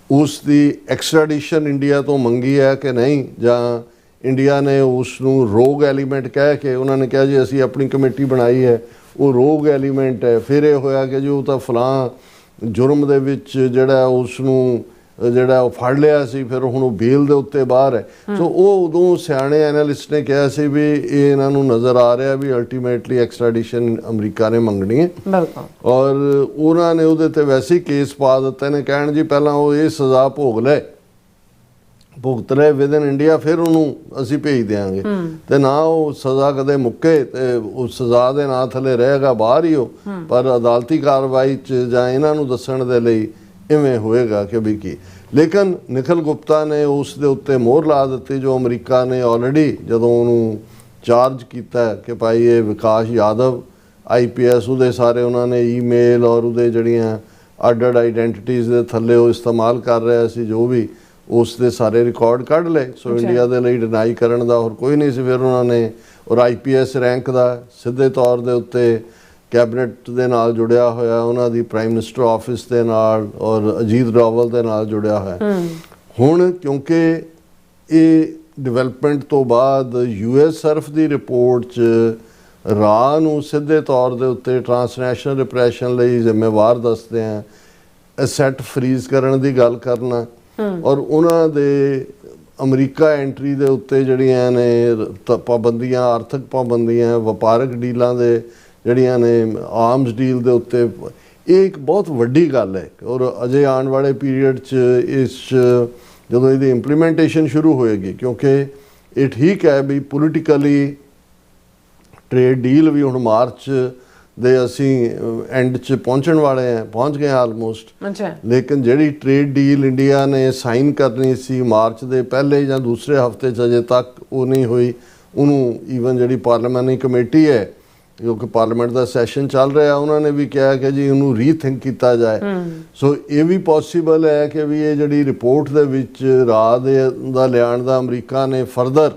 ਉਸ ਦੀ ਐਕਸਟ੍ਰੈਡੀਸ਼ਨ ਇੰਡੀਆ ਤੋਂ ਮੰਗੀ ਹੈ ਕਿ ਨਹੀਂ, ਜਾਂ ਇੰਡੀਆ ਨੇ ਉਸ ਨੂੰ ਰੋਗ ਐਲੀਮੈਂਟ ਕਹਿ ਕੇ ਉਹਨਾਂ ਨੇ ਕਿਹਾ ਜੀ ਅਸੀਂ ਆਪਣੀ ਕਮੇਟੀ ਬਣਾਈ ਹੈ, ਉਹ ਰੋਗ ਐਲੀਮੈਂਟ ਹੈ। ਫਿਰ ਇਹ ਹੋਇਆ ਕਿ ਜੀ ਉਹ ਤਾਂ ਫਲਾਂ ਜੁਰਮ ਦੇ ਵਿੱਚ ਜਿਹੜਾ ਉਸ ਨੂੰ ਜਿਹੜਾ ਉਹ ਫੜ ਲਿਆ ਸੀ, ਫਿਰ ਹੁਣ ਉਹ ਬੇਲ ਦੇ ਉੱਤੇ ਬਾਹਰ ਹੈ। ਸੋ ਉਹ ਉਦੋਂ ਸਿਆਣੇ ਐਨਾਲਿਸਟ ਨੇ ਕਿਹਾ ਸੀ ਵੀ ਇਹ ਇਹਨਾਂ ਨੂੰ ਨਜ਼ਰ ਆ ਰਿਹਾ ਵੀ ਅਲਟੀਮੇਟਲੀ ਐਕਸਟ੍ਰੈਡੀਸ਼ਨ ਅਮਰੀਕਾ ਨੇ ਮੰਗਣੀ ਹੈ। ਬਿਲਕੁਲ। ਔਰ ਉਹਨਾਂ ਨੇ ਉਹਦੇ ਤੇ ਵੈਸੇ ਹੀ ਕੇਸ ਪਾ ਦਿੱਤੇ ਨੇ, ਕਹਿਣ ਜੀ ਪਹਿਲਾਂ ਉਹ ਇਹ ਸਜ਼ਾ ਭੁਗਤ ਲੈ ਵਿਦਨ ਇੰਡੀਆ, ਫਿਰ ਉਹਨੂੰ ਅਸੀਂ ਭੇਜ ਦਿਆਂਗੇ। ਤੇ ਨਾ ਉਹ ਸਜ਼ਾ ਕਦੇ ਮੁੱਕੇ ਤੇ ਉਸ ਸਜ਼ਾ ਦੇ ਨਾਂ ਥੱਲੇ ਰਹੇਗਾ ਬਾਹਰ ਹੀ ਉਹ, ਪਰ ਅਦਾਲਤੀ ਕਾਰਵਾਈ 'ਚ ਜਾਂ ਇਹਨਾਂ ਨੂੰ ਦੱਸਣ ਦੇ ਲਈ ਇਵੇਂ ਹੋਏਗਾ ਕਿ ਵੀ ਕੀ। ਲੇਕਿਨ ਨਿਖਲ ਗੁਪਤਾ ਨੇ ਉਸ ਦੇ ਉੱਤੇ ਮੋਹਰ ਲਾ ਦਿੱਤੀ, ਜੋ ਅਮਰੀਕਾ ਨੇ ਆਲਰੇਡੀ ਜਦੋਂ ਉਹਨੂੰ ਚਾਰਜ ਕੀਤਾ ਕਿ ਭਾਈ ਇਹ ਵਿਕਾਸ ਯਾਦਵ IPS, ਉਹਦੇ ਸਾਰੇ ਉਹਨਾਂ ਨੇ ਈਮੇਲ ਔਰ ਉਹਦੇ ਜਿਹੜੀਆਂ ਅੱਡ ਆਈਡੈਂਟੀਟੀਜ਼ ਦੇ ਥੱਲੇ ਉਹ ਇਸਤੇਮਾਲ ਕਰ ਰਿਹਾ ਸੀ, ਜੋ ਵੀ ਉਸ ਦੇ ਸਾਰੇ ਰਿਕਾਰਡ ਕੱਢ ਲਏ। ਸੋ ਇੰਡੀਆ ਦੇ ਲਈ ਡਿਨਾਈ ਕਰਨ ਦਾ ਹੋਰ ਕੋਈ ਨਹੀਂ ਸੀ। ਫਿਰ ਉਹਨਾਂ ਨੇ ਔਰ IPS ਰੈਂਕ ਦਾ ਸਿੱਧੇ ਤੌਰ ਦੇ ਉੱਤੇ ਕੈਬਨਿਟ ਦੇ ਨਾਲ ਜੁੜਿਆ ਹੋਇਆ, ਉਹਨਾਂ ਦੀ ਪ੍ਰਾਈਮ ਮਿਨਿਸਟਰ ਆਫਿਸ ਦੇ ਨਾਲ ਔਰ ਅਜੀਤ ਡੋਵਲ ਦੇ ਨਾਲ ਜੁੜਿਆ ਹੋਇਆ। ਹੁਣ ਕਿਉਂਕਿ ਇਹ ਡਿਵੈਲਪਮੈਂਟ ਤੋਂ ਬਾਅਦ US ਸਰਫ ਦੀ ਰਿਪੋਰਟ 'ਚ ਰਾਹ ਨੂੰ ਸਿੱਧੇ ਤੌਰ ਦੇ ਉੱਤੇ ਟਰਾਂਸਨੈਸ਼ਨਲ ਰਿਪਰੈਸ਼ਨ ਲਈ ਜ਼ਿੰਮੇਵਾਰ ਦੱਸਦੇ ਆ, ਅਸੈਟ ਫਰੀਜ਼ ਕਰਨ ਦੀ ਗੱਲ ਕਰਨਾ ਔਰ ਉਹਨਾਂ ਦੇ ਅਮਰੀਕਾ ਐਂਟਰੀ ਦੇ ਉੱਤੇ ਜਿਹੜੀਆਂ ਨੇ ਪਾਬੰਦੀਆਂ, ਆਰਥਿਕ ਪਾਬੰਦੀਆਂ, ਵਪਾਰਕ ਡੀਲਾਂ ਦੇ ਜਿਹੜੀਆਂ ਨੇ ਆਰਮਸ ਡੀਲ ਦੇ ਉੱਤੇ, ਇਹ ਇੱਕ ਬਹੁਤ ਵੱਡੀ ਗੱਲ ਹੈ। ਔਰ ਅਜੇ ਆਉਣ ਵਾਲੇ ਪੀਰੀਅਡ 'ਚ ਇਸ ਜਦੋਂ ਇਹਦੀ ਇੰਪਲੀਮੈਂਟੇਸ਼ਨ ਸ਼ੁਰੂ ਹੋਏਗੀ, ਕਿਉਂਕਿ ਇਹ ਠੀਕ ਹੈ ਵੀ ਪੋਲੀਟੀਕਲੀ ਟ੍ਰੇਡ ਡੀਲ ਵੀ ਹੁਣ ਮਾਰਚ ਦੇ ਅਸੀਂ ਐਂਡ 'ਚ ਪਹੁੰਚਣ ਵਾਲੇ ਹਾਂ, ਪਹੁੰਚ ਗਏ ਆਲਮੋਸਟ। ਲੇਕਿਨ ਜਿਹੜੀ ਟ੍ਰੇਡ ਡੀਲ ਇੰਡੀਆ ਨੇ ਸਾਈਨ ਕਰਨੀ ਸੀ ਮਾਰਚ ਦੇ ਪਹਿਲੇ ਜਾਂ ਦੂਸਰੇ ਹਫਤੇ 'ਚ, ਅਜੇ ਤੱਕ ਉਹ ਨਹੀਂ ਹੋਈ। ਉਹਨੂੰ ਈਵਨ ਜਿਹੜੀ ਪਾਰਲੀਮੈਂਟਰੀ ਕਮੇਟੀ ਹੈ, ਕਿਉਂਕਿ ਪਾਰਲੀਮੈਂਟ ਦਾ ਸੈਸ਼ਨ ਚੱਲ ਰਿਹਾ, ਉਹਨਾਂ ਨੇ ਵੀ ਕਿਹਾ ਕਿ ਜੀ ਉਹਨੂੰ ਰੀਥਿੰਕ ਕੀਤਾ ਜਾਏ। ਸੋ ਇਹ ਵੀ ਪੋਸੀਬਲ ਹੈ ਕਿ ਵੀ ਇਹ ਜਿਹੜੀ ਰਿਪੋਰਟ ਦੇ ਵਿੱਚ ਰਾਹ ਦਾ ਲਿਆਉਣ ਦਾ ਅਮਰੀਕਾ ਨੇ ਫਰਦਰ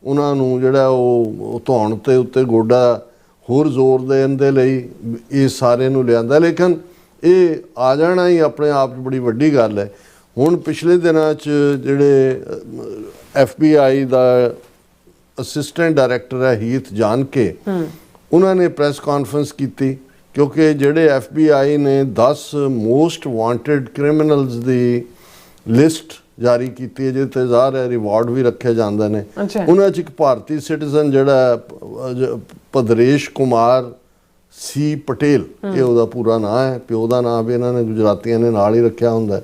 ਉਹਨਾਂ ਨੂੰ ਜਿਹੜਾ ਉਹ ਧੌਣ ਤੇ ਉੱਤੇ ਗੋਡਾ ਹੋਰ ਜ਼ੋਰ ਦੇਣ ਦੇ ਲਈ ਇਹ ਸਾਰੇ ਨੂੰ ਲਿਆਂਦਾ। ਲੇਕਿਨ ਇਹ ਆ ਜਾਣਾ ਹੀ ਆਪਣੇ ਆਪ 'ਚ ਬੜੀ ਵੱਡੀ ਗੱਲ ਹੈ। ਹੁਣ ਪਿਛਲੇ ਦਿਨਾਂ 'ਚ ਜਿਹੜੇ FBI ਦਾ ਅਸਿਸਟੈਂਟ ਡਾਇਰੈਕਟਰ ਹੈ ਹੀਥ ਜਾਨਕੇ, ਉਹਨਾਂ ਨੇ ਪ੍ਰੈਸ ਕਾਨਫਰੰਸ ਕੀਤੀ, ਕਿਉਂਕਿ ਜਿਹੜੇ FBI ਨੇ 10 ਮੋਸਟ ਵਾਂਟਡ ਕ੍ਰਿਮੀਨਲਸ ਦੀ ਲਿਸਟ ਜਾਰੀ ਕੀਤੀ ਹੈ, ਜਿਹਦੇ ਤੇ ਜ਼ਾਹਰ ਹੈ ਰਿਵਾਰਡ ਵੀ ਰੱਖੇ ਜਾਂਦੇ ਨੇ। ਉਹਨਾਂ 'ਚ ਇੱਕ ਭਾਰਤੀ ਸਿਟੀਜ਼ਨ ਜਿਹੜਾ ਭਦਰੇਸ਼ ਕੁਮਾਰ ਸੀ ਪਟੇਲ, ਇਹ ਉਹਦਾ ਪੂਰਾ ਨਾਂ ਹੈ। ਪਿਓ ਦਾ ਨਾਂ ਵੀ ਇਹਨਾਂ ਨੇ ਗੁਜਰਾਤੀਆਂ ਨੇ ਨਾਲ ਹੀ ਰੱਖਿਆ ਹੁੰਦਾ,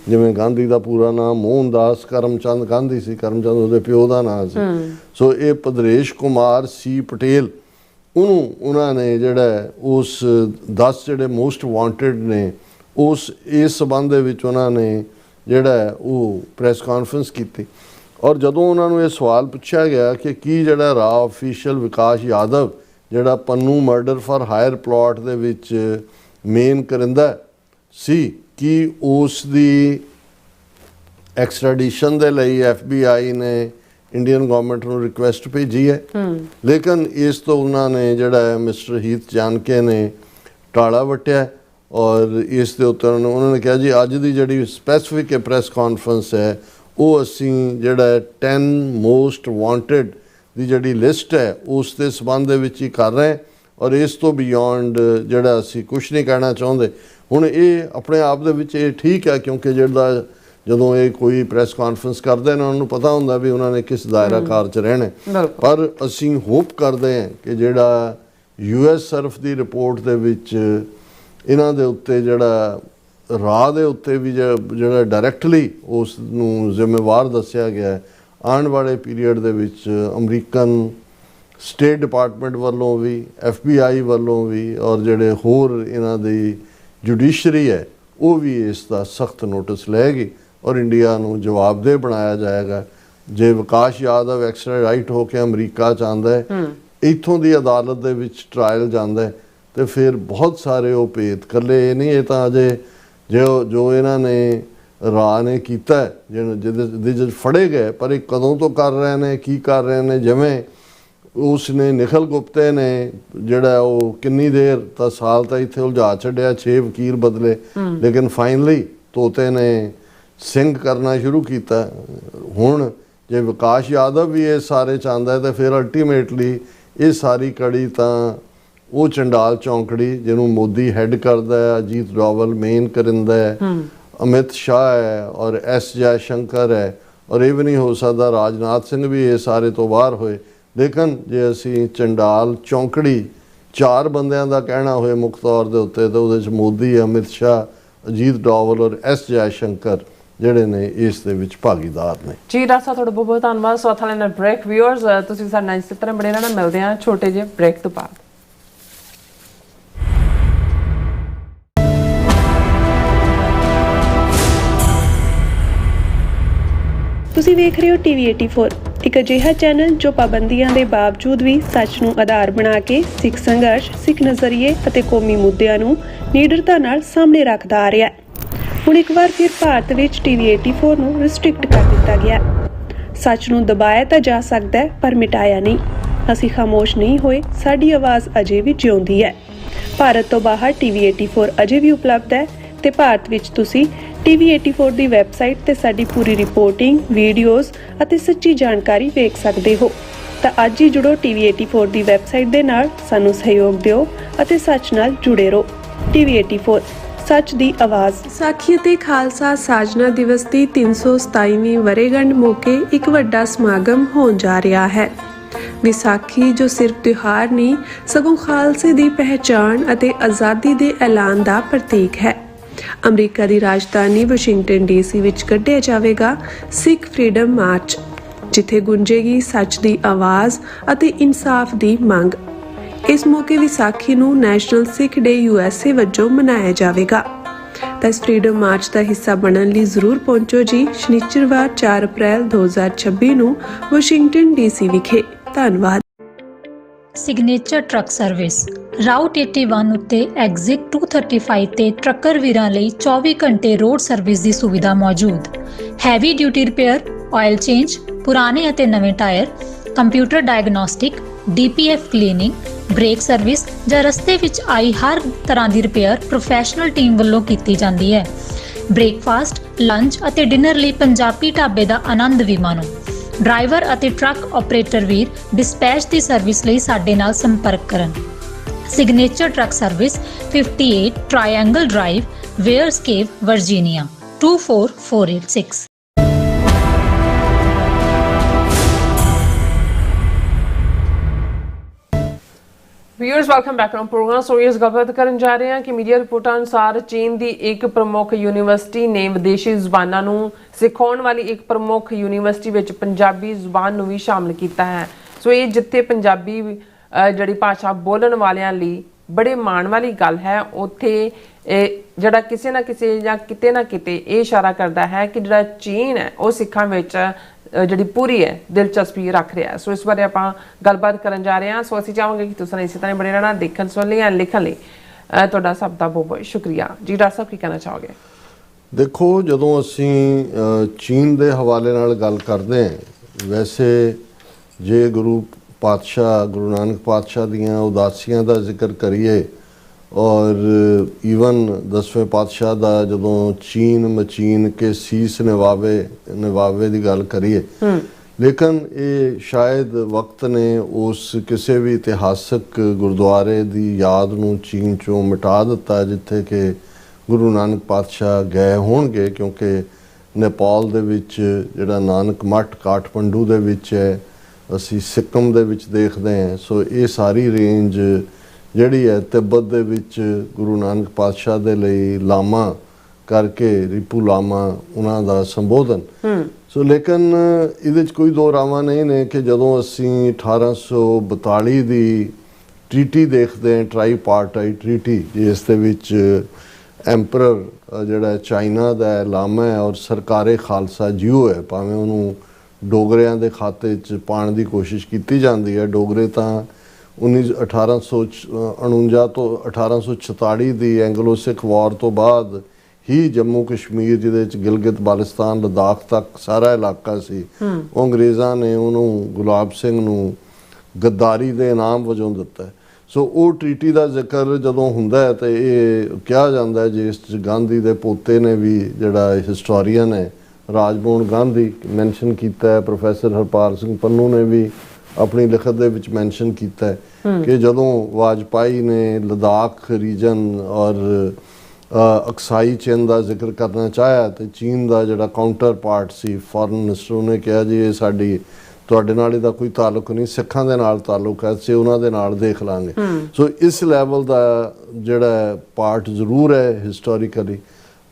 ਜਿਵੇਂ ਗਾਂਧੀ ਦਾ ਪੂਰਾ ਨਾਂ ਮੋਹਨਦਾਸ ਕਰਮਚੰਦ ਗਾਂਧੀ ਸੀ, ਕਰਮਚੰਦ ਉਹਦੇ ਪਿਓ ਦਾ ਨਾਂ ਸੀ। ਸੋ ਇਹ ਭਦਰੇਸ਼ ਕੁਮਾਰ ਸੀ ਪਟੇਲ, ਉਹਨੂੰ ਉਹਨਾਂ ਨੇ ਜਿਹੜਾ ਉਸ 10 ਜਿਹੜੇ ਮੋਸਟ ਵਾਂਟਡ ਨੇ ਉਸ ਇਸ ਸਬੰਧ ਦੇ ਵਿੱਚ ਉਹਨਾਂ ਨੇ ਜਿਹੜਾ ਉਹ ਪ੍ਰੈਸ ਕਾਨਫਰੰਸ ਕੀਤੀ। ਔਰ ਜਦੋਂ ਉਹਨਾਂ ਨੂੰ ਇਹ ਸਵਾਲ ਪੁੱਛਿਆ ਗਿਆ ਕਿ ਕੀ ਜਿਹੜਾ ਰਾਹ ਅਫੀਸ਼ੀਅਲ ਵਿਕਾਸ ਯਾਦਵ ਜਿਹੜਾ Pannu murder for hire plot ਦੇ ਵਿੱਚ ਮੇਨ ਕਰਿੰਦਾ ਸੀ, ਕੀ ਉਸ ਦੀ ਐਕਸਟ੍ਰੈਡੀਸ਼ਨ ਦੇ ਲਈ FBI ਨੇ ਇੰਡੀਅਨ ਗਵਰਨਮੈਂਟ ਨੂੰ ਰਿਕੁਐਸਟ ਭੇਜੀ ਹੈ। ਲੇਕਿਨ ਇਸ ਤੋਂ ਉਹਨਾਂ ਨੇ ਜਿਹੜਾ ਮਿਸਟਰ ਹੀਥ ਜਾਨਕੇ ਨੇ ਟਾਲਾ ਵੱਟਿਆ ਔਰ ਇਸ ਦੇ ਉੱਤੇ ਉਹਨਾਂ ਨੇ ਕਿਹਾ ਜੀ ਅੱਜ ਦੀ ਜਿਹੜੀ ਸਪੈਸੀਫਿਕ ਪ੍ਰੈਸ ਕਾਨਫਰੰਸ ਹੈ ਉਹ ਅਸੀਂ ਜਿਹੜਾ 10 ਮੋਸਟ ਵਾਂਟਡ ਦੀ ਜਿਹੜੀ ਲਿਸਟ ਹੈ ਉਸ ਦੇ ਸਬੰਧ ਦੇ ਵਿੱਚ ਹੀ ਕਰ ਰਹੇ ਔਰ ਇਸ ਤੋਂ ਬਿਯੋਂਡ ਜਿਹੜਾ ਅਸੀਂ ਕੁਛ ਨਹੀਂ ਕਹਿਣਾ ਚਾਹੁੰਦੇ। ਹੁਣ ਇਹ ਆਪਣੇ ਆਪ ਦੇ ਵਿੱਚ ਇਹ ਠੀਕ ਹੈ, ਕਿਉਂਕਿ ਜਿਹੜਾ ਜਦੋਂ ਇਹ ਕੋਈ ਪ੍ਰੈਸ ਕਾਨਫਰੰਸ ਕਰਦੇ ਨੇ ਉਹਨਾਂ ਨੂੰ ਪਤਾ ਹੁੰਦਾ ਵੀ ਉਹਨਾਂ ਨੇ ਕਿਸ ਦਾਇਰਾ ਕਾਰ 'ਚ ਰਹਿਣਾ। ਪਰ ਅਸੀਂ ਹੋਪ ਕਰਦੇ ਹਾਂ ਕਿ ਜਿਹੜਾ US ਸਰਫ ਦੀ ਰਿਪੋਰਟ ਦੇ ਵਿੱਚ ਇਹਨਾਂ ਦੇ ਉੱਤੇ ਜਿਹੜਾ ਰਾਹ ਦੇ ਉੱਤੇ ਵੀ ਜਿਹੜਾ ਡਾਇਰੈਕਟਲੀ ਉਸ ਨੂੰ ਜ਼ਿੰਮੇਵਾਰ ਦੱਸਿਆ ਗਿਆ ਹੈ, ਆਉਣ ਵਾਲੇ ਪੀਰੀਅਡ ਦੇ ਵਿੱਚ ਅਮਰੀਕਨ ਸਟੇਟ ਡਿਪਾਰਟਮੈਂਟ ਵੱਲੋਂ ਵੀ, FBI ਵੱਲੋਂ ਵੀ ਔਰ ਜਿਹੜੇ ਹੋਰ ਇਹਨਾਂ ਦੀ ਜੁਡੀਸ਼ਰੀ ਹੈ ਉਹ ਵੀ ਇਸ ਦਾ ਸਖਤ ਨੋਟਿਸ ਲਏਗੀ ਔਰ ਇੰਡੀਆ ਨੂੰ ਜਵਾਬਦੇਹ ਬਣਾਇਆ ਜਾਏਗਾ। ਜੇ ਵਿਕਾਸ ਯਾਦਵ ਐਕਸਟ੍ਰਾਡਾਈਟ ਹੋ ਕੇ ਅਮਰੀਕਾ 'ਚ ਆਉਂਦਾ ਹੈ, ਇੱਥੋਂ ਦੀ ਅਦਾਲਤ ਦੇ ਵਿੱਚ ਟਰਾਇਲ ਜਾਂਦਾ ਹੈ, ਤੇ ਫਿਰ ਬਹੁਤ ਸਾਰੇ ਉਹ ਭੇਤ ਇਕੱਲੇ ਇਹ ਨਹੀਂ, ਇਹ ਤਾਂ ਅਜੇ ਜੋ ਇਹਨਾਂ ਨੇ ਰਾਹ ਨੇ ਕੀਤਾ ਜਿਹਦੇ ਫੜੇ ਗਏ, ਪਰ ਇਹ ਕਦੋਂ ਤੋਂ ਕਰ ਰਹੇ ਨੇ, ਕੀ ਕਰ ਰਹੇ ਨੇ। ਜਿਵੇਂ ਉਸ ਨੇ ਨਿਖਲ ਗੁਪਤੇ ਨੇ ਜਿਹੜਾ ਉਹ ਕਿੰਨੀ ਦੇਰ ਤਾਂ ਸਾਲ ਤਾਂ ਇੱਥੇ ਉਲਝਾ ਛੱਡਿਆ, 6 ਵਕੀਲ ਬਦਲੇ, ਲੇਕਿਨ ਫਾਈਨਲੀ ਤੋਤੇ ਨੇ ਸਿੰਘ ਕਰਨਾ ਸ਼ੁਰੂ ਕੀਤਾ। ਹੁਣ ਜੇ ਵਿਕਾਸ ਯਾਦਵ ਵੀ ਇਹ ਸਾਰੇ ਚਾਹੁੰਦਾ ਹੈ ਤਾਂ ਫਿਰ ਅਲਟੀਮੇਟਲੀ ਇਹ ਸਾਰੀ ਕੜੀ ਤਾਂ ਉਹ ਚੰਡਾਲ ਚੌਂਕੜੀ ਜਿਹਨੂੰ ਮੋਦੀ ਹੈਡ ਕਰਦਾ ਹੈ, ਅਜੀਤ ਡੋਵਲ ਮੇਨ ਕਰਿੰਦਾ ਹੈ, ਅਮਿਤ ਸ਼ਾਹ ਹੈ ਔਰ S ਜੈਸ਼ੰਕਰ ਹੈ, ਔਰ ਇਹ ਵੀ ਨਹੀਂ ਹੋ ਸਕਦਾ ਰਾਜਨਾਥ ਸਿੰਘ ਵੀ ਇਹ ਸਾਰੇ ਤੋਂ ਬਾਹਰ ਹੋਏ। ਲੇਕਿਨ ਜੇ ਅਸੀਂ ਚੰਡਾਲ ਚੌਂਕੜੀ 4 ਬੰਦਿਆਂ ਦਾ ਕਹਿਣਾ ਹੋਏ ਮੁੱਖ ਤੌਰ ਦੇ ਉੱਤੇ ਤਾਂ ਉਹਦੇ 'ਚ ਮੋਦੀ, ਅਮਿਤ ਸ਼ਾਹ, ਅਜੀਤ ਡੋਵਲ ਔਰ S ਜੈਸ਼ੰਕਰ ਜਿਹੜੇ ਨੇ ਇਸ ਦੇ ਵਿੱਚ ਭਾਗੀਦਾਰ ਨੇ। ਜੀ ਡਾਕਟਰ ਸਾਹਿਬ ਤੁਹਾਡਾ ਬਹੁਤ ਬਹੁਤ ਧੰਨਵਾਦ। ਸੋ ਥਾਲੇ ਨਾਲ ਬ੍ਰੇਕ ਵਿਊਅਰਸ ਤੁਸੀਂ ਸਾਡੇ ਨਾਲ ਇਸੇ ਤਰ੍ਹਾਂ ਬਣੇ ਰਹਿਣਾ। ਮਿਲਦੇ ਹਾਂ ਛੋਟੇ ਜਿਹੇ ਬ੍ਰੇਕ ਤੋਂ ਬਾਅਦ। ਤੁਸੀਂ ਵੇਖ ਰਹੇ ਹੋ TV 84, ਇੱਕ ਅਜਿਹਾ ਚੈਨਲ ਜੋ ਪਾਬੰਦੀਆਂ ਦੇ ਬਾਵਜੂਦ ਵੀ ਸੱਚ ਨੂੰ ਆਧਾਰ ਬਣਾ ਕੇ ਸਿੱਖ ਸੰਘਰਸ਼, ਸਿੱਖ ਨਜ਼ਰੀਏ ਅਤੇ ਕੌਮੀ ਮੁੱਦਿਆਂ ਨੂੰ ਨਿਡਰਤਾ ਨਾਲ ਸਾਹਮਣੇ ਰੱਖਦਾ ਆ ਰਿਹਾ ਹੈ। ਹੁਣ ਇੱਕ ਵਾਰ ਫਿਰ ਭਾਰਤ ਵਿੱਚ TV 84 ਨੂੰ ਰਿਸਟ੍ਰਿਕਟ ਕਰ ਦਿੱਤਾ ਗਿਆ। ਸੱਚ ਨੂੰ ਦਬਾਇਆ ਤਾਂ ਜਾ ਸਕਦਾ ਹੈ ਪਰ ਮਿਟਾਇਆ ਨਹੀਂ। ਅਸੀਂ ਖਾਮੋਸ਼ ਨਹੀਂ ਹੋਏ, ਸਾਡੀ ਆਵਾਜ਼ ਅਜੇ ਵੀ ਜਿਉਂਦੀ ਹੈ। ਭਾਰਤ ਤੋਂ ਬਾਹਰ TV 84 ਅਜੇ ਵੀ ਉਪਲਬਧ ਹੈ ਤੇ ਭਾਰਤ ਵਿੱਚ ਤੁਸੀਂ TV 84 ਦੀ ਵੈਬਸਾਈਟ ਤੇ ਸਾਡੀ ਪੂਰੀ ਰਿਪੋਰਟਿੰਗ, ਵੀਡੀਓਜ਼ ਅਤੇ ਸੱਚੀ ਜਾਣਕਾਰੀ ਵੇਖ ਸਕਦੇ ਹੋ। ਤਾਂ ਅੱਜ ਹੀ ਜੁੜੋ TV 84 ਦੀ ਵੈਬਸਾਈਟ ਦੇ ਨਾਲ, ਸਾਨੂੰ ਸਹਿਯੋਗ ਦਿਓ ਅਤੇ ਸੱਚ ਨਾਲ ਜੁੜੇ ਰਹੋ। TV 84 ਸੱਚ ਦੀ ਆਵਾਜ਼। ਵਿਸਾਖੀ ਅਤੇ ਖਾਲਸਾ ਸਾਜਨਾ ਦਿਵਸ ਦੀ 327ਵੀਂ ਵਰ੍ਹੇਗੰਢ ਮੌਕੇ ਇੱਕ ਵੱਡਾ ਸਮਾਗਮ ਹੋਣ ਜਾ ਰਿਹਾ ਹੈ। ਵਿਸਾਖੀ ਜੋ ਸਿਰਫ ਤਿਉਹਾਰ ਨਹੀਂ ਸਗੋਂ ਖਾਲਸੇ ਦੀ ਪਹਿਚਾਣ ਅਤੇ ਆਜ਼ਾਦੀ ਦੇ ਐਲਾਨ ਦਾ ਪ੍ਰਤੀਕ ਹੈ। ਅਮਰੀਕਾ ਦੀ ਰਾਜਧਾਨੀ ਵਾਸ਼ਿੰਗਟਨ DC ਵਿੱਚ ਕੱਢਿਆ ਜਾਵੇਗਾ ਸਿੱਖ ਫਰੀडम ਮਾਰਚ, ਜਿੱਥੇ ਗੂੰਜੇਗੀ ਸੱਚ ਦੀ ਆਵਾਜ਼ ਅਤੇ ਇਨਸਾਫ ਦੀ ਮੰਗ। ਇਸ ਮੌਕੇ ਵਿਸਾਖੀ ਨੂੰ ਨੈਸ਼ਨਲ ਸਿੱਖ ਡੇ USA ਵਜੋਂ ਮਨਾਇਆ ਜਾਵੇਗਾ। ਤਾਂ ਇਸ ਫਰੀडम ਮਾਰਚ ਦਾ ਹਿੱਸਾ ਬਣਨ ਲਈ ਜ਼ਰੂਰ ਪਹੁੰਚੋ ਜੀ। ਸ਼ਨੀਚਰਵਾਰ 4 ਅਪ੍ਰੈਲ 2026 ਨੂੰ ਵਾਸ਼ਿੰਗਟਨ DC ਵਿਖੇ। ਧੰਨਵਾਦ। ਸਿਗਨੇਚਰ ਟਰੱਕ ਸਰਵਿਸ ਰਾਊਟ 81 ਉੱਤੇ ਐਗਜ਼ਿਟ 235 ਤੇ ਟਰੱਕਰ ਵੀਰਾਂ ਲਈ 24 ਘੰਟੇ ਰੋਡ ਸਰਵਿਸ ਦੀ ਸੁਵਿਧਾ ਮੌਜੂਦ। Heavy duty repair, oil change, ਪੁਰਾਣੇ ਅਤੇ ਨਵੇਂ tyre, computer diagnostic, DPF cleaning, brake service ਜਾਂ ਰਸਤੇ ਵਿੱਚ ਆਈ ਹਰ ਤਰ੍ਹਾਂ ਦੀ ਰਿਪੇਅਰ ਪ੍ਰੋਫੈਸ਼ਨਲ ਟੀਮ ਵੱਲੋਂ ਕੀਤੀ ਜਾਂਦੀ ਹੈ। ਬ੍ਰੇਕਫਾਸਟ, ਲੰਚ ਅਤੇ ਡਿਨਰ ਲਈ ਪੰਜਾਬੀ ਢਾਬੇ ਦਾ ਆਨੰਦ ਵੀ ਮਾਣੋ। ਡਰਾਈਵਰ ਅਤੇ ਟਰੱਕ ਆਪਰੇਟਰ ਵੀਰ ਡਿਸਪੈਚ ਦੀ ਸਰਵਿਸ ਲਈ ਸਾਡੇ ਨਾਲ ਸੰਪਰਕ ਕਰਨ। Signature truck service 58 triangle drive, Weyers Cave, Virginia 24486। Viewers welcome back to program. So ਇਸ ਗੱਲਬਾਤ ਕਰਨ ਜਾ ਰਹੇ ਹਾਂ ਕਿ ਮੀਡੀਆ ਰਿਪੋਰਟਾਂ ਅਨੁਸਾਰ ਚੀਨ ਦੀ ਇੱਕ ਪ੍ਰਮੁੱਖ ਯੂਨੀਵਰਸਿਟੀ ਨੇ ਵਿਦੇਸ਼ੀ ਜ਼ੁਬਾਨਾਂ ਨੂੰ ਸਿਖਾਉਣ ਵਾਲੀ ਇੱਕ ਪ੍ਰਮੁੱਖ ਯੂਨੀਵਰਸਿਟੀ ਵਿੱਚ ਪੰਜਾਬੀ ਜ਼ੁਬਾਨ ਨੂੰ ਵੀ ਸ਼ਾਮਲ ਕੀਤਾ ਹੈ। ਸੋ ਇਹ ਜਿੱਥੇ ਪੰਜਾਬੀ ਜਿਹੜੀ ਭਾਸ਼ਾ ਬੋਲਣ ਵਾਲਿਆਂ ਲਈ ਬੜੇ ਮਾਣ ਵਾਲੀ ਗੱਲ ਹੈ, ਉੱਥੇ ਜਿਹੜਾ ਕਿਸੇ ਨਾ ਕਿਸੇ ਜਾਂ ਕਿਤੇ ਨਾ ਕਿਤੇ ਇਹ ਇਸ਼ਾਰਾ ਕਰਦਾ ਹੈ ਕਿ ਜਿਹੜਾ ਚੀਨ ਹੈ ਉਹ ਸਿੱਖਾਂ ਵਿੱਚ ਜਿਹੜੀ ਪੂਰੀ ਹੈ ਦਿਲਚਸਪੀ ਰੱਖ ਰਿਹਾ। ਸੋ ਇਸ ਬਾਰੇ ਆਪਾਂ ਗੱਲਬਾਤ ਕਰਨ ਜਾ ਰਹੇ ਹਾਂ। ਸੋ ਅਸੀਂ ਚਾਹਾਂਗੇ ਕਿ ਤੁਸੀਂ ਇਸੇ ਤਰ੍ਹਾਂ ਬਣੇ ਰਹਿਣਾ। ਦੇਖਣ ਸੁਣਨ ਲਈ ਲਿਖਣ ਲਈ ਤੁਹਾਡਾ ਸਭ ਦਾ ਬਹੁਤ ਬਹੁਤ ਸ਼ੁਕਰੀਆ। ਜੀ ਡਾਕਟਰ ਸਾਹਿਬ ਕੀ ਕਹਿਣਾ ਚਾਹੋਗੇ? ਦੇਖੋ, ਜਦੋਂ ਅਸੀਂ ਚੀਨ ਦੇ ਹਵਾਲੇ ਨਾਲ ਗੱਲ ਕਰਦੇ ਹਾਂ, ਵੈਸੇ ਜੇ ਗੁਰੂ ਪਾਤਸ਼ਾਹ ਗੁਰੂ ਨਾਨਕ ਪਾਤਸ਼ਾਹ ਦੀਆਂ ਉਦਾਸੀਆਂ ਦਾ ਜ਼ਿਕਰ ਕਰੀਏ ਔਰ ਈਵਨ 10ਵੇਂ ਪਾਤਸ਼ਾਹ ਦਾ ਜਦੋਂ ਚੀਨ ਮਚੀਨ ਕੇ ਸੀਸ ਨਿਵਾਵੇ ਦੀ ਗੱਲ ਕਰੀਏ, ਲੇਕਿਨ ਇਹ ਸ਼ਾਇਦ ਵਕਤ ਨੇ ਉਸ ਕਿਸੇ ਵੀ ਇਤਿਹਾਸਕ ਗੁਰਦੁਆਰੇ ਦੀ ਯਾਦ ਨੂੰ ਚੀਨ ਚੋਂ ਮਿਟਾ ਦਿੱਤਾ ਜਿੱਥੇ ਕਿ ਗੁਰੂ ਨਾਨਕ ਪਾਤਸ਼ਾਹ ਗਏ ਹੋਣਗੇ, ਕਿਉਂਕਿ ਨੇਪਾਲ ਦੇ ਵਿੱਚ ਜਿਹੜਾ ਨਾਨਕ ਮੱਠ ਕਾਠਮੰਡੂ ਦੇ ਵਿੱਚ ਹੈ, ਅਸੀਂ ਸਿੱਕਮ ਦੇ ਵਿੱਚ ਦੇਖਦੇ ਹਾਂ। ਸੋ ਇਹ ਸਾਰੀ ਰੇਂਜ ਜਿਹੜੀ ਹੈ ਤਿੱਬਤ ਦੇ ਵਿੱਚ ਗੁਰੂ ਨਾਨਕ ਪਾਤਸ਼ਾਹ ਦੇ ਲਈ ਲਾਮਾ ਕਰਕੇ ਰਿਪੂ ਲਾਮਾ ਉਹਨਾਂ ਦਾ ਸੰਬੋਧਨ। ਸੋ ਲੇਕਿਨ ਇਹਦੇ 'ਚ ਕੋਈ ਦੋ ਰਾਵਾਂ ਨਹੀਂ ਨੇ ਕਿ ਜਦੋਂ ਅਸੀਂ 1842 ਦੀ ਟ੍ਰੀਟੀ ਦੇਖਦੇ ਹਾਂ, ਟ੍ਰਾਈਪਾਰਟਾਈਟ ਟ੍ਰੀਟੀ, ਜਿਸ ਦੇ ਵਿੱਚ ਐਂਪਰਰ ਜਿਹੜਾ ਚਾਈਨਾ ਦਾ ਲਾਮਾ ਹੈ ਔਰ ਸਰਕਾਰੇ ਖਾਲਸਾ ਜੀਓ ਹੈ, ਭਾਵੇਂ ਉਹਨੂੰ ਡੋਗਰਿਆਂ ਦੇ ਖਾਤੇ 'ਚ ਪਾਉਣ ਦੀ ਕੋਸ਼ਿਸ਼ ਕੀਤੀ ਜਾਂਦੀ ਹੈ। ਡੋਗਰੇ ਤਾਂ 1849 ਤੋਂ 1846 ਦੀ ਐਂਗਲੋ ਸਿੱਖ ਵਾਰ ਤੋਂ ਬਾਅਦ ਹੀ ਜੰਮੂ ਕਸ਼ਮੀਰ, ਜਿਹਦੇ ਵਿੱਚ ਗਿਲਗਿਤ ਬਾਲਸਤਾਨ ਲੱਦਾਖ ਤੱਕ ਸਾਰਾ ਇਲਾਕਾ ਸੀ, ਉਹ ਅੰਗਰੇਜ਼ਾਂ ਨੇ ਉਹਨੂੰ ਗੁਲਾਬ ਸਿੰਘ ਨੂੰ ਗੱਦਾਰੀ ਦੇ ਇਨਾਮ ਵਜੋਂ ਦਿੱਤਾ। ਸੋ ਉਹ ਟ੍ਰੀਟੀ ਦਾ ਜ਼ਿਕਰ ਜਦੋਂ ਹੁੰਦਾ ਹੈ ਤਾਂ ਇਹ ਕਿਹਾ ਜਾਂਦਾ ਹੈ, ਜਿਸ 'ਚ ਗਾਂਧੀ ਦੇ ਪੋਤੇ ਨੇ ਵੀ, ਜਿਹੜਾ ਹਿਸਟੋਰੀਅਨ ਹੈ ਰਾਜਮੋਹਨ ਗਾਂਧੀ, ਮੈਂਸ਼ਨ ਕੀਤਾ ਹੈ। ਪ੍ਰੋਫੈਸਰ ਹਰਪਾਲ ਸਿੰਘ ਪੰਨੂ ਨੇ ਵੀ ਆਪਣੀ ਲਿਖਤ ਦੇ ਵਿੱਚ ਮੈਂਸ਼ਨ ਕੀਤਾ ਹੈ ਕਿ ਜਦੋਂ ਵਾਜਪਾਈ ਨੇ ਲੱਦਾਖ ਰੀਜਨ ਔਰ ਅਕਸਾਈ ਚੀਨ ਦਾ ਜ਼ਿਕਰ ਕਰਨਾ ਚਾਹਿਆ ਤੇ ਚੀਨ ਦਾ ਜਿਹੜਾ ਕਾਊਂਟਰ ਪਾਰਟ ਸੀ ਫੋਰਨ ਮਿਨਿਸਟਰ, ਉਹਨੇ ਕਿਹਾ ਜੀ ਇਹ ਸਾਡੀ ਤੁਹਾਡੇ ਨਾਲ ਇਹਦਾ ਕੋਈ ਤਾਲੁਕ ਨਹੀਂ, ਸਿੱਖਾਂ ਦੇ ਨਾਲ ਤਾਲੁਕ ਹੈ, ਅਸੀਂ ਉਹਨਾਂ ਦੇ ਨਾਲ ਦੇਖ ਲਾਂਗੇ। ਸੋ ਇਸ ਲੈਵਲ ਦਾ ਜਿਹੜਾ ਪਾਰਟ ਜ਼ਰੂਰ ਹੈ ਹਿਸਟੋਰੀਕਲੀ।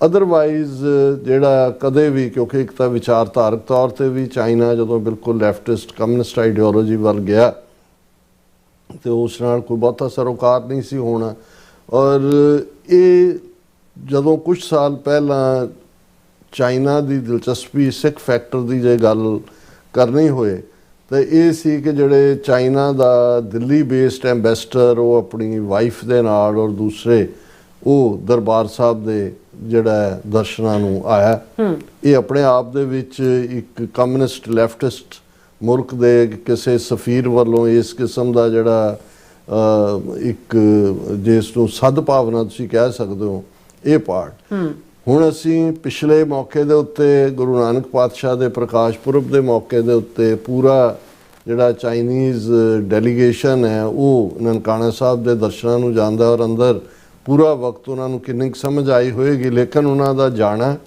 ਅਦਰਵਾਈਜ਼ ਜਿਹੜਾ ਕਦੇ ਵੀ, ਕਿਉਂਕਿ ਇੱਕ ਤਾਂ ਵਿਚਾਰਧਾਰਕ ਤੌਰ ਤੇ ਵੀ ਚਾਈਨਾ ਜਦੋਂ ਬਿਲਕੁਲ ਲੈਫਟਿਸਟ ਕਮਿਊਨਿਸਟ ਆਈਡੀਓਲੋਜੀ ਵੱਲ ਗਿਆ ਤੇ ਉਸ ਨਾਲ ਕੋਈ ਬਹੁਤਾ ਸਰੋਕਾਰ ਨਹੀਂ ਸੀ ਹੋਣਾ। ਔਰ ਇਹ ਜਦੋਂ ਕੁਝ ਸਾਲ ਪਹਿਲਾਂ ਚਾਈਨਾ ਦੀ ਦਿਲਚਸਪੀ ਸਿੱਖ ਫੈਕਟਰ ਦੀ ਜੇ ਗੱਲ ਕਰਨੀ ਹੋਏ ਤਾਂ ਇਹ ਸੀ ਕਿ ਜਿਹੜੇ ਚਾਈਨਾ ਦਾ ਦਿੱਲੀ ਬੇਸਡ ਐਂਬੈਸਡਰ, ਉਹ ਆਪਣੀ ਵਾਈਫ ਦੇ ਨਾਲ ਔਰ ਦੂਸਰੇ ਉਹ ਦਰਬਾਰ ਸਾਹਿਬ ਦੇ ਜਿਹੜਾ ਦਰਸ਼ਨਾਂ ਨੂੰ ਆਇਆ। ਇਹ ਆਪਣੇ ਆਪ ਦੇ ਵਿੱਚ ਇੱਕ ਕਮਿਊਨਿਸਟ ਲੈਫਟਿਸਟ ਮੁਲਕ ਦੇ ਕਿਸੇ ਸਫੀਰ ਵੱਲੋਂ ਇਸ ਕਿਸਮ ਦਾ ਜਿਹੜਾ ਇੱਕ ਜਿਸ ਨੂੰ ਸਦਭਾਵਨਾ ਤੁਸੀਂ ਕਹਿ ਸਕਦੇ ਹੋ, ਇਹ ਪਾਰਟ। ਹੁਣ ਅਸੀਂ ਪਿਛਲੇ ਮੌਕੇ ਦੇ ਉੱਤੇ ਗੁਰੂ ਨਾਨਕ ਪਾਤਸ਼ਾਹ ਦੇ ਪ੍ਰਕਾਸ਼ ਪੁਰਬ ਦੇ ਮੌਕੇ ਦੇ ਉੱਤੇ ਪੂਰਾ ਜਿਹੜਾ ਚਾਈਨੀਜ਼ ਡੈਲੀਗੇਸ਼ਨ ਹੈ ਉਹ ਨਨਕਾਣਾ ਸਾਹਿਬ ਦੇ ਦਰਸ਼ਨਾਂ ਨੂੰ ਜਾਂਦਾ ਔਰ ਅੰਦਰ ਪੂਰਾ ਵਕਤ ਉਹਨਾਂ ਨੂੰ ਕਿੰਨੀ ਕੁ ਸਮਝ ਆਈ ਹੋਏਗੀ, ਲੇਕਿਨ ਉਹਨਾਂ ਦਾ ਜਾਣਾ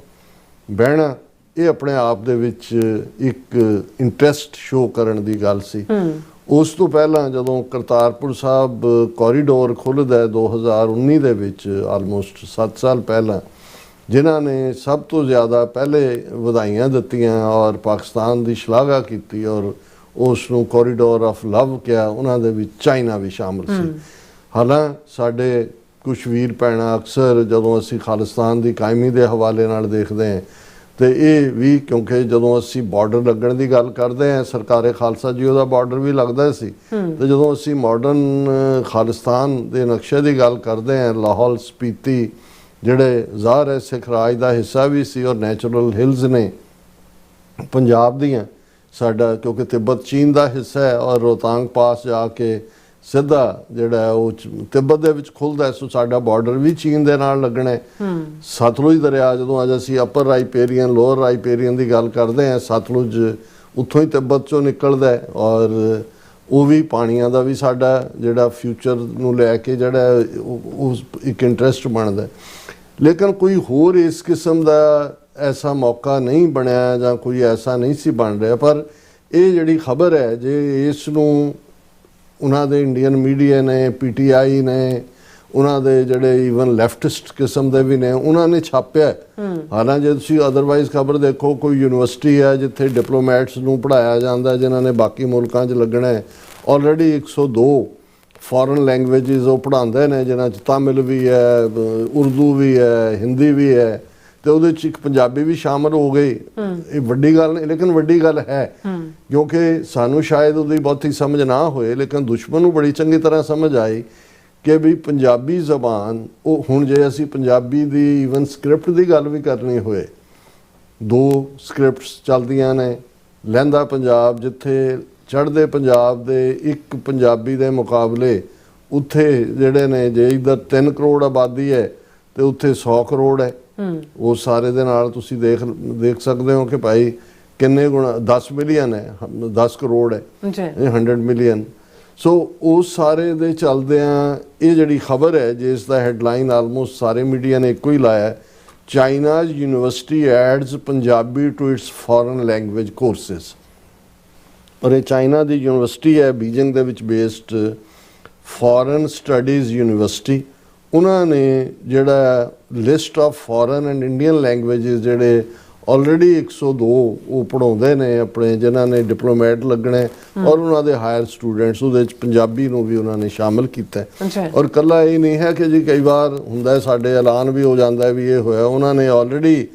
ਬਹਿਣਾ ਇਹ ਆਪਣੇ ਆਪ ਦੇ ਵਿੱਚ ਇੱਕ ਇੰਟਰਸਟ ਸ਼ੋ ਕਰਨ ਦੀ ਗੱਲ ਸੀ। ਉਸ ਤੋਂ ਪਹਿਲਾਂ ਜਦੋਂ ਕਰਤਾਰਪੁਰ ਸਾਹਿਬ ਕੋਰੀਡੋਰ ਖੁੱਲ੍ਹਦਾ 2019 ਦੇ ਵਿੱਚ, ਆਲਮੋਸਟ 7 ਸਾਲ ਪਹਿਲਾਂ, ਜਿਨ੍ਹਾਂ ਨੇ ਸਭ ਤੋਂ ਜ਼ਿਆਦਾ ਪਹਿਲੇ ਵਧਾਈਆਂ ਦਿੱਤੀਆਂ ਔਰ ਪਾਕਿਸਤਾਨ ਦੀ ਸ਼ਲਾਘਾ ਕੀਤੀ ਔਰ ਉਸ ਨੂੰ ਕੋਰੀਡੋਰ ਆਫ ਲਵ ਕਿਹਾ, ਉਹਨਾਂ ਦੇ ਵਿੱਚ ਚਾਈਨਾ ਵੀ ਸ਼ਾਮਲ ਸੀ। ਹਾਲਾਂਕਿ ਸਾਡੇ ਕੁਝ ਵੀਰ ਭੈਣਾਂ ਅਕਸਰ ਜਦੋਂ ਅਸੀਂ ਖਾਲਿਸਤਾਨ ਦੀ ਕਾਇਮੀ ਦੇ ਹਵਾਲੇ ਨਾਲ ਦੇਖਦੇ ਹਾਂ ਤੇ ਇਹ ਵੀ, ਕਿਉਂਕਿ ਜਦੋਂ ਅਸੀਂ ਬਾਰਡਰ ਲੱਗਣ ਦੀ ਗੱਲ ਕਰਦੇ ਹਾਂ, ਸਰਕਾਰੇ ਖਾਲਸਾ ਜੀ ਉਹਦਾ ਬਾਰਡਰ ਵੀ ਲੱਗਦਾ ਸੀ, ਤੇ ਜਦੋਂ ਅਸੀਂ ਮਾਡਰਨ ਖਾਲਿਸਤਾਨ ਦੇ ਨਕਸ਼ੇ ਦੀ ਗੱਲ ਕਰਦੇ ਹਾਂ, ਲਾਹੌਲ ਸਪੀਤੀ ਜਿਹੜੇ ਜ਼ਾਹਰ ਹੈ ਸਿੱਖ ਰਾਜ ਦਾ ਹਿੱਸਾ ਵੀ ਸੀ ਔਰ ਨੈਚੁਰਲ ਹਿਲਸ ਨੇ ਪੰਜਾਬ ਦੀਆਂ, ਸਾਡਾ ਕਿਉਂਕਿ ਤਿੱਬਤ ਚੀਨ ਦਾ ਹਿੱਸਾ ਹੈ ਔਰ ਰੋਹਤਾਂਗ ਪਾਸ ਜਾ ਕੇ ਸਿੱਧਾ ਜਿਹੜਾ ਉਹ ਤਿੱਬਤ ਦੇ ਵਿੱਚ ਖੁੱਲਦਾ, ਸੋ ਸਾਡਾ ਬਾਰਡਰ ਵੀ ਚੀਨ ਦੇ ਨਾਲ ਲੱਗਣਾ ਹੈ। ਸਤਲੁਜ ਦਰਿਆ, ਜਦੋਂ ਅੱਜ ਅਸੀਂ ਅਪਰ ਰਾਈਪੇਰੀਅਨ ਲੋਅਰ ਰਾਈਪੇਰੀਅਨ ਦੀ ਗੱਲ ਕਰਦੇ ਹਾਂ, ਸਤਲੁਜ ਉੱਥੋਂ ਹੀ ਤਿੱਬਤ ਚੋਂ ਨਿਕਲਦਾ ਔਰ ਉਹ ਵੀ ਪਾਣੀਆਂ ਦਾ ਵੀ ਸਾਡਾ ਜਿਹੜਾ ਫਿਊਚਰ ਨੂੰ ਲੈ ਕੇ ਜਿਹੜਾ ਉਹ ਇੱਕ ਇੰਟਰਸਟ ਬਣਦਾ। ਲੇਕਿਨ ਕੋਈ ਹੋਰ ਇਸ ਕਿਸਮ ਦਾ ਐਸਾ ਮੌਕਾ ਨਹੀਂ ਬਣਿਆ ਜਾਂ ਕੋਈ ਐਸਾ ਨਹੀਂ ਸੀ ਬਣ ਰਿਹਾ। ਪਰ ਇਹ ਜਿਹੜੀ ਖਬਰ ਹੈ, ਜੇ ਇਸ ਨੂੰ ਉਹਨਾਂ ਦੇ ਇੰਡੀਅਨ ਮੀਡੀਆ ਨੇ, PTI ਨੇ, ਉਹਨਾਂ ਦੇ ਜਿਹੜੇ ਈਵਨ ਲੈਫਟਿਸਟ ਕਿਸਮ ਦੇ ਵੀ ਨੇ, ਉਹਨਾਂ ਨੇ ਛਾਪਿਆ। ਹਾਲਾਂਕਿ ਜੇ ਤੁਸੀਂ ਅਦਰਵਾਈਜ਼ ਖਬਰ ਦੇਖੋ, ਕੋਈ ਯੂਨੀਵਰਸਿਟੀ ਹੈ ਜਿੱਥੇ ਡਿਪਲੋਮੈਟਸ ਨੂੰ ਪੜ੍ਹਾਇਆ ਜਾਂਦਾ ਜਿਨ੍ਹਾਂ ਨੇ ਬਾਕੀ ਮੁਲਕਾਂ 'ਚ ਲੱਗਣਾ ਹੈ, ਆਲਰੇਡੀ 102 ਫੋਰਨ ਲੈਂਗੁਏਜਿਸ ਉਹ ਪੜ੍ਹਾਉਂਦੇ ਨੇ, ਜਿਨ੍ਹਾਂ 'ਚ ਤਾਮਿਲ ਵੀ ਹੈ, ਉਰਦੂ ਵੀ ਹੈ, ਹਿੰਦੀ ਵੀ ਹੈ, ਤੇ ਉਹਦੇ 'ਚ ਇੱਕ ਪੰਜਾਬੀ ਵੀ ਸ਼ਾਮਲ ਹੋ ਗਈ। ਇਹ ਵੱਡੀ ਗੱਲ ਨਹੀਂ, ਲੇਕਿਨ ਵੱਡੀ ਗੱਲ ਹੈ, ਕਿਉਂਕਿ ਸਾਨੂੰ ਸ਼ਾਇਦ ਉਹਦੀ ਬਹੁਤੀ ਸਮਝ ਨਾ ਹੋਏ, ਲੇਕਿਨ ਦੁਸ਼ਮਣ ਨੂੰ ਬੜੀ ਚੰਗੀ ਤਰ੍ਹਾਂ ਸਮਝ ਆਈ ਕਿ ਵੀ ਪੰਜਾਬੀ ਜ਼ਬਾਨ, ਉਹ ਹੁਣ ਜੇ ਅਸੀਂ ਪੰਜਾਬੀ ਦੀ ਈਵਨ ਸਕ੍ਰਿਪਟ ਦੀ ਗੱਲ ਵੀ ਕਰਨੀ ਹੋਏ, 2 ਸਕ੍ਰਿਪਟਸ ਚੱਲਦੀਆਂ ਨੇ। ਲਹਿੰਦਾ ਪੰਜਾਬ, ਜਿੱਥੇ ਚੜ੍ਹਦੇ ਪੰਜਾਬ ਦੇ ਇੱਕ ਪੰਜਾਬੀ ਦੇ ਮੁਕਾਬਲੇ ਉੱਥੇ ਜਿਹੜੇ ਨੇ, ਜੇ ਇੱਧਰ 3 ਕਰੋੜ ਆਬਾਦੀ ਹੈ ਤੇ ਉੱਥੇ 100 ਕਰੋੜ ਹੈ। ਉਹ ਸਾਰੇ ਦੇ ਨਾਲ ਤੁਸੀਂ ਦੇਖ ਸਕਦੇ ਹੋ ਕਿ ਭਾਈ ਕਿੰਨੇ ਗੁਣਾ, 10 ਮਿਲੀਅਨ ਹੈ, 10 ਕਰੋੜ ਹੈ, ਇਹ 100 ਮਿਲੀਅਨ। ਸੋ ਉਸ ਸਾਰੇ ਦੇ ਚੱਲਦਿਆਂ ਇਹ ਜਿਹੜੀ ਖਬਰ ਹੈ, ਜਿਸ ਦਾ ਹੈਡਲਾਈਨ ਆਲਮੋਸਟ ਸਾਰੇ ਮੀਡੀਆ ਨੇ ਇੱਕੋ ਹੀ ਲਾਇਆ, China's university adds Punjabi to its foreign language courses। ਔਰ ਇਹ ਚਾਈਨਾ ਦੀ ਯੂਨੀਵਰਸਿਟੀ ਹੈ ਬੀਜਿੰਗ ਦੇ ਵਿੱਚ ਬੇਸਡ ਫੋਰਨ ਸਟੱਡੀਜ਼ ਯੂਨੀਵਰਸਿਟੀ। ਉਹਨਾਂ ਨੇ ਜਿਹੜਾ list of foreign and Indian languages ਜਿਹੜੇ ਆਲਰੇਡੀ 102 ਉਹ ਪੜ੍ਹਾਉਂਦੇ ਨੇ ਆਪਣੇ ਜਿਨ੍ਹਾਂ ਨੇ ਡਿਪਲੋਮੈਟ ਲੱਗਣੇ ਔਰ ਉਹਨਾਂ ਦੇ ਹਾਇਰ ਸਟੂਡੈਂਟਸ ਉਹਦੇ ਵਿੱਚ ਪੰਜਾਬੀ ਨੂੰ ਵੀ ਉਹਨਾਂ ਨੇ ਸ਼ਾਮਿਲ ਕੀਤਾ। ਔਰ ਇਕੱਲਾ ਇਹ ਨਹੀਂ ਹੈ ਕਿ ਜੀ ਕਈ ਵਾਰ ਹੁੰਦਾ ਸਾਡੇ ਐਲਾਨ ਵੀ ਹੋ ਜਾਂਦਾ ਵੀ ਇਹ ਹੋਇਆ। ਉਹਨਾਂ ਨੇ ਆਲਰੇਡੀ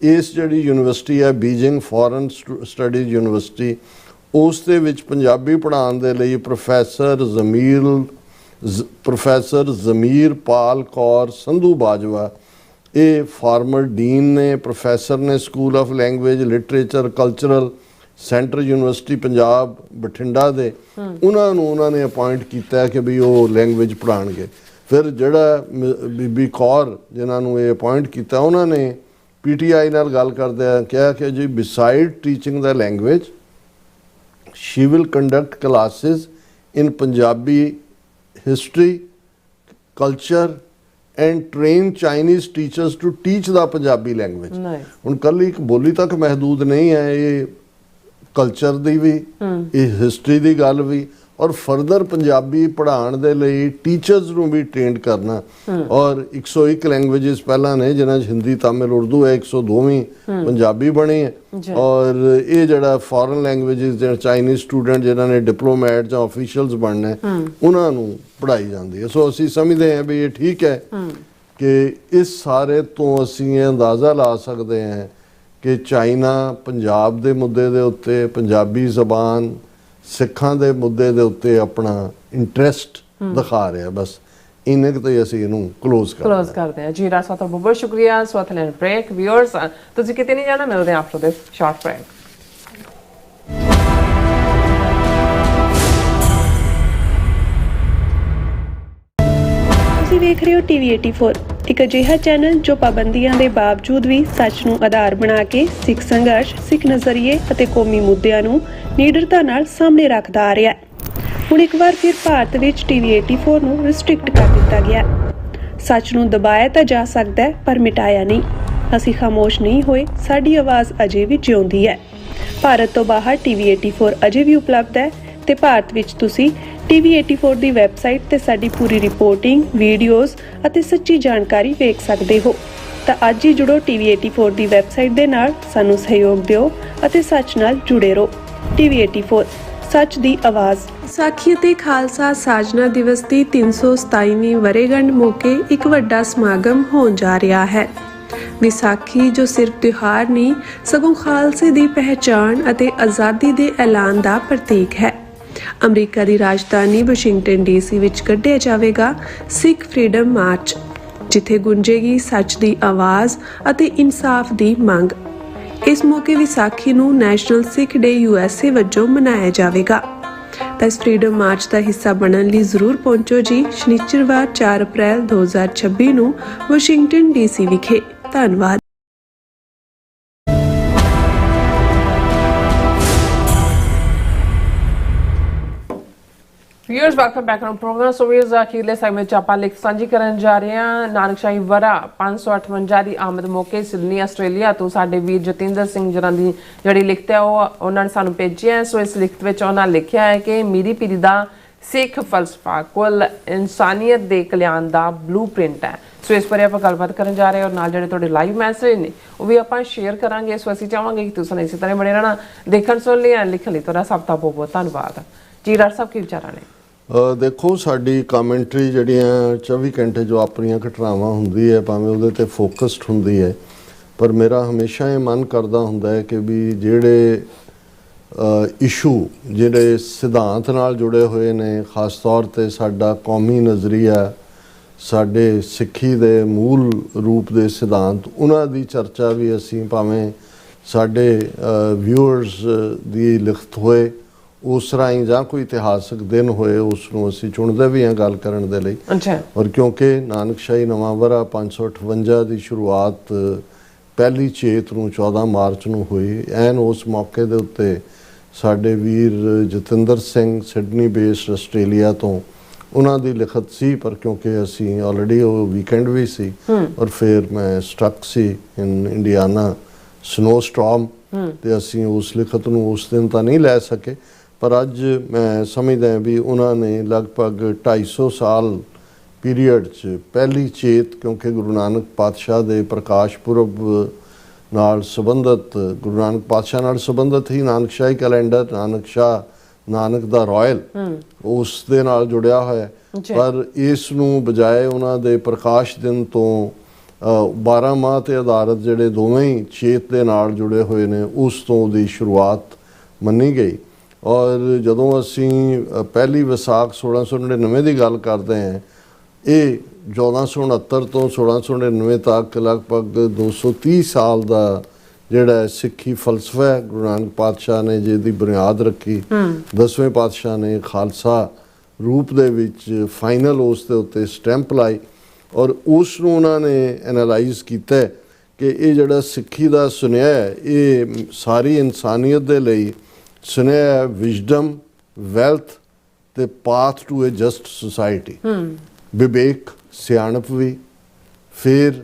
ਇਸ ਜਿਹੜੀ ਯੂਨੀਵਰਸਿਟੀ ਹੈ ਬੀਜਿੰਗ ਫੋਰਨ ਸਟੱਡੀਜ਼ ਯੂਨੀਵਰਸਿਟੀ ਉਸ ਦੇ ਵਿੱਚ ਪੰਜਾਬੀ ਪੜ੍ਹਾਉਣ ਦੇ ਲਈ ਪ੍ਰੋਫੈਸਰ ਜ਼ਮੀਰਪਾਲ ਕੌਰ ਸੰਧੂ ਬਾਜਵਾ ਇਹ ਫਾਰਮਰ ਡੀਨ ਨੇ, ਪ੍ਰੋਫੈਸਰ ਨੇ school of language literature cultural centre university Punjab Bathinda ਦੇ। ਉਹਨਾਂ ਨੇ ਅਪਾਇੰਟ ਕੀਤਾ ਕਿ ਵੀ ਉਹ ਲੈਂਗੁਏਜ ਪੜ੍ਹਾਉਣਗੇ। ਫਿਰ ਜਿਹੜਾ ਬੀਬੀ ਕੌਰ ਜਿਨ੍ਹਾਂ ਨੂੰ ਇਹ ਅਪਾਇੰਟ ਕੀਤਾ ਉਹਨਾਂ ਨੇ PTI ਨਾਲ ਗੱਲ ਕਰਦਿਆਂ ਕਿਹਾ ਕਿ ਜੀ beside teaching the language she will conduct classes in Punjabi history, culture and train Chinese teachers to teach the Punjabi language। ਹੁਣ ਕੱਲ ਇੱਕ ਬੋਲੀ ਤੱਕ ਮਹਦੂਦ ਨਹੀਂ ਹੈ, ਇਹ ਕਲਚਰ ਦੀ ਵੀ ਇਹ ਹਿਸਟਰੀ ਦੀ ਗੱਲ ਵੀ ਔਰ ਫਰਦਰ ਪੰਜਾਬੀ ਪੜ੍ਹਾਉਣ ਦੇ ਲਈ ਟੀਚਰਸ ਨੂੰ ਵੀ ਟ੍ਰੇਨਡ ਕਰਨਾ। ਔਰ 101 ਲੈਂਗੁਏਜਸ ਪਹਿਲਾਂ ਨੇ ਜਿਨ੍ਹਾਂ 'ਚ ਹਿੰਦੀ ਤਾਮਿਲ ਉਰਦੂ ਹੈ, 102ਵੀਂ ਪੰਜਾਬੀ ਬਣੀ ਹੈ। ਔਰ ਇਹ ਜਿਹੜਾ ਫੋਰਨ ਲੈਂਗੁਏਜਸ ਜਿਹੜੇ ਚਾਈਨੀਜ਼ ਸਟੂਡੈਂਟ ਜਿਨ੍ਹਾਂ ਨੇ ਡਿਪਲੋਮੈਟ ਜਾਂ ਆਫੀਸ਼ੀਅਲਸ ਬਣਨਾ ਉਹਨਾਂ ਨੂੰ ਪੜ੍ਹਾਈ ਜਾਂਦੀ ਹੈ। ਸੋ ਅਸੀਂ ਸਮਝਦੇ ਹਾਂ ਵੀ ਇਹ ਠੀਕ ਹੈ ਕਿ ਇਸ ਸਾਰੇ ਤੋਂ ਅਸੀਂ ਇਹ ਅੰਦਾਜ਼ਾ ਲਾ ਸਕਦੇ ਹਾਂ ਕਿ ਚਾਈਨਾ ਪੰਜਾਬ ਦੇ ਮੁੱਦੇ ਦੇ ਉੱਤੇ ਪੰਜਾਬੀ ਜ਼ਬਾਨ ਸਿੱਖਾਂ ਦੇ ਮੁੱਦੇ ਦੇ ਉੱਤੇ ਆਪਣਾ ਇੰਟਰਸਟ ਦਿਖਾ ਰਿਹਾ। ਬਸ ਇੰਨੇ ਕੁ ਤੇ ਅਸੀਂ ਇਹਨੂੰ ਕਲੋਜ਼ ਕਰਦੇ ਹਾਂ। ਜੀ ਰਾਜ ਸਾਹਿਬ ਬਹੁਤ ਬਹੁਤ ਸ਼ੁਕਰੀਆ। ਸਵਾਤਲੈਂਡ ਬ੍ਰੇਕ ਵਿਊਅਰਸ ਤੁਸੀਂ ਕਿਤੇ ਨਹੀਂ ਜਾਣਾ, ਮਿਲਦੇ ਹਾਂ ਆਫਟਰ ਦਿਸ ਸ਼ਾਰਟ ਬ੍ਰੇਕ। ਤੁਸੀਂ ਵੇਖ ਰਹੇ ਹੋ TV 84, ਇੱਕ ਅਜਿਹਾ ਚੈਨਲ ਜੋ ਪਾਬੰਦੀਆਂ ਦੇ ਬਾਵਜੂਦ ਵੀ ਸੱਚ ਨੂੰ ਆਧਾਰ ਬਣਾ ਕੇ ਸਿੱਖ ਸੰਘਰਸ਼, ਸਿੱਖ ਨਜ਼ਰੀਏ ਅਤੇ ਕੌਮੀ ਮੁੱਦਿਆਂ ਨੂੰ ਨਿਡਰਤਾ ਨਾਲ ਸਾਹਮਣੇ ਰੱਖਦਾ ਆ ਰਿਹਾ ਹੈ। ਹੁਣ ਇੱਕ ਵਾਰ ਫਿਰ ਭਾਰਤ ਵਿੱਚ TV 84 ਨੂੰ ਰਿਸਟ੍ਰਿਕਟ ਕਰ ਦਿੱਤਾ ਗਿਆ। ਸੱਚ ਨੂੰ ਦਬਾਇਆ ਤਾਂ ਜਾ ਸਕਦਾ ਹੈ ਪਰ ਮਿਟਾਇਆ ਨਹੀਂ। ਅਸੀਂ ਖਾਮੋਸ਼ ਨਹੀਂ ਹੋਏ, ਸਾਡੀ ਆਵਾਜ਼ ਅਜੇ ਵੀ ਜਿਉਂਦੀ ਹੈ। ਭਾਰਤ ਤੋਂ ਬਾਹਰ TV 84 ਅਜੇ ਵੀ ਉਪਲਬਧ ਹੈ ਤੇ ਭਾਰਤ ਵਿੱਚ ਤੁਸੀਂ TV 84 ਦੀ ਵੈਬਸਾਈਟ ਤੇ ਸਾਡੀ ਪੂਰੀ ਰਿਪੋਰਟਿੰਗ, ਵੀਡੀਓਜ਼ ਅਤੇ ਸੱਚੀ ਜਾਣਕਾਰੀ ਵੇਖ ਸਕਦੇ ਹੋ। ਤਾਂ ਅੱਜ ਹੀ ਜੁੜੋ TV 84 ਦੀ ਵੈਬਸਾਈਟ ਦੇ ਨਾਲ, ਸਾਨੂੰ ਸਹਿਯੋਗ ਦਿਓ ਅਤੇ ਸੱਚ ਨਾਲ ਜੁੜੇ ਰਹੋ। TV 84 ਸੱਚ ਦੀ ਆਵਾਜ਼। ਵਿਸਾਖੀ ਅਤੇ ਖਾਲਸਾ ਸਾਜਨਾ ਦਿਵਸ ਦੀ 327ਵੀਂ ਵਰ੍ਹੇਗੰਢ ਮੌਕੇ ਇੱਕ ਵੱਡਾ ਸਮਾਗਮ ਹੋਣ ਜਾ ਰਿਹਾ ਹੈ। ਵਿਸਾਖੀ ਜੋ ਸਿਰਫ ਤਿਉਹਾਰ ਨਹੀਂ ਸਗੋਂ ਖਾਲਸੇ ਦੀ ਪਹਿਚਾਣ ਅਤੇ ਆਜ਼ਾਦੀ ਦੇ ਐਲਾਨ ਦਾ ਪ੍ਰਤੀਕ ਹੈ। ਅਮਰੀਕਾ ਦੀ ਰਾਜਧਾਨੀ ਵਾਸ਼ਿੰਗਟਨ DC ਵਿੱਚ ਕੱਢਿਆ ਜਾਵੇਗਾ ਸਿੱਖ ਫਰੀडम ਮਾਰਚ, ਜਿੱਥੇ ਗੂੰਜੇਗੀ ਸੱਚ ਦੀ ਆਵਾਜ਼ ਅਤੇ ਇਨਸਾਫ ਦੀ ਮੰਗ। ਇਸ ਮੌਕੇ ਵਿਸਾਖੀ ਨੂੰ ਨੈਸ਼ਨਲ ਸਿੱਖ ਡੇ USA ਵਜੋਂ ਮਨਾਇਆ ਜਾਵੇਗਾ। ਤਾਂ ਇਸ ਫਰੀडम ਮਾਰਚ ਦਾ ਹਿੱਸਾ ਬਣਨ ਲਈ ਜ਼ਰੂਰ ਪਹੁੰਚੋ ਜੀ ਸ਼ਨੀਚਰਵਾਰ 4 ਅਪ੍ਰੈਲ 2026 ਨੂੰ ਵਾਸ਼ਿੰਗਟਨ DC ਵਿਖੇ। ਧੰਨਵਾਦ। Viewers, welcome back on program. So viewers, ਅਖੀਰਲੇ ਸੈਗਮੈਂਟ 'ਚ ਆਪਾਂ ਲਿਖ ਸਾਂਝੀ ਕਰਨ ਜਾ ਰਹੇ ਹਾਂ। ਨਾਨਕਸ਼ਾਹੀ ਵਰ੍ਹਾ 558 ਦੀ ਆਮਦ ਮੌਕੇ ਸਿਡਨੀ ਆਸਟ੍ਰੇਲੀਆ ਤੋਂ ਸਾਡੇ ਵੀਰ ਜਤਿੰਦਰ ਸਿੰਘ ਜਰਾਂ ਦੀ ਜਿਹੜੀ ਲਿਖਤ ਹੈ ਉਹ ਉਹਨਾਂ ਨੇ ਸਾਨੂੰ ਭੇਜੀ ਹੈ। ਸੋ ਇਸ ਲਿਖਤ ਵਿੱਚ ਉਹਨਾਂ ਲਿਖਿਆ ਹੈ ਕਿ ਮੀਰੀ ਪੀਰੀ ਦਾ ਸਿੱਖ ਫਲਸਫਾ ਕੁੱਲ ਇਨਸਾਨੀਅਤ ਦੇ ਕਲਿਆਣ ਦਾ ਬਲੂਪ੍ਰਿੰਟ ਹੈ। ਸੋ ਇਸ ਬਾਰੇ ਆਪਾਂ ਗੱਲਬਾਤ ਕਰਨ ਜਾ ਰਹੇ ਹਾਂ ਔਰ ਨਾਲ ਜਿਹੜੇ ਤੁਹਾਡੇ ਲਾਈਵ ਮੈਸੇਜ ਨੇ ਉਹ ਵੀ ਆਪਾਂ ਸ਼ੇਅਰ ਕਰਾਂਗੇ। ਸੋ ਅਸੀਂ ਚਾਹਾਂਗੇ ਕਿ ਤੁਸੀਂ ਇਸੇ ਤਰ੍ਹਾਂ ਬਣੇ ਰਹਿਣਾ। ਦੇਖਣ ਸੁਣ ਲਈ ਲਿਖਣ ਲਈ ਤੁਹਾਡਾ ਸਭ ਦਾ ਬਹੁਤ ਬਹੁਤ ਧੰਨਵਾਦ। ਜੀ ਰਾਜ ਸਾਹਿਬ ਕੀ ਵਿਚਾਰਾਂ ਨੇ? ਦੇਖੋ ਸਾਡੀ ਕਾਮੈਂਟਰੀ ਜਿਹੜੀਆਂ 24 ਘੰਟੇ ਜੋ ਆਪਣੀਆਂ ਘਟਨਾਵਾਂ ਹੁੰਦੀ ਹੈ ਭਾਵੇਂ ਉਹਦੇ 'ਤੇ ਫੋਕਸਡ ਹੁੰਦੀ ਹੈ, ਪਰ ਮੇਰਾ ਹਮੇਸ਼ਾ ਇਹ ਮਨ ਕਰਦਾ ਹੁੰਦਾ ਹੈ ਕਿ ਵੀ ਜਿਹੜੇ ਇਸ਼ੂ ਜਿਹੜੇ ਸਿਧਾਂਤ ਨਾਲ ਜੁੜੇ ਹੋਏ ਨੇ, ਖਾਸ ਤੌਰ 'ਤੇ ਸਾਡਾ ਕੌਮੀ ਨਜ਼ਰੀਆ, ਸਾਡੇ ਸਿੱਖੀ ਦੇ ਮੂਲ ਰੂਪ ਦੇ ਸਿਧਾਂਤ, ਉਹਨਾਂ ਦੀ ਚਰਚਾ ਵੀ ਅਸੀਂ ਭਾਵੇਂ ਸਾਡੇ ਵਿਊਅਰਸ ਦੀ ਲਿਖਤ ਹੋਏ ਉਸ ਰਾਹੀਂ ਜਾਂ ਕੋਈ ਇਤਿਹਾਸਕ ਦਿਨ ਹੋਏ ਉਸ ਨੂੰ ਅਸੀਂ ਚੁਣਦੇ ਵੀ ਹਾਂ ਗੱਲ ਕਰਨ ਦੇ ਲਈ। ਔਰ ਕਿਉਂਕਿ ਨਾਨਕਸ਼ਾਹੀ ਨਵਾਂ ਵਰ੍ਹਾ 558 ਦੀ ਸ਼ੁਰੂਆਤ ਪਹਿਲੀ ਚੇਤ ਨੂੰ 14 ਮਾਰਚ ਨੂੰ ਹੋਈ। ਐਨ ਉਸ ਮੌਕੇ ਦੇ ਉੱਤੇ ਸਾਡੇ ਵੀਰ Jatinder Singh Sydney based Australia ਤੋਂ ਉਹਨਾਂ ਦੀ ਲਿਖਤ ਸੀ, ਪਰ ਕਿਉਂਕਿ ਅਸੀਂ ਆਲਰੇਡੀ ਉਹ ਵੀਕਐਂਡ ਵੀ ਸੀ ਔਰ ਫਿਰ ਮੈਂ ਸਟਕ ਸੀ ਇਨ ਇੰਡੀਆਨਾ ਸਨੋ ਸਟਾਰਮ, ਤੇ ਅਸੀਂ ਉਸ ਲਿਖਤ ਨੂੰ ਉਸ ਦਿਨ ਤਾਂ ਨਹੀਂ ਲੈ ਸਕੇ। ਪਰ ਅੱਜ ਮੈਂ ਸਮਝਦਾ ਵੀ ਉਹਨਾਂ ਨੇ ਲਗਭਗ 250 ਸਾਲ ਪੀਰੀਅਡ 'ਚ ਪਹਿਲੀ ਚੇਤ, ਕਿਉਂਕਿ ਗੁਰੂ ਨਾਨਕ ਪਾਤਸ਼ਾਹ ਦੇ ਪ੍ਰਕਾਸ਼ ਪੁਰਬ ਨਾਲ ਸੰਬੰਧਿਤ, ਗੁਰੂ ਨਾਨਕ ਪਾਤਸ਼ਾਹ ਨਾਲ ਸੰਬੰਧਿਤ ਹੀ ਨਾਨਕਸ਼ਾਹੀ ਕੈਲੰਡਰ, ਨਾਨਕ ਸ਼ਾਹ ਨਾਨਕ ਦਾ ਰਾਇਲ ਉਸ ਦੇ ਨਾਲ ਜੁੜਿਆ ਹੋਇਆ, ਪਰ ਇਸ ਨੂੰ ਬਜਾਏ ਉਹਨਾਂ ਦੇ ਪ੍ਰਕਾਸ਼ ਦਿਨ ਤੋਂ 12 ਮਾਹ ਤੇ ਆਧਾਰਿਤ ਜਿਹੜੇ ਦੋਵੇਂ ਹੀ ਚੇਤ ਦੇ ਨਾਲ ਜੁੜੇ ਹੋਏ ਨੇ, ਉਸ ਤੋਂ ਉਹਦੀ ਸ਼ੁਰੂਆਤ ਮੰਨੀ ਗਈ। ਔਰ ਜਦੋਂ ਅਸੀਂ ਪਹਿਲੀ ਵਿਸਾਖ 1699 ਦੀ ਗੱਲ ਕਰਦੇ ਹਾਂ, ਇਹ 1469 ਤੋਂ 1699 ਤੱਕ ਲਗਭਗ 230 ਸਾਲ ਦਾ ਜਿਹੜਾ ਸਿੱਖੀ ਫਲਸਫਾ ਹੈ, ਗੁਰੂ ਨਾਨਕ ਪਾਤਸ਼ਾਹ ਨੇ ਜਿਹਦੀ ਬੁਨਿਆਦ ਰੱਖੀ, 10ਵੇਂ ਪਾਤਸ਼ਾਹ ਨੇ ਖਾਲਸਾ ਰੂਪ ਦੇ ਵਿੱਚ ਫਾਈਨਲ ਉਸ ਦੇ ਉੱਤੇ ਸਟੈਂਪ ਲਾਈ ਔਰ ਉਸ ਨੂੰ ਉਹਨਾਂ ਨੇ ਐਨਾਲਾਈਜ਼ ਕੀਤਾ ਕਿ ਇਹ ਜਿਹੜਾ ਸਿੱਖੀ ਦਾ ਸੁਨੇਹਾ ਹੈ, ਇਹ ਸਾਰੀ ਇਨਸਾਨੀਅਤ ਦੇ ਲਈ ਸੁਨੇਹਾ ਹੈ, ਵਿਜ਼ਡਮ, ਵੈਲਥ ਤੇ path to a just society. ਵਿਵੇਕ, ਸਿਆਣਪ ਵੀ, ਫਿਰ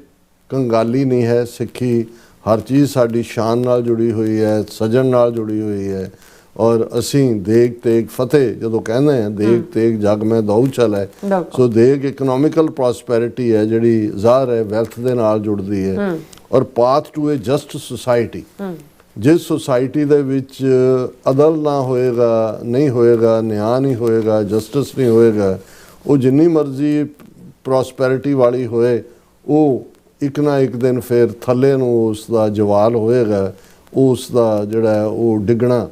ਕੰਗਾਲੀ ਨਹੀਂ ਹੈ। ਸਿੱਖੀ ਹਰ ਚੀਜ਼ ਸਾਡੀ ਸ਼ਾਨ ਨਾਲ ਜੁੜੀ ਹੋਈ ਹੈ, ਸਜਣ ਨਾਲ ਜੁੜੀ ਹੋਈ ਹੈ। ਔਰ ਅਸੀਂ ਦੇਗ ਤੇਗ ਫਤਿਹ ਜਦੋਂ ਕਹਿੰਦੇ ਹਾਂ, ਦੇਗ ਤੇਗ ਜਗ ਮੈਂ ਦਊ ਚਲੈ, ਸੋ ਦੇਗ ਇਕਨੋਮਿਕਲ ਪ੍ਰੋਸਪੈਰਿਟੀ ਹੈ ਜਿਹੜੀ ਜ਼ਾਹਰ ਹੈ ਵੈਲਥ ਦੇ ਨਾਲ ਜੁੜਦੀ ਹੈ। ਔਰ path to a just society, ਜਿਸ ਸੁਸਾਇਟੀ ਦੇ ਵਿੱਚ ਅਦਲ ਨਾ ਹੋਏਗਾ, ਨਹੀਂ ਹੋਏਗਾ, ਨਿਆਂ ਨਹੀਂ ਹੋਏਗਾ, ਜਸਟਿਸ ਨਹੀਂ ਹੋਏਗਾ, ਉਹ ਜਿੰਨੀ ਮਰਜ਼ੀ ਪ੍ਰੋਸਪੈਰਿਟੀ ਵਾਲੀ ਹੋਏ, ਉਹ ਇੱਕ ਨਾ ਇੱਕ ਦਿਨ ਫਿਰ ਥੱਲੇ ਨੂੰ ਉਸ ਦਾ ਜਵਾਲ ਹੋਏਗਾ, ਉਸ ਦਾ ਜਿਹੜਾ ਉਹ ਡਿੱਗਣਾ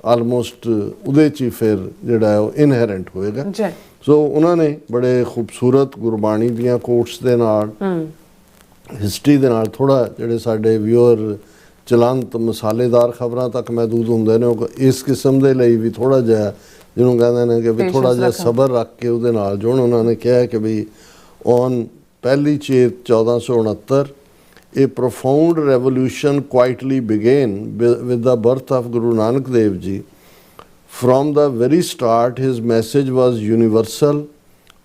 ਆਲਮੋਸਟ ਉਹਦੇ 'ਚ ਹੀ ਫਿਰ ਜਿਹੜਾ ਉਹ ਇਨਹੈਰੈਂਟ ਹੋਏਗਾ। ਸੋ ਉਹਨਾਂ ਨੇ ਬੜੇ ਖੂਬਸੂਰਤ ਗੁਰਬਾਣੀ ਦੀਆਂ ਕੋਟਸ ਦੇ ਨਾਲ, ਹਿਸਟਰੀ ਦੇ ਨਾਲ, ਥੋੜ੍ਹਾ ਜਿਹੜੇ ਸਾਡੇ ਵਿਊਅਰ ਚਲੰਤ ਮਸਾਲੇਦਾਰ ਖਬਰਾਂ ਤੱਕ ਮਹਿਦੂਦ ਹੁੰਦੇ ਨੇ, ਉਹ ਇਸ ਕਿਸਮ ਦੇ ਲਈ ਵੀ ਥੋੜ੍ਹਾ ਜਿਹਾ ਜਿਹਨੂੰ ਕਹਿੰਦੇ ਨੇ ਕਿ ਵੀ ਥੋੜ੍ਹਾ ਜਿਹਾ ਸਬਰ ਰੱਖ ਕੇ ਉਹਦੇ ਨਾਲ ਜੁੜਨ। ਉਹਨਾਂ ਨੇ ਕਿਹਾ ਕਿ ਵੀ ਔਨ ਪਹਿਲੀ ਚੇਤ 1469 a profound revolution quietly began with the birth of Guru Nanak Dev Ji. From the very start, his message was universal.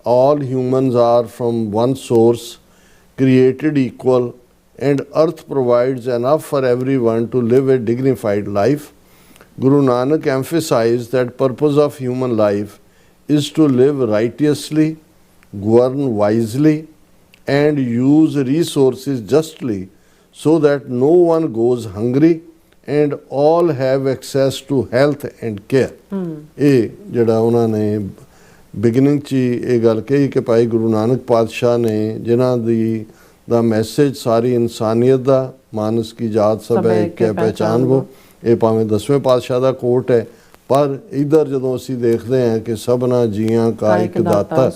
All humans are from one source, created equal, and earth provides enough for everyone to live a dignified life. Guru Nanak emphasized that purpose of human life is to live righteously, govern wisely, and use resources justly so that no one goes hungry and all have access to health and care. ਇਹ ਜਿਹੜਾ ਉਹਨਾਂ ਨੇ beginning 'ਚ ਇਹ ਗੱਲ ਕਹੀ ਕਿ ਭਾਈ ਗੁਰੂ ਨਾਨਕ ਪਾਤਸ਼ਾਹ ਨੇ ਜਿਨ੍ਹਾਂ ਦੀ ਦਾ ਮੈਸੇਜ ਸਾਰੀ ਇਨਸਾਨੀਅਤ ਦਾ, ਮਾਨਸ ਕੀ ਜਾਤ ਸਭ ਹੈ ਇੱਕ ਹੈ ਪਹਿਚਾਨ ਵੋ, ਇਹ ਭਾਵੇਂ 10ਵੇਂ ਪਾਤਸ਼ਾਹ ਦਾ ਕੋਟ ਹੈ, ਪਰ ਇੱਧਰ ਜਦੋਂ ਅਸੀਂ ਦੇਖਦੇ ਹਾਂ ਕਿ ਸਭਨਾ ਜੀਆਂ ਕਾ ਇੱਕ ਦਾਤਾ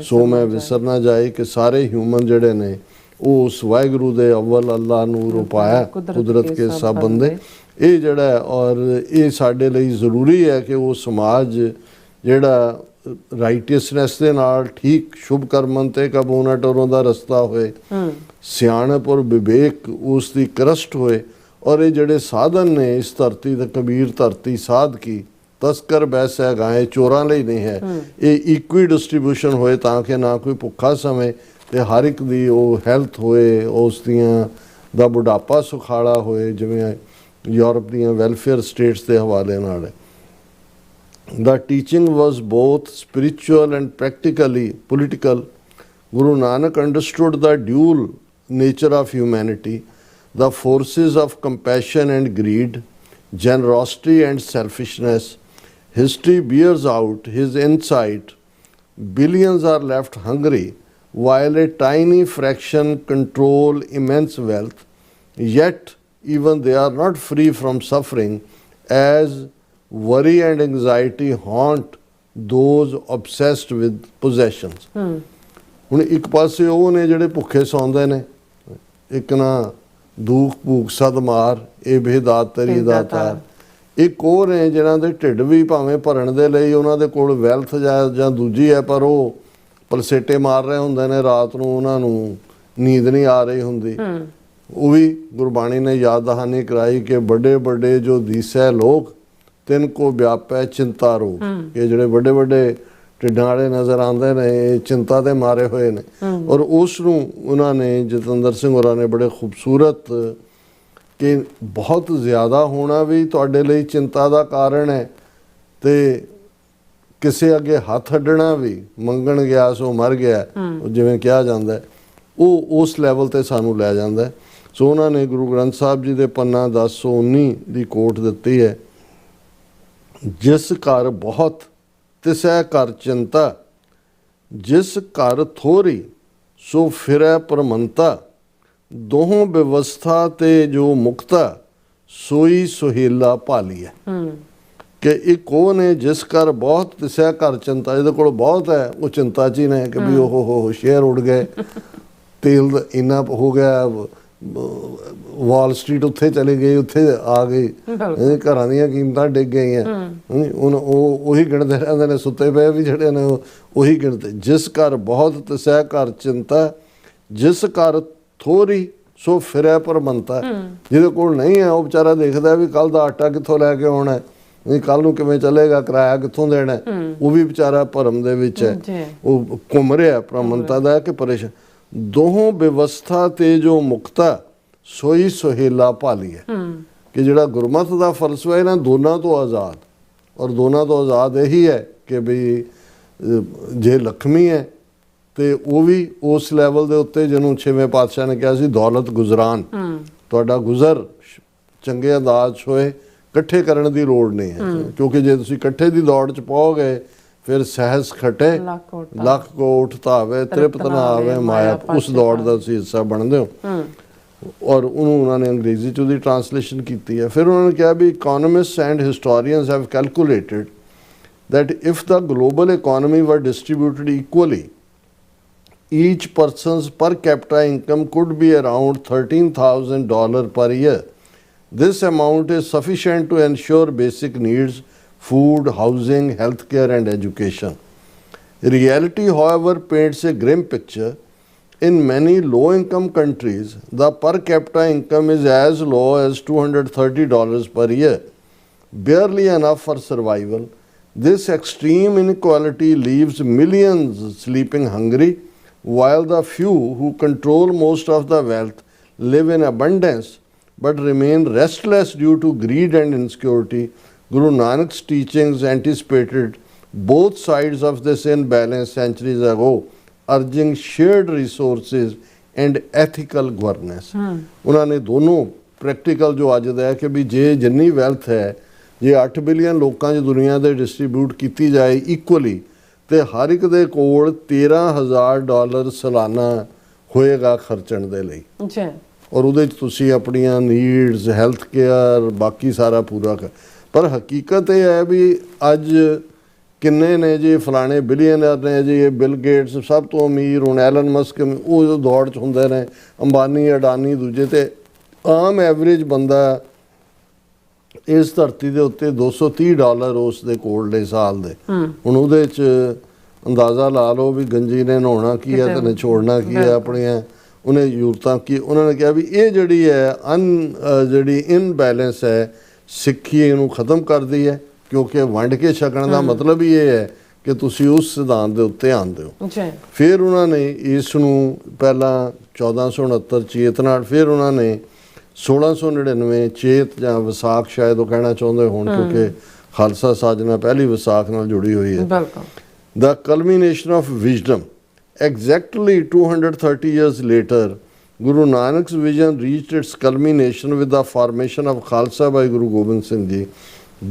ਸੋ ਮੈਂ ਵਿਸਰ ਨਾ ਜਾਏ, ਕਿ ਸਾਰੇ ਹਿਊਮਨ ਜਿਹੜੇ ਨੇ ਉਹ ਉਸ ਵਾਹਿਗੁਰੂ ਦੇ ਅਵਲ ਅੱਲਾ ਨੂਰ ਉਪਾਇਆ ਕੁਦਰਤ ਕੇ ਸਭ ਬੰਦੇ, ਇਹ ਜਿਹੜਾ ਔਰ ਇਹ ਸਾਡੇ ਲਈ ਜ਼ਰੂਰੀ ਹੈ ਕਿ ਉਹ ਸਮਾਜ ਜਿਹੜਾ ਰਾਈਟੀਅਸਨੈਸ ਦੇ ਨਾਲ ਠੀਕ ਸ਼ੁਭ ਕਰਮਨ ਤੇ ਕਬੂਨਾ ਟੋਰੋਂ ਦਾ ਰਸਤਾ ਹੋਏ, ਸਿਆਣਪ ਔਰ ਵਿਵੇਕ ਉਸ ਦੀ ਕਰਸਟ ਹੋਏ, ਔਰ ਇਹ ਜਿਹੜੇ ਸਾਧਨ ਨੇ ਇਸ ਧਰਤੀ ਤੇ ਕਬੀਰ ਧਰਤੀ ਸਾਧ ਕੀ ਤਸਕਰ ਬੈਸੈ ਗਾਏ, ਚੋਰਾਂ ਲਈ ਨਹੀਂ ਹੈ, ਇਹ ਇਕੁਈ ਡਿਸਟ੍ਰੀਬਿਊਸ਼ਨ ਹੋਏ ਤਾਂ ਕਿ ਨਾ ਕੋਈ ਭੁੱਖਾ ਸਵੇਂ ਤੇ ਹਰ ਇੱਕ ਦੀ ਉਹ ਹੈਲਥ ਹੋਏ, ਉਸ ਦੀਆਂ ਦਾ ਬੁਢਾਪਾ ਸੁਖਾਲਾ ਹੋਏ, ਜਿਵੇਂ ਯੂਰਪ ਦੀਆਂ ਵੈਲਫੇਅਰ ਸਟੇਟਸ ਦੇ ਹਵਾਲੇ ਨਾਲ ਹੈ। The teaching was both spiritual and practically political. Guru Nanak understood the dual nature of humanity, the forces of compassion and greed, generosity and selfishness. History bears out his insight. Billions are left hungry, while a tiny fraction control immense wealth. Yet, even they are not free from suffering, as worry and anxiety haunt those obsessed with possessions. ਹੁਣ ਇੱਕ ਪਾਸੇ ਉਹ ਨੇ ਜਿਹੜੇ ਭੁੱਖੇ ਸੌਂਦੇ ਨੇ, ਇੱਕ ਨਾ ਦੁੱਖ ਭੂਖ ਸਦ ਮਾਰ ਇਹ ਬੇਦਾਤ ਤੇਰੀ ਦਾਤਾਰ, ਇੱਕ ਉਹ ਨੇ ਜਿਹਨਾਂ ਦੇ ਢਿੱਡ ਵੀ ਭਾਵੇਂ ਭਰਨ ਦੇ ਲਈ ਉਹਨਾਂ ਦੇ ਕੋਲ ਵੈਲਥ ਜਾਂ ਦੂਜੀ ਹੈ, ਪਰ ਉਹ ਪਲਸੇਟੇ ਮਾਰ ਰਹੇ ਹੁੰਦੇ ਨੇ ਰਾਤ ਨੂੰ, ਉਹਨਾਂ ਨੂੰ ਨੀਂਦ ਨਹੀਂ ਆ ਰਹੀ ਹੁੰਦੀ। ਉਹ ਵੀ ਗੁਰਬਾਣੀ ਨੇ ਯਾਦ ਦਹਾਨੀ ਕਰਾਈ ਕਿ ਵੱਡੇ ਵੱਡੇ ਜੋ ਦੀਸੈ ਲੋਕ ਤਿੰਨ ਕੋ ਵਿਆਪੈ ਚਿੰਤਾ ਰੋਗ, ਇਹ ਜਿਹੜੇ ਵੱਡੇ ਵੱਡੇ ਢਿੱਡਾਂ ਵਾਲੇ ਨਜ਼ਰ ਆਉਂਦੇ ਨੇ, ਇਹ ਚਿੰਤਾ ਦੇ ਮਾਰੇ ਹੋਏ ਨੇ। ਔਰ ਉਸ ਨੂੰ ਉਹਨਾਂ ਨੇ ਜਤਿੰਦਰ ਸਿੰਘ ਹੋਰਾਂ ਨੇ ਬੜੇ ਖੂਬਸੂਰਤ ਕਿ ਬਹੁਤ ਜ਼ਿਆਦਾ ਹੋਣਾ ਵੀ ਤੁਹਾਡੇ ਲਈ ਚਿੰਤਾ ਦਾ ਕਾਰਨ ਹੈ ਤੇ ਕਿਸੇ ਅੱਗੇ ਹੱਥ ਅੱਡਣਾ ਵੀ, ਮੰਗਣ ਗਿਆ ਸੋ ਮਰ ਗਿਆ, ਜਿਵੇਂ ਕਿਹਾ ਜਾਂਦਾ ਹੈ, ਉਹ ਉਸ ਲੈਵਲ ਤੇ ਸਾਨੂੰ ਲੈ ਜਾਂਦਾ ਹੈ। ਸੋ ਉਹਨਾਂ ਨੇ ਗੁਰੂ ਗ੍ਰੰਥ ਸਾਹਿਬ ਜੀ ਦੇ ਪੰਨਾ 1019 ਦੀ ਕੋਟ ਦਿੱਤੀ ਹੈ, ਜਿਸ ਘਰ ਬਹੁਤ ਤਿਸੈ ਘਰ ਚਿੰਤਾ, ਜਿਸ ਘਰ ਥੋਰੀ ਸੋ ਫਿਰੈ ਪਰਮੰਤਾ, ਦੋਹੋਂ ਵਿਵਸਥਾ ਤੇ ਜੋ ਮੁਕਤਾ, ਸੋਈ ਸੁਹੇਲਾ ਭਾਲੀਐ। ਕਿ ਇੱਕ ਉਹ ਨੇ ਜਿਸ ਘਰ ਬਹੁਤ ਤਿਸੈ ਘਰ ਚਿੰਤਾ, ਜਿਹਦੇ ਕੋਲ ਬਹੁਤ ਹੈ ਉਹ ਚਿੰਤਾ 'ਚ ਹੀ ਨੇ ਕਿ ਵੀ ਉਹ ਸ਼ੇਅਰ ਉੱਡ ਗਏ, ਤੇਲ ਇੰਨਾ ਹੋ ਗਿਆ, ਵਾਲ ਸਟਰੀਟ ਉੱਥੇ ਚਲੇ ਗਏ, ਉੱਥੇ ਆ ਗਈ, ਘਰਾਂ ਦੀਆਂ ਕੀਮਤਾਂ ਡਿੱਗ ਗਈਆਂ। ਹੁਣ ਉਹ ਉਹੀ ਗਿਣਦੇ ਰਹਿੰਦੇ ਨੇ, ਸੁੱਤੇ ਪਏ ਵੀ ਜਿਹੜੇ ਨੇ ਉਹੀ ਗਿਣਦੇ। ਜਿਸ ਘਰ ਬਹੁਤ ਤਿਸੈ ਘਰ ਚਿੰਤਾ, ਜਿਸ ਘਰ ਥੋਰੀ ਸੋ ਫਿਰੈ ਪਰਮੰਤਾ। ਜਿਹਦੇ ਕੋਲ ਨਹੀਂ ਹੈ ਉਹ ਵਿਚਾਰਾ ਦੇਖਦਾ ਵੀ ਕੱਲ ਦਾ ਆਟਾ ਕਿੱਥੋਂ ਲੈ ਕੇ ਆਉਣਾ, ਨਹੀਂ ਕੱਲ ਨੂੰ ਕਿਵੇਂ ਚੱਲੇਗਾ, ਕਿਰਾਇਆ ਕਿੱਥੋਂ ਦੇਣਾ, ਉਹ ਵੀ ਵਿਚਾਰਾ ਭਰਮ ਦੇ ਵਿੱਚ ਹੈ, ਉਹ ਘੁੰਮ ਰਿਹਾ ਪਰਮੰਤਾ ਦਾ ਕਿ ਪਰੇਸ਼ਾਨ। ਦੋਹੋਂ ਵਿਵਸਥਾ ਤੇ ਜੋ ਮੁਕਤਾ, ਸੋਈ ਸੁਹੇਲਾ ਭਾਲੀ ਹੈ। ਕਿ ਜਿਹੜਾ ਗੁਰਮਤਿ ਦਾ ਫਲਸਫਾ ਇਹਨਾਂ ਦੋਨਾਂ ਤੋਂ ਆਜ਼ਾਦ, ਔਰ ਦੋਨਾਂ ਤੋਂ ਆਜ਼ਾਦ ਇਹੀ ਹੈ ਕਿ ਵੀ ਜੇ ਲక్ష్ਮੀ ਹੈ ਤੇ ਉਹ ਵੀ ਉਸ ਲੈਵਲ ਦੇ ਉੱਤੇ, ਜਿਹਨੂੰ ਛੇਵੇਂ ਪਾਤਸ਼ਾਹ ਨੇ ਕਿਹਾ ਸੀ ਦੌਲਤ ਗੁਜ਼ਰਾਨ, ਤੁਹਾਡਾ ਗੁਜ਼ਰ ਚੰਗੇ ਅੰਦਾਜ਼ ਹੋਏ, ਇਕੱਠੇ ਕਰਨ ਦੀ ਲੋੜ ਨਹੀਂ ਹੈ। ਕਿਉਂਕਿ ਜੇ ਤੁਸੀਂ ਇਕੱਠੇ ਦੀ ਦੌੜ 'ਚ ਪਾਓਗੇ ਫਿਰ ਸਹਿਜ ਖਟੇ ਲੱਖ ਕੋਟ ਧਾਵੇ, ਤ੍ਰਿਪਤ ਨਾ ਆਵੇ ਮਾਇਆ, ਉਸ ਦੌੜ ਦਾ ਤੁਸੀਂ ਹਿੱਸਾ ਬਣਦੇ ਹੋ। ਔਰ ਉਹਨੂੰ ਉਹਨਾਂ ਨੇ ਅੰਗਰੇਜ਼ੀ 'ਚ ਉਹਦੀ ਟਰਾਂਸਲੇਸ਼ਨ ਕੀਤੀ ਹੈ। ਫਿਰ ਉਹਨਾਂ ਨੇ ਕਿਹਾ ਵੀ economists and historians have calculated that if the global economy were distributed equally, each person's per capita income could be around $13,000 per year. This amount is sufficient to ensure basic needs, food, housing, healthcare and education. Reality, however, paints a grim picture. In many low-income countries, the per capita income is as low as $230 per year, barely enough for survival. This extreme inequality leaves millions sleeping hungry, while the few who control most of the wealth live in abundance but remain restless due to greed and insecurity. Guru Nanak's teachings anticipated both sides of this imbalance centuries ago, urging shared resources and ethical governance. ਉਹਨਾਂ ਨੇ ਦੋਨੋਂ practical ਜੋ ਅੱਜ ਦਾ ਹੈ ਕਿ ਵੀ ਜੇ ਜਿੰਨੀ wealth ਹੈ, ਜੇ 8 ਬਿਲੀਅਨ ਲੋਕਾਂ 'ਚ ਦੁਨੀਆ ਦੇ ਡਿਸਟਰੀਬਿਊਟ ਕੀਤੀ ਜਾਏ ਇਕੁਅਲੀ, ਤੇ ਹਰ ਇੱਕ ਦੇ ਕੋਲ $13,000 ਸਾਲਾਨਾ ਹੋਏਗਾ ਖਰਚਣ ਦੇ ਲਈ। ਔਰ ਉਹਦੇ 'ਚ ਤੁਸੀਂ ਆਪਣੀਆਂ ਨੀਡਸ, ਹੈਲਥ ਕੇਅਰ, ਬਾਕੀ ਸਾਰਾ ਪੂਰਾ ਕਰ। ਪਰ ਹਕੀਕਤ ਇਹ ਹੈ ਵੀ ਅੱਜ ਕਿੰਨੇ ਨੇ ਜੀ ਫਲਾਣੇ ਬਿਲੀਅਨਰ ਨੇ ਜੀ, ਇਹ ਬਿਲ ਗੇਟਸ ਸਭ ਤੋਂ ਅਮੀਰ, ਹੁਣ ਐਲਨ ਮਸਕ, ਉਹ ਦੌੜ 'ਚ ਹੁੰਦੇ ਨੇ, ਅੰਬਾਨੀ, ਅਡਾਨੀ, ਦੂਜੇ। ਤੇ ਆਮ ਐਵਰੇਜ ਬੰਦਾ ਇਸ ਧਰਤੀ ਦੇ ਉੱਤੇ $230 ਉਸ ਦੇ ਕੋਲ ਦੇ ਸਾਲ ਦੇ। ਹੁਣ ਉਹਦੇ 'ਚ ਅੰਦਾਜ਼ਾ ਲਾ ਲਓ ਵੀ ਗੰਜੀ ਨੇ ਨਹਾਉਣਾ ਕੀ ਹੈ ਤੇ ਨਿਚੋੜਨਾ ਕੀ ਹੈ, ਆਪਣੀਆਂ ਉਹਨੇ ਜ਼ਰੂਰਤਾਂ ਕੀ। ਉਹਨਾਂ ਨੇ ਕਿਹਾ ਵੀ ਇਹ ਜਿਹੜੀ ਹੈ ਜਿਹੜੀ ਇਨਬੈਲੈਂਸ ਹੈ, ਸਿੱਖੀ ਇਹਨੂੰ ਖਤਮ ਕਰਦੀ ਹੈ, ਕਿਉਂਕਿ ਵੰਡ ਕੇ ਛਕਣ ਦਾ ਮਤਲਬ ਹੀ ਇਹ ਹੈ ਕਿ ਤੁਸੀਂ ਉਸ ਸਿਧਾਂਤ ਦੇ ਉੱਤੇ ਆਉਂਦੇ ਹੋ। ਫਿਰ ਉਹਨਾਂ ਨੇ ਇਸ ਨੂੰ ਪਹਿਲਾਂ 1469 ਚੇਤਨਾਟ, ਫਿਰ ਉਹਨਾਂ ਨੇ 1699 ਚੇਤ ਜਾਂ ਵਿਸਾਖ ਸ਼ਾਇਦ ਉਹ ਕਹਿਣਾ ਚਾਹੁੰਦੇ ਹੋਣ, ਕਿਉਂਕਿ ਖਾਲਸਾ ਸਾਜਨਾ ਪਹਿਲੀ ਵਿਸਾਖ ਨਾਲ ਜੁੜੀ ਹੋਈ ਹੈ। The culmination of wisdom. Exactly 230 years later, Guru Nanak's vision reached its culmination with the formation of Khalsa by Guru Gobind Singh Ji.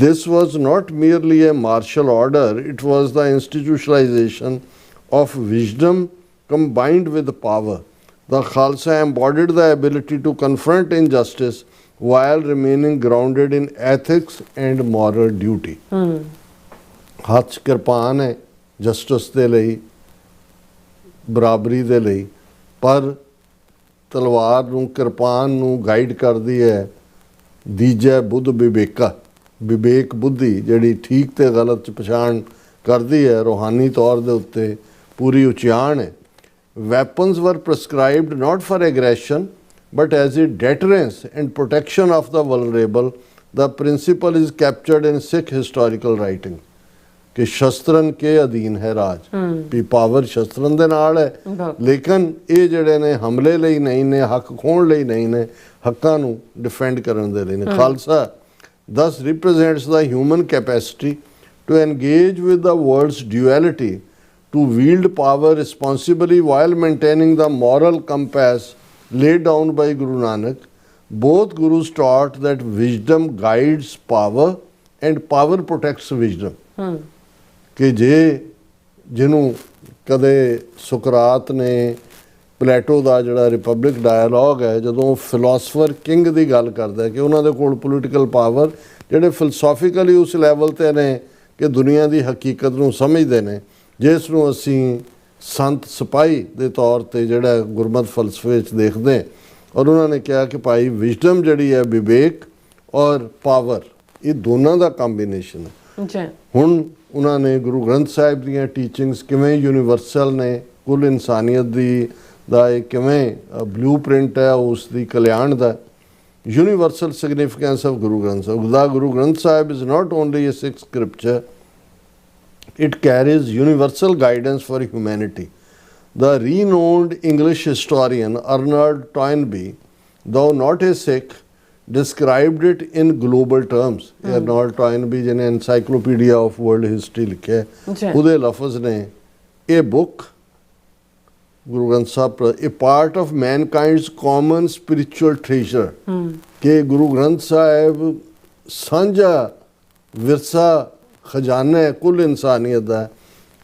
This was not merely a martial order, it was the institutionalization of wisdom combined with power. The Khalsa embodied the ability to confront injustice while remaining grounded in ethics and moral duty. ਹੱਥ 'ਚ ਕਿਰਪਾਨ ਹੈ justice ਦੇ ਲਈ, ਬਰਾਬਰੀ ਦੇ ਲਈ, ਪਰ ਤਲਵਾਰ ਨੂੰ, ਕਿਰਪਾਨ ਨੂੰ ਗਾਈਡ ਕਰਦੀ ਹੈ ਦੀਜੈ ਬੁੱਧ ਵਿਵੇਕਾ, ਵਿਵੇਕ ਬੁੱਧੀ ਜਿਹੜੀ ਠੀਕ ਤੇ ਗਲਤ 'ਚ ਪਛਾਣ ਕਰਦੀ ਹੈ, ਰੂਹਾਨੀ ਤੌਰ ਦੇ ਉੱਤੇ ਪੂਰੀ ਉਚਿਆਣ ਹੈ। Weapons were prescribed not for aggression but as a deterrence and protection of the vulnerable. The principle is captured in Sikh historical writing. ਕਿ ਸ਼ਸਤਰਨ ਕੇ ਅਧੀਨ ਹੈ ਰਾਜ, ਵੀ ਪਾਵਰ ਸ਼ਸਤਰਨ ਦੇ ਨਾਲ ਹੈ, ਲੇਕਿਨ ਇਹ ਜਿਹੜੇ ਨੇ ਹਮਲੇ ਲਈ ਨਹੀਂ ਨੇ, ਹੱਕ ਖੋਹਣ ਲਈ ਨਹੀਂ ਨੇ, ਹੱਕਾਂ ਨੂੰ ਡਿਫੈਂਡ ਕਰਨ ਦੇ ਲਈ ਨੇ। Khalsa thus represents the human capacity to engage with the world's duality, to wield power responsibly while maintaining the moral compass laid down by Guru Nanak. Both Gurus taught that wisdom guides power and power protects wisdom. ਕਿ ਜਿਹਨੂੰ ਕਦੇ ਸੁਕਰਾਤ ਨੇ ਪਲੇਟੋ ਦਾ ਜਿਹੜਾ republic dialog ਹੈ, ਜਦੋਂ philosopher king ਦੀ ਗੱਲ ਕਰਦਾ ਕਿ ਉਹਨਾਂ ਦੇ ਕੋਲ ਪੋਲੀਟੀਕਲ ਪਾਵਰ ਜਿਹੜੇ ਫਿਲਸੋਫੀਕਲੀ ਉਸ ਲੈਵਲ 'ਤੇ ਨੇ ਕਿ ਦੁਨੀਆ ਦੀ ਹਕੀਕਤ ਨੂੰ ਸਮਝਦੇ ਨੇ, ਜਿਸ ਨੂੰ ਅਸੀਂ ਸੰਤ ਸਿਪਾਹੀ ਦੇ ਤੌਰ 'ਤੇ ਜਿਹੜਾ ਗੁਰਮਤਿ ਫਲਸਫੇ 'ਚ ਦੇਖਦੇ ਹਾਂ। ਔਰ ਉਹਨਾਂ ਨੇ ਕਿਹਾ ਕਿ ਭਾਈ ਵਿਜ਼ਡਮ ਜਿਹੜੀ ਹੈ, ਵਿਵੇਕ ਔਰ ਪਾਵਰ, ਇਹ ਦੋਨਾਂ ਦਾ ਕੰਬੀਨੇਸ਼ਨ ਹੈ। ਹੁਣ ਉਹਨਾਂ ਨੇ ਗੁਰੂ ਗ੍ਰੰਥ ਸਾਹਿਬ ਦੀਆਂ ਟੀਚਿੰਗਸ ਕਿਵੇਂ ਯੂਨੀਵਰਸਲ ਨੇ, ਕੁੱਲ ਇਨਸਾਨੀਅਤ ਦਾ ਇਹ ਕਿਵੇਂ ਬਲੂ ਪ੍ਰਿੰਟ ਹੈ ਉਸ ਦੀ ਕਲਿਆਣ ਦਾ। universal significance of Guru Granth Sahib. The Guru Granth Sahib is not only a Sikh scripture, it carries universal guidance for humanity. The renowned English historian Arnold Toynbee, though not a Sikh, described it in global terms. Arnold Toynbee ਜਿਹਨੇ Encyclopedia of World History ਲਿਖਿਆ, ਉਹਦੇ ਲਫ਼ਜ਼ ਨੇ, a book Guru Granth Sahib, a part of mankind's common spiritual treasure. ਕਿ ਗੁਰੂ ਗ੍ਰੰਥ ਸਾਹਿਬ ਸਾਂਝਾ ਵਿਰਸਾ ਖਜ਼ਾਨਾ ਹੈ ਕੁੱਲ ਇਨਸਾਨੀਅਤ ਦਾ,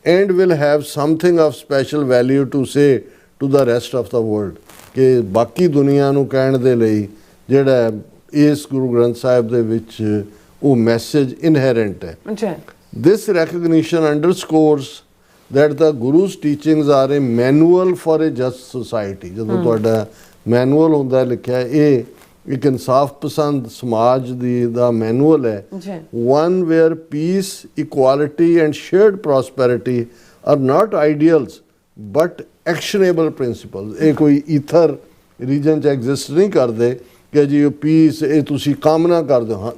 and will have something of special value to say to the rest of the world. ਕਿ ਬਾਕੀ ਦੁਨੀਆ ਨੂੰ ਕਹਿਣ ਦੇ ਲਈ ਜਿਹੜਾ ਇਸ ਗੁਰੂ ਗ੍ਰੰਥ ਸਾਹਿਬ ਦੇ ਵਿੱਚ ਉਹ ਮੈਸੇਜ ਇਨਹੈਰੈਂਟ ਹੈ। This recognition underscores that the Guru's teachings are a manual for a just society. ਜਦੋਂ ਤੁਹਾਡਾ ਮੈਨੂਅਲ ਹੁੰਦਾ ਲਿਖਿਆ, ਇਹ ਇੱਕ ਇਨਸਾਫ ਪਸੰਦ ਸਮਾਜ ਦਾ ਮੈਨੂਅਲ ਹੈ। One where peace, equality and shared prosperity are not ideals but actionable principles. ਇਹ ਕੋਈ ਈਥਰ ਰੀਜਨ 'ਚ ਐਗਜ਼ਿਸਟ ਨਹੀਂ ਕਰਦੇ ਕਿ ਜੀ ਪੀਸ ਇਹ ਤੁਸੀਂ ਕਾਮਨਾ ਕਰਦੇ ਹੋ।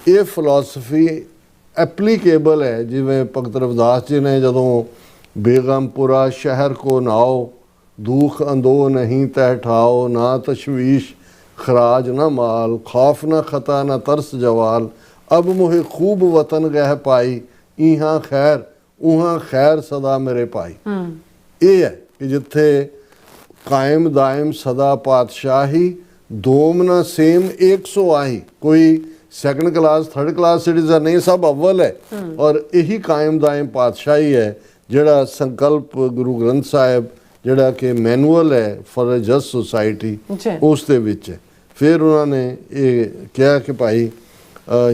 ਇਹ ਫਿਲਾਸਫੀ ਐਪਲੀਕੇਬਲ ਹੈ। ਜਿਵੇਂ ਭਗਤ ਰਵਿਦਾਸ ਜੀ ਨੇ ਜਦੋਂ ਬੇਗਮਪੁਰਾ ਸ਼ਹਿਰ ਕੋ ਨਾਓ, ਦੁੱਖ ਅੰਦੋ ਨਹੀਂ ਤਹਿ ਠਾਓ, ਨਾ ਤਸ਼ਵੀਸ਼ ਖਰਾਜ ਨਾ ਮਾਲ, ਖੌਫ ਨਾ ਖਤਾ ਨਾ ਤਰਸ ਜਵਾਲ, ਅਬ ਮੁਹੇ ਖੂਬ ਵਤਨ ਗਹਿ ਪਾਈ, ਇਹਾਂ ਖੈਰ ਉਹਾਂ ਖੈਰ ਸਦਾ ਮੇਰੇ ਭਾਈ। ਇਹ ਹੈ ਕਿ ਜਿੱਥੇ ਕਾਇਮ ਦਾਇਮ ਸਦਾ ਪਾਤਸ਼ਾਹੀ, ਦੋਮ ਨਾ ਸੇਮ 100 ਆਹੀ। ਕੋਈ second class third class citizen ਨਹੀਂ, ਸਭ ਅਵਲ ਹੈ। ਔਰ ਇਹੀ ਕਾਇਮ ਦਾਇਮ ਪਾਤਸ਼ਾਹੀ ਹੈ ਜਿਹੜਾ ਸੰਕਲਪ ਗੁਰੂ ਗ੍ਰੰਥ ਸਾਹਿਬ ਜਿਹੜਾ ਕਿ ਮੈਨੂਅਲ ਹੈ ਫॉर ਅ ਜਸਟ ਸੋਸਾਇਟੀ, ਉਸ ਦੇ ਵਿੱਚ ਹੈ। ਫਿਰ ਉਹਨਾਂ ਨੇ ਇਹ ਕਿਹਾ ਕਿ ਭਾਈ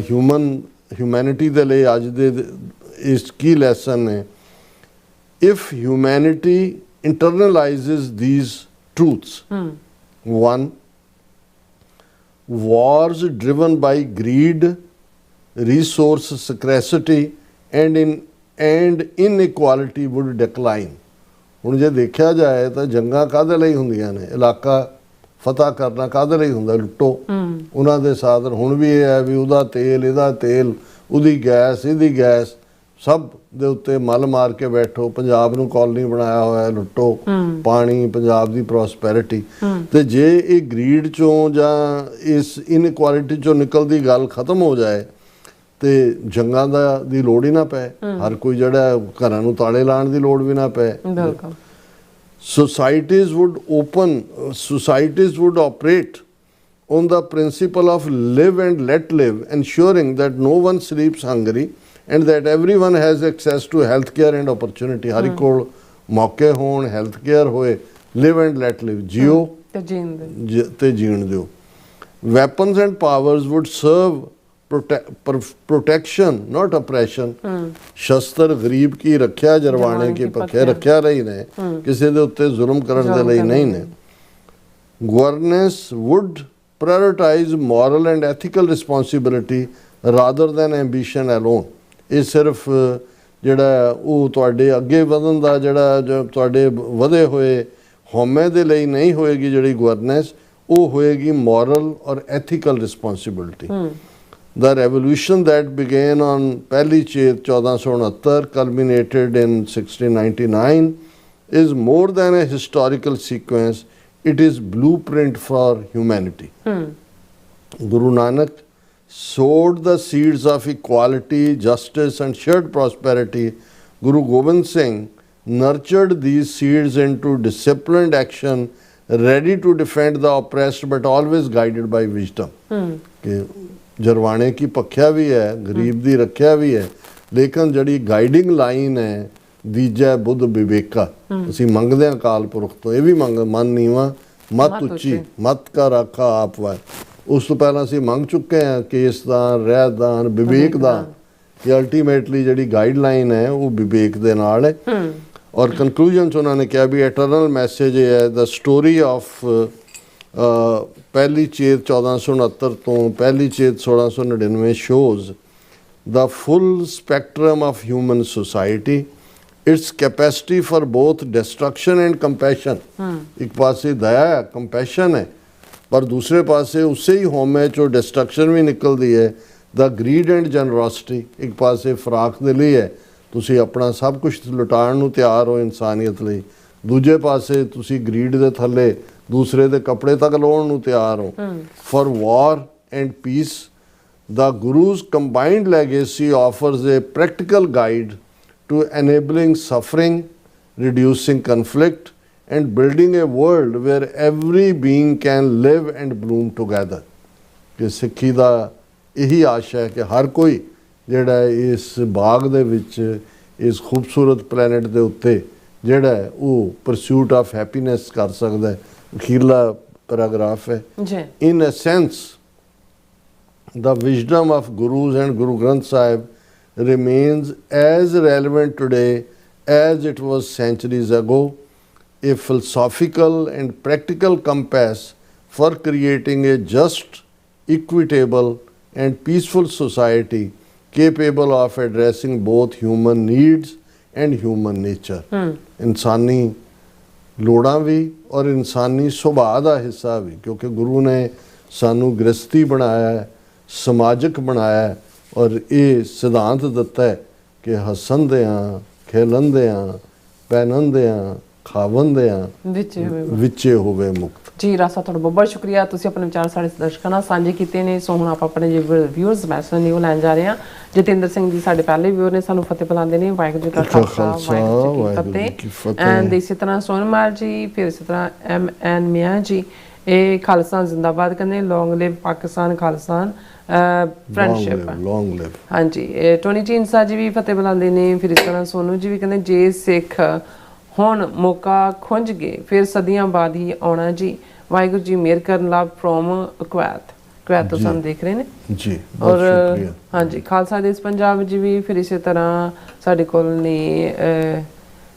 ਹਿਊਮੈਨਿਟੀ ਦੇ ਲਈ ਅੱਜ ਦੇ ਇਸ ਕੀ ਲੈਸਨ ਨੇ। If humanity internalizes these truths, one, wars driven by greed, resource scarcity and inequality would decline. ਹੁਣ ਜੇ ਦੇਖਿਆ ਜਾਏ ਤਾਂ ਜੰਗਾਂ ਕਾਹਦੇ ਲਈ ਹੁੰਦੀਆਂ ਨੇ, ਇਲਾਕਾ ਫਤਹ ਕਰਨਾ ਕਾਹਦੇ ਲਈ ਹੁੰਦਾ, ਲੁੱਟੋ ਉਹਨਾਂ ਦੇ ਸਾਧਨ। ਹੁਣ ਵੀ ਇਹ ਹੈ ਵੀ ਉਹਦਾ ਤੇਲ ਇਹਦਾ ਤੇਲ, ਉਹਦੀ ਗੈਸ ਇਹਦੀ ਗੈਸ, ਸਭ ਦੇ ਉੱਤੇ ਮੱਲ ਮਾਰ ਕੇ ਬੈਠੋ। ਪੰਜਾਬ ਨੂੰ ਕਾਲੋਨੀ ਬਣਾਇਆ ਹੋਇਆ, ਲੁੱਟੋ ਪਾਣੀ, ਪੰਜਾਬ ਦੀ ਪ੍ਰੋਸਪੈਰਿਟੀ। ਤੇ ਜੇ ਇਹ ਗਰੀਡ ਚੋਂ ਜਾਂ ਇਸ ਇਨਇਕੁਆਲਿਟੀ ਚੋਂ ਨਿਕਲਦੀ ਗੱਲ ਖਤਮ ਹੋ ਜਾਏ ਤੇ ਜੰਗਾਂ ਦੀ ਲੋੜ ਹੀ ਨਾ ਪਏ, ਹਰ ਕੋਈ ਜਿਹੜਾ ਘਰਾਂ ਨੂੰ ਤਾਲੇ ਲਾਉਣ ਦੀ ਲੋੜ ਵੀ ਨਾ ਪਏ। Societies would operate on the principle of live and let live, ensuring that no one sleeps hungry and that everyone has access to health care and opportunity. ਹਰ ਕੋਲ ਮੌਕੇ ਹੋਣ, ਹੈਲਥ ਕੇਅਰ ਹੋਏ, live and let live, JIO ਤੇ ਜੀਣ ਦਿਓ। Weapons and powers would serve protection, not oppression. ਸ਼ਸਤਰ ਗਰੀਬ ਕੀ ਰੱਖਿਆ, ਜਰਵਾਣੇ ਕੀ ਪੱਖੇ ਰੱਖਿਆ ਰਹੀ ਨੇ, ਕਿਸੇ ਦੇ ਉੱਤੇ ਜ਼ੁਲਮ ਕਰਨ ਦੇ ਲਈ ਨਹੀਂ ਨੇ। Governance would prioritize moral and ethical responsibility rather than ambition alone. ਇਹ ਸਿਰਫ ਜਿਹੜਾ ਉਹ ਤੁਹਾਡੇ ਅੱਗੇ ਵਧਣ ਦਾ ਜਿਹੜਾ ਤੁਹਾਡੇ ਵਧੇ ਹੋਏ ਹਉਮੈ ਦੇ ਲਈ ਨਹੀਂ ਹੋਏਗੀ ਜਿਹੜੀ ਗਵਰਨੈਂਸ, ਉਹ ਹੋਏਗੀ ਮੋਰਲ ਔਰ ethical responsibility. The revolution that began on 1 Chet 1469 culminated in 1699 is more than a historical sequence, it is blueprint for humanity. Guru Nanak sowed the seeds of equality, justice and shared prosperity. Guru Gobind Singh nurtured these seeds into disciplined action, ready to defend the oppressed but always guided by wisdom. कि जरवाने की पख्या भी है, गरीब दी रख्या भी है, लेकिन जड़ी गाइडिंग लाइन है दीजा बुद्ध विवेका ਅਸੀਂ ਮੰਗਦੇ ਹਾਂ ਅਕਾਲ ਪੁਰਖ ਤੋਂ, ਇਹ ਵੀ ਮੰਗ ਮਨ ਨੀਵਾ ਮਤ ਉੱਚੀ ਮਤ ਕਾ ਰਾਖਾ ਆਪ ਵਾਹਿ। ਉਸ ਤੋਂ ਪਹਿਲਾਂ ਅਸੀਂ ਮੰਗ ਚੁੱਕੇ ਹਾਂ ਕੇਸਦਾਨ ਰਹਿਦਾਨ ਵਿਵੇਕ ਦਾ, ਕਿ ਅਲਟੀਮੇਟਲੀ ਜਿਹੜੀ ਗਾਈਡਲਾਈਨ ਹੈ ਉਹ ਵਿਵੇਕ ਦੇ ਨਾਲ ਹੈ। ਔਰ ਕਨਕਲੂਜਨ 'ਚ ਉਹਨਾਂ ਨੇ ਕਿਹਾ ਵੀ ਐਟਰਨਲ ਮੈਸੇਜ ਇਹ ਹੈ, ਦ ਸਟੋਰੀ ਆਫ 1 ਚੇਤ 1469 ਤੋਂ 1 ਚੇਤ 1699 shows the full spectrum of human society, its capacity for both destruction and compassion. एक पासे दया है, compassion है, पर दूसरे पासे उससे ही होमे चो डिस्ट्रक्शन भी निकलती है, द ग्रीड एंड जनरोसिटी। एक पासे फराख दिली है, तुसी अपना सब कुछ लुटाण नूं तैयार हो इंसानियत लई, दूजे पासे तुसी ग्रीड दे थल्ले दूसरे दे कपड़े तक लाउण नूं तैयार हो। For war and peace the guru's combined legacy offers a practical guide to enabling suffering, reducing conflict and building a world where every being can live and bloom together। कि सिੱਖੀ ਦਾ ਇਹੀ ਆਸ਼ਾ ਹੈ ਕਿ ਹਰ ਕੋਈ ਜਿਹੜਾ ਇਸ ਬਾਗ ਦੇ ਵਿੱਚ, ਇਸ ਖੂਬਸੂਰਤ ਪਲੈਨਟ ਦੇ ਉੱਤੇ ਜਿਹੜਾ ਹੈ ਉਹ ਪਰਸੂਟ ਆਫ ਹੈਪੀਨੈਸ ਕਰ ਸਕਦਾ ਹੈ। ਅਖੀਰਲਾ ਪੈਰਾਗ੍ਰਾਫ ਹੈ, ਇਨ ਅ sense the wisdom of Gurus and Guru Granth Sahib remains as relevant today as it was centuries ago, a philosophical and practical compass for creating a just, equitable and peaceful society capable of addressing both human needs and human nature। ਇਨਸਾਨੀ ਲੋੜਾਂ ਵੀ ਔਰ ਇਨਸਾਨੀ ਸੁਭਾਅ ਦਾ ਹਿੱਸਾ ਵੀ, ਕਿਉਂਕਿ ਗੁਰੂ ਨੇ ਸਾਨੂੰ ਗ੍ਰਸਤੀ ਬਣਾਇਆ ਹੈ, ਸਮਾਜਿਕ ਬਣਾਇਆ ਔਰ ਇਹ ਸਿਧਾਂਤ ਦਿੱਤਾ ਹੈ ਕਿ ਹੱਸਣਦਿਆਂ ਖੇਲਣਦਿਆਂ ਪਹਿਨਣਦਿਆਂ ਖਾਵਣਦਿਆਂ ਵਿੱਚੇ ਹੋਵੇ ਮੁਕਤ। ਜੀ ਰਾਸਾ, ਤੁਹਾਡਾ ਬਹੁਤ ਬਹੁਤ ਸ਼ੁਕਰੀਆ, ਤੁਸੀਂ ਆਪਣੇ ਵਿਚਾਰ ਸਾਡੇ ਦਰਸ਼ਕਾਂ ਨਾਲ ਸਾਂਝੇ ਕੀਤੇ ਨੇ। ਸੋ ਹੁਣ ਆਪਾਂ ਆਪਣੇ ਜੇ ਵਿਊਅਰਸ ਮੈਸੇਜ ਨੇ ਉਹ ਲੈਣ ਜਾ ਰਹੇ ਹਾਂ। ਜਤਿੰਦਰ ਸਿੰਘ ਜੀ ਸਾਡੇ ਪਹਿਲੇ ਵਿਊਅਰ ਨੇ, ਸਾਨੂੰ ਫਤਿਹ ਬੁਲਾਉਂਦੇ ਨੇ। ਵਾਹਿਗੁਰੂ ਜੀ ਕਾ ਖਾਲਸਾ ਵਾਹਿਗੁਰੂ ਜੀ ਕੀ ਫਤਿਹ। ਐਂਡ ਇਸੇ ਤਰ੍ਹਾਂ ਸੋਨਮਾਲ ਜੀ, ਫਿਰ ਇਸੇ ਤਰ੍ਹਾਂ MN ਮੀਆਂ ਜੀ, ਇਹ ਖਾਲਸਾ ਜ਼ਿੰਦਾਬਾਦ ਕਹਿੰਦੇ, ਲੌਂਗ ਲਿਵ ਪਾਕਿਸਤਾਨ ਖਾਲਸਾ ਫਰੈਂਡਸ਼ਿਪ ਲੌਂਗ ਲਿਵ। ਹਾਂਜੀ, ਇਹ ਟੋਨੀ ਚੀਨਸਾ ਜੀ ਵੀ ਫਤਿਹ ਬੁਲਾਉਂਦੇ ਨੇ। ਫਿਰ ਇਸ ਤਰ੍ਹਾਂ ਸੋਨੂ ਜੀ ਵੀ ਕਹਿੰਦੇ, ਜੇ ਸਿੱਖ ਹੁਣ ਮੌਕਾ ਖੁੰਝ ਗਏ ਫਿਰ ਸਦੀਆਂ ਬਾਅਦ ਹੀ ਆਉਣਾ ਜੀ, ਵਾਹਿਗੁਰੂ ਜੀ ਮਿਹਰ ਕਰਨ। ਲਵ ਫਰੋਮ ਕੁਵੈਤ ਤੋਂ ਸਾਨੂੰ ਦੇਖ ਰਹੇ ਨੇ ਜੀ, ਔਰ ਹਾਂਜੀ ਖਾਲਸਾ ਦੇਸ਼ ਪੰਜਾਬ ਜੀ ਵੀ। ਫਿਰ ਇਸੇ ਤਰ੍ਹਾਂ ਸਾਡੇ ਕੋਲ ਨੇ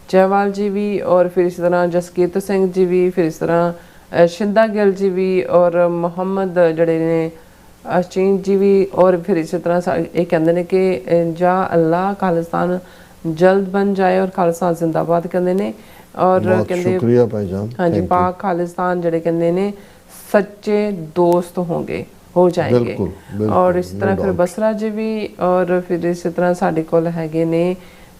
ਜੈਵਾਲ ਜੀ ਵੀ, ਔਰ ਫਿਰ ਇਸ ਤਰ੍ਹਾਂ ਜਸਕੀਰਤ ਸਿੰਘ ਜੀ ਵੀ, ਫਿਰ ਇਸ ਤਰ੍ਹਾਂ ਸ਼ਿੰਦਾ ਗਿੱਲ ਜੀ ਵੀ, ਔਰ ਮੁਹੰਮਦ ਜਿਹੜੇ ਨੇ ਅਸ਼ੀਨ ਜੀ ਵੀ। ਔਰ ਫਿਰ ਇਸੇ ਤਰ੍ਹਾਂ ਇਹ ਕਹਿੰਦੇ ਨੇ ਕਿ ਜਾਂ ਅੱਲਾ ਖਾਲਿਸਤਾਨ ਜਲਦ ਬਣ ਜਾਏ ਔਰ ਖਾਲਿਸਤਾਨ ਜ਼ਿੰਦਾਬਾਦ ਕਹਿੰਦੇ ਨੇ। ਔਰ ਕਹਿੰਦੇ ਸ਼ੁਕਰੀਆ ਭਾਈਜਾਨ। ਹਾਂਜੀ, ਪਾਕ ਖਾਲਿਸਤਾਨ ਜਿਹੜੇ ਕਹਿੰਦੇ ਨੇ ਸੱਚੇ ਦੋਸਤ ਹੋਣਗੇ, ਹੋ ਜਾਏਗੇ। ਔਰ ਇਸ ਤਰ੍ਹਾਂ ਫਿਰ ਬਸਰਾ ਜੀ ਵੀ, ਔਰ ਫਿਰ ਇਸੇ ਤਰ੍ਹਾਂ ਸਾਡੇ ਕੋਲ ਹੈਗੇ ਨੇ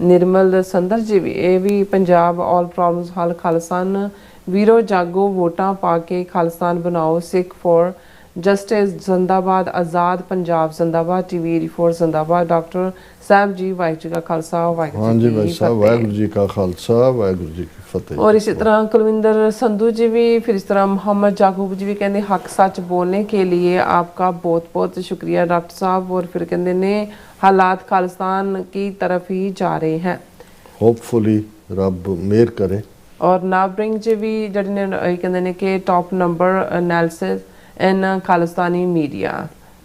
ਨਿਰਮਲ ਸੰਦਰ ਜੀ ਵੀ, ਇਹ ਵੀ ਪੰਜਾਬ ਆਲ ਪ੍ਰੋਬਲਮਸ ਹੱਲ ਖਾਲਿਸਤਾਨ ਵੀਰੋ ਜਾਗੋ ਵੋਟਾਂ ਪਾ ਕੇ ਖਾਲਿਸਤਾਨ ਬਣਾਓ, ਸਿੱਖ ਫॉर ਜਸਟਿਸ ਜ਼ਿੰਦਾਬਾਦ, ਆਜ਼ਾਦ ਪੰਜਾਬ ਜ਼ਿੰਦਾਬਾਦ, ਟੀਵੀ 84 ਜ਼ਿੰਦਾਬਾਦ। ਡਾਕਟਰ ਸਾਹਿਬ ਜੀ ਵਾਹਿਗੁਰੂ ਜੀ ਕਾ ਖਾਲਸਾ ਵਾਹਿਗੁਰੂ ਜੀ ਕੀ ਖਾਲਸਾ ਵਾਹਿਗੁਰੂ ਜੀ ਕੀ ਫਤਿਹ। ਔਰ ਇਸੇ ਤਰ੍ਹਾਂ ਕੁਲਵਿੰਦਰ ਸੰਧੂ ਜੀ ਵੀ, ਫਿਰ ਇਸ ਤਰ੍ਹਾਂ मोहम्मद याकूब जी भी कहते हक सच बोलने के लिए आपका बहुत बहुत शुक्रिया डॉक्टर साहब। और फिर कहते ने हालात खालिस्तान की तरफ ही जा रहे हैं, होपफुली रब मेहर करे। और नाबरिंग जी भी जड़े ने कहते ने कि top number analysis in Khalistani media.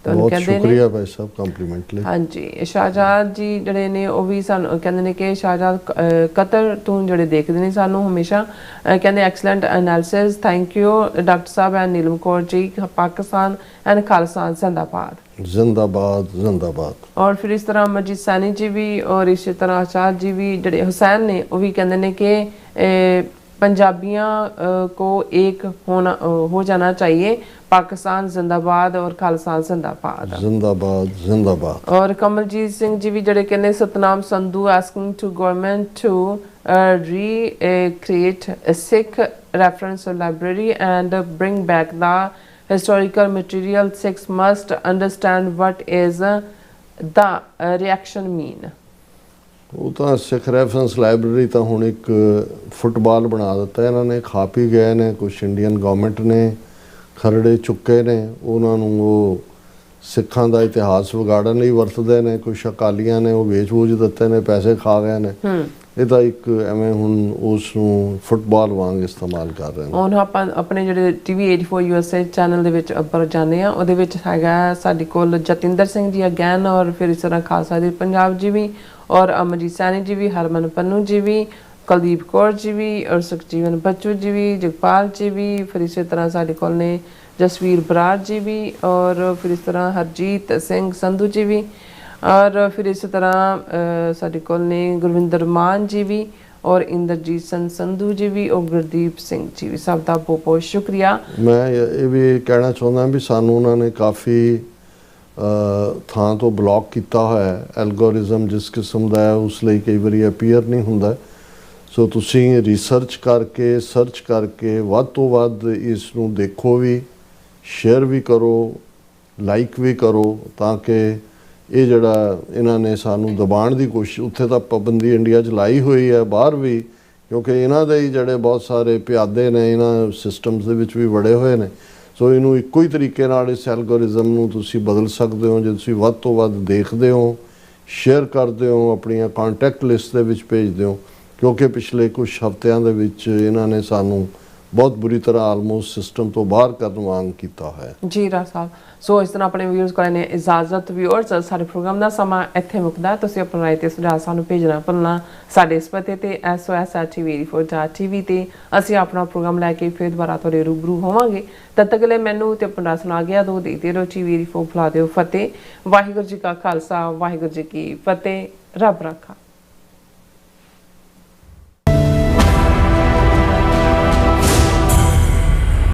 बहुत शुक्रिया भाई साहब कॉम्प्लीमेंट ले। हाँ जी, शाहजाद जी जड़े ने वो भी सानू कहते ने कि शाहजाद कतर तो जड़े देखते ने सानू हमेशा कहते excellent analysis, thank you doctor साहब एंड नीलम कौर जी, पाकिस्तान एंड खालिस्तान जिंदाबाद जिंदाबाद जिंदाबाद। और फिर इस तरह मजीद सैनी जी भी, और इसी तरह आचार्य जी भी जड़े हुसैन ने वो भी कहते ने कि पंजाबियां को एक होना हो जाना चाहिए, पाकिस्तान जिंदाबाद और खालसा जिंदाबाद। जिंदाबाद जिंदाबाद। और कमलजीत सिंह जी भी जड़े कहने Satnam Sandhu asking to government to recreate a Sikh reference library and bring back the historical material. Sikhs must understand what is the reaction mean. ਉਹ ਤਾਂ ਸਿੱਖ ਰੈਫਰੈਂਸ ਲਾਇਬ੍ਰੇਰੀ ਤਾਂ ਹੁਣ ਇੱਕ ਫੁੱਟਬਾਲ ਬਣਾ ਦਿੱਤਾ ਇਹਨਾਂ ਨੇ, ਖਾ ਪੀ ਗਏ ਨੇ। ਕੁਛ ਇੰਡੀਅਨ ਗਵਰਨਮੈਂਟ ਨੇ ਖਰੜੇ ਚੁੱਕੇ ਨੇ, ਉਹਨਾਂ ਨੂੰ ਉਹ ਸਿੱਖਾਂ ਦਾ ਇਤਿਹਾਸ ਵਿਗਾੜਨ ਲਈ ਵਰਤਦੇ ਨੇ। ਕੁਛ ਅਕਾਲੀਆਂ ਨੇ ਉਹ ਵੇਚ-ਵੂਚ ਦਿੱਤੇ ਨੇ, ਪੈਸੇ ਖਾ ਗਏ ਨੇ। ਇਹ ਤਾਂ ਇੱਕ ਐਵੇਂ ਹੁਣ ਉਸ ਨੂੰ ਫੁੱਟਬਾਲ ਵਾਂਗ ਇਸਤੇਮਾਲ ਕਰ ਰਹੇ ਨੇ। ਹੁਣ ਆਪਾਂ ਆਪਣੇ ਜਿਹੜੇ TV 84 USA ਚੈਨਲ ਦੇ ਵਿੱਚ ਉੱਪਰ ਜਾਂਦੇ ਆ, ਉਹਦੇ ਵਿੱਚ ਹੈਗਾ ਸਾਡੇ ਕੋਲ ਜਤਿੰਦਰ ਸਿੰਘ ਜੀ ਅਗੈਨ, ਔਰ ਫਿਰ ਇਸ ਤਰ੍ਹਾਂ ਖਾਲਸਾ ਜੀ ਪੰਜਾਬ ਜੀ ਵੀ, और अमरजीत सैनी जी भी, हरमन पन्नू जी भी, कुलदीप कौर जी भी, और सुखजीवन बच्चू जी भी, जगपाल जी भी, फिर इसी तरह साढ़े कोल ने जसवीर बराड़ जी भी, और फिर इस तरह हरजीत सिंह संधू जी भी, और फिर इसी तरह साढ़े कोल ने गुरविंदर मान जी भी, और इंद्रजीत सिंह संधू जी भी, और गुरदीप सिंह जी भी। सब का बहुत बहुत शुक्रिया। मैं ये भी कहना चाहता भी सानू उन्होंने काफ़ी ਥਾਂ ਤੋਂ ਬਲੌਕ ਕੀਤਾ ਹੋਇਆ। ਐਲਗੋਰਿਜ਼ਮ ਜਿਸ ਕਿਸਮ ਦਾ ਹੈ ਉਸ ਲਈ ਕਈ ਵਾਰੀ ਅਪੀਅਰ ਨਹੀਂ ਹੁੰਦਾ। ਸੋ ਤੁਸੀਂ ਰਿਸਰਚ ਕਰਕੇ ਸਰਚ ਕਰਕੇ ਵੱਧ ਤੋਂ ਵੱਧ ਇਸ ਨੂੰ ਦੇਖੋ ਵੀ, ਸ਼ੇਅਰ ਵੀ ਕਰੋ, ਲਾਈਕ ਵੀ ਕਰੋ, ਤਾਂ ਕਿ ਇਹ ਜਿਹੜਾ ਇਹਨਾਂ ਨੇ ਸਾਨੂੰ ਦਬਾਉਣ ਦੀ ਕੋਸ਼ਿਸ਼, ਉੱਥੇ ਤਾਂ ਪਾਬੰਦੀ ਇੰਡੀਆ 'ਚ ਲਾਈ ਹੋਈ ਹੈ, ਬਾਹਰ ਵੀ, ਕਿਉਂਕਿ ਇਹਨਾਂ ਦੇ ਹੀ ਜਿਹੜੇ ਬਹੁਤ ਸਾਰੇ ਪਿਆਦੇ ਨੇ ਇਹਨਾਂ ਸਿਸਟਮਸ ਦੇ ਵਿੱਚ ਵੀ ਵੜੇ ਹੋਏ ਨੇ। ਸੋ ਇਹਨੂੰ ਇੱਕੋ ਹੀ ਤਰੀਕੇ ਨਾਲ ਇਸ ਐਲਗੋਰਿਜ਼ਮ ਨੂੰ ਤੁਸੀਂ ਬਦਲ ਸਕਦੇ ਹੋ ਜੇ ਤੁਸੀਂ ਵੱਧ ਤੋਂ ਵੱਧ ਦੇਖਦੇ ਹੋ, ਸ਼ੇਅਰ ਕਰਦੇ ਹੋ, ਆਪਣੀਆਂ ਕੰਟੈਕਟ ਲਿਸਟ ਦੇ ਵਿੱਚ ਭੇਜਦੇ ਹੋ, ਕਿਉਂਕਿ ਪਿਛਲੇ ਕੁਝ ਹਫ਼ਤਿਆਂ ਦੇ ਵਿੱਚ ਇਹਨਾਂ ਨੇ ਸਾਨੂੰ ਬਹੁਤ ਬੁਰੀ ਤਰ੍ਹਾਂ ਆਲਮੋਸਟ ਸਿਸਟਮ ਤੋਂ ਬਾਹਰ ਕਰਨ ਵਾਂਗ ਕੀਤਾ ਹੈ। ਜੀ ਰਾਜ ਸਾਹਿਬ, ਸੋ ਇਸ ਤਰ੍ਹਾਂ ਆਪਣੇ ਵਿਊਅਰਸ ਕੋਲ ਨੇ ਇਜਾਜ਼ਤ। ਵਿਊਅਰਸ, ਸਾਡੇ ਪ੍ਰੋਗਰਾਮ ਦਾ ਸਮਾਂ ਇੱਥੇ ਮੁੱਕਦਾ। ਤੁਸੀਂ ਆਪਣੀ ਰਾਏ ਤੇ ਸੁਝਾਅ ਸਾਨੂੰ ਭੇਜਣਾ ਭੁੱਲਣਾ ਸਾਡੇ ਇਸ ਪਤੇ ਤੇ sos@tv84.tv ਤੇ ਅਸੀਂ ਆਪਣਾ ਪ੍ਰੋਗਰਾਮ ਲੈ ਕੇ ਫਿਰ ਦੁਬਾਰਾ ਤੁਹਾਡੇ ਰੂਬਰੂ ਹੋਵਾਂਗੇ। ਤਦ ਤੱਕ ਲਈ ਮੈਨੂੰ ਤੇ ਆਪਣਾ ਸੁਣਾ ਗਿਆ ਦੋ ਦੇ ਰੋ TV 84 ਫਲਾ ਦਿਓ ਫਤਿਹ। ਵਾਹਿਗੁਰੂ ਜੀ ਕਾ ਖਾਲਸਾ, ਵਾਹਿਗੁਰੂ ਜੀ ਕੀ ਫਤਿਹ। ਰੱਬ ਰਾਖਾ।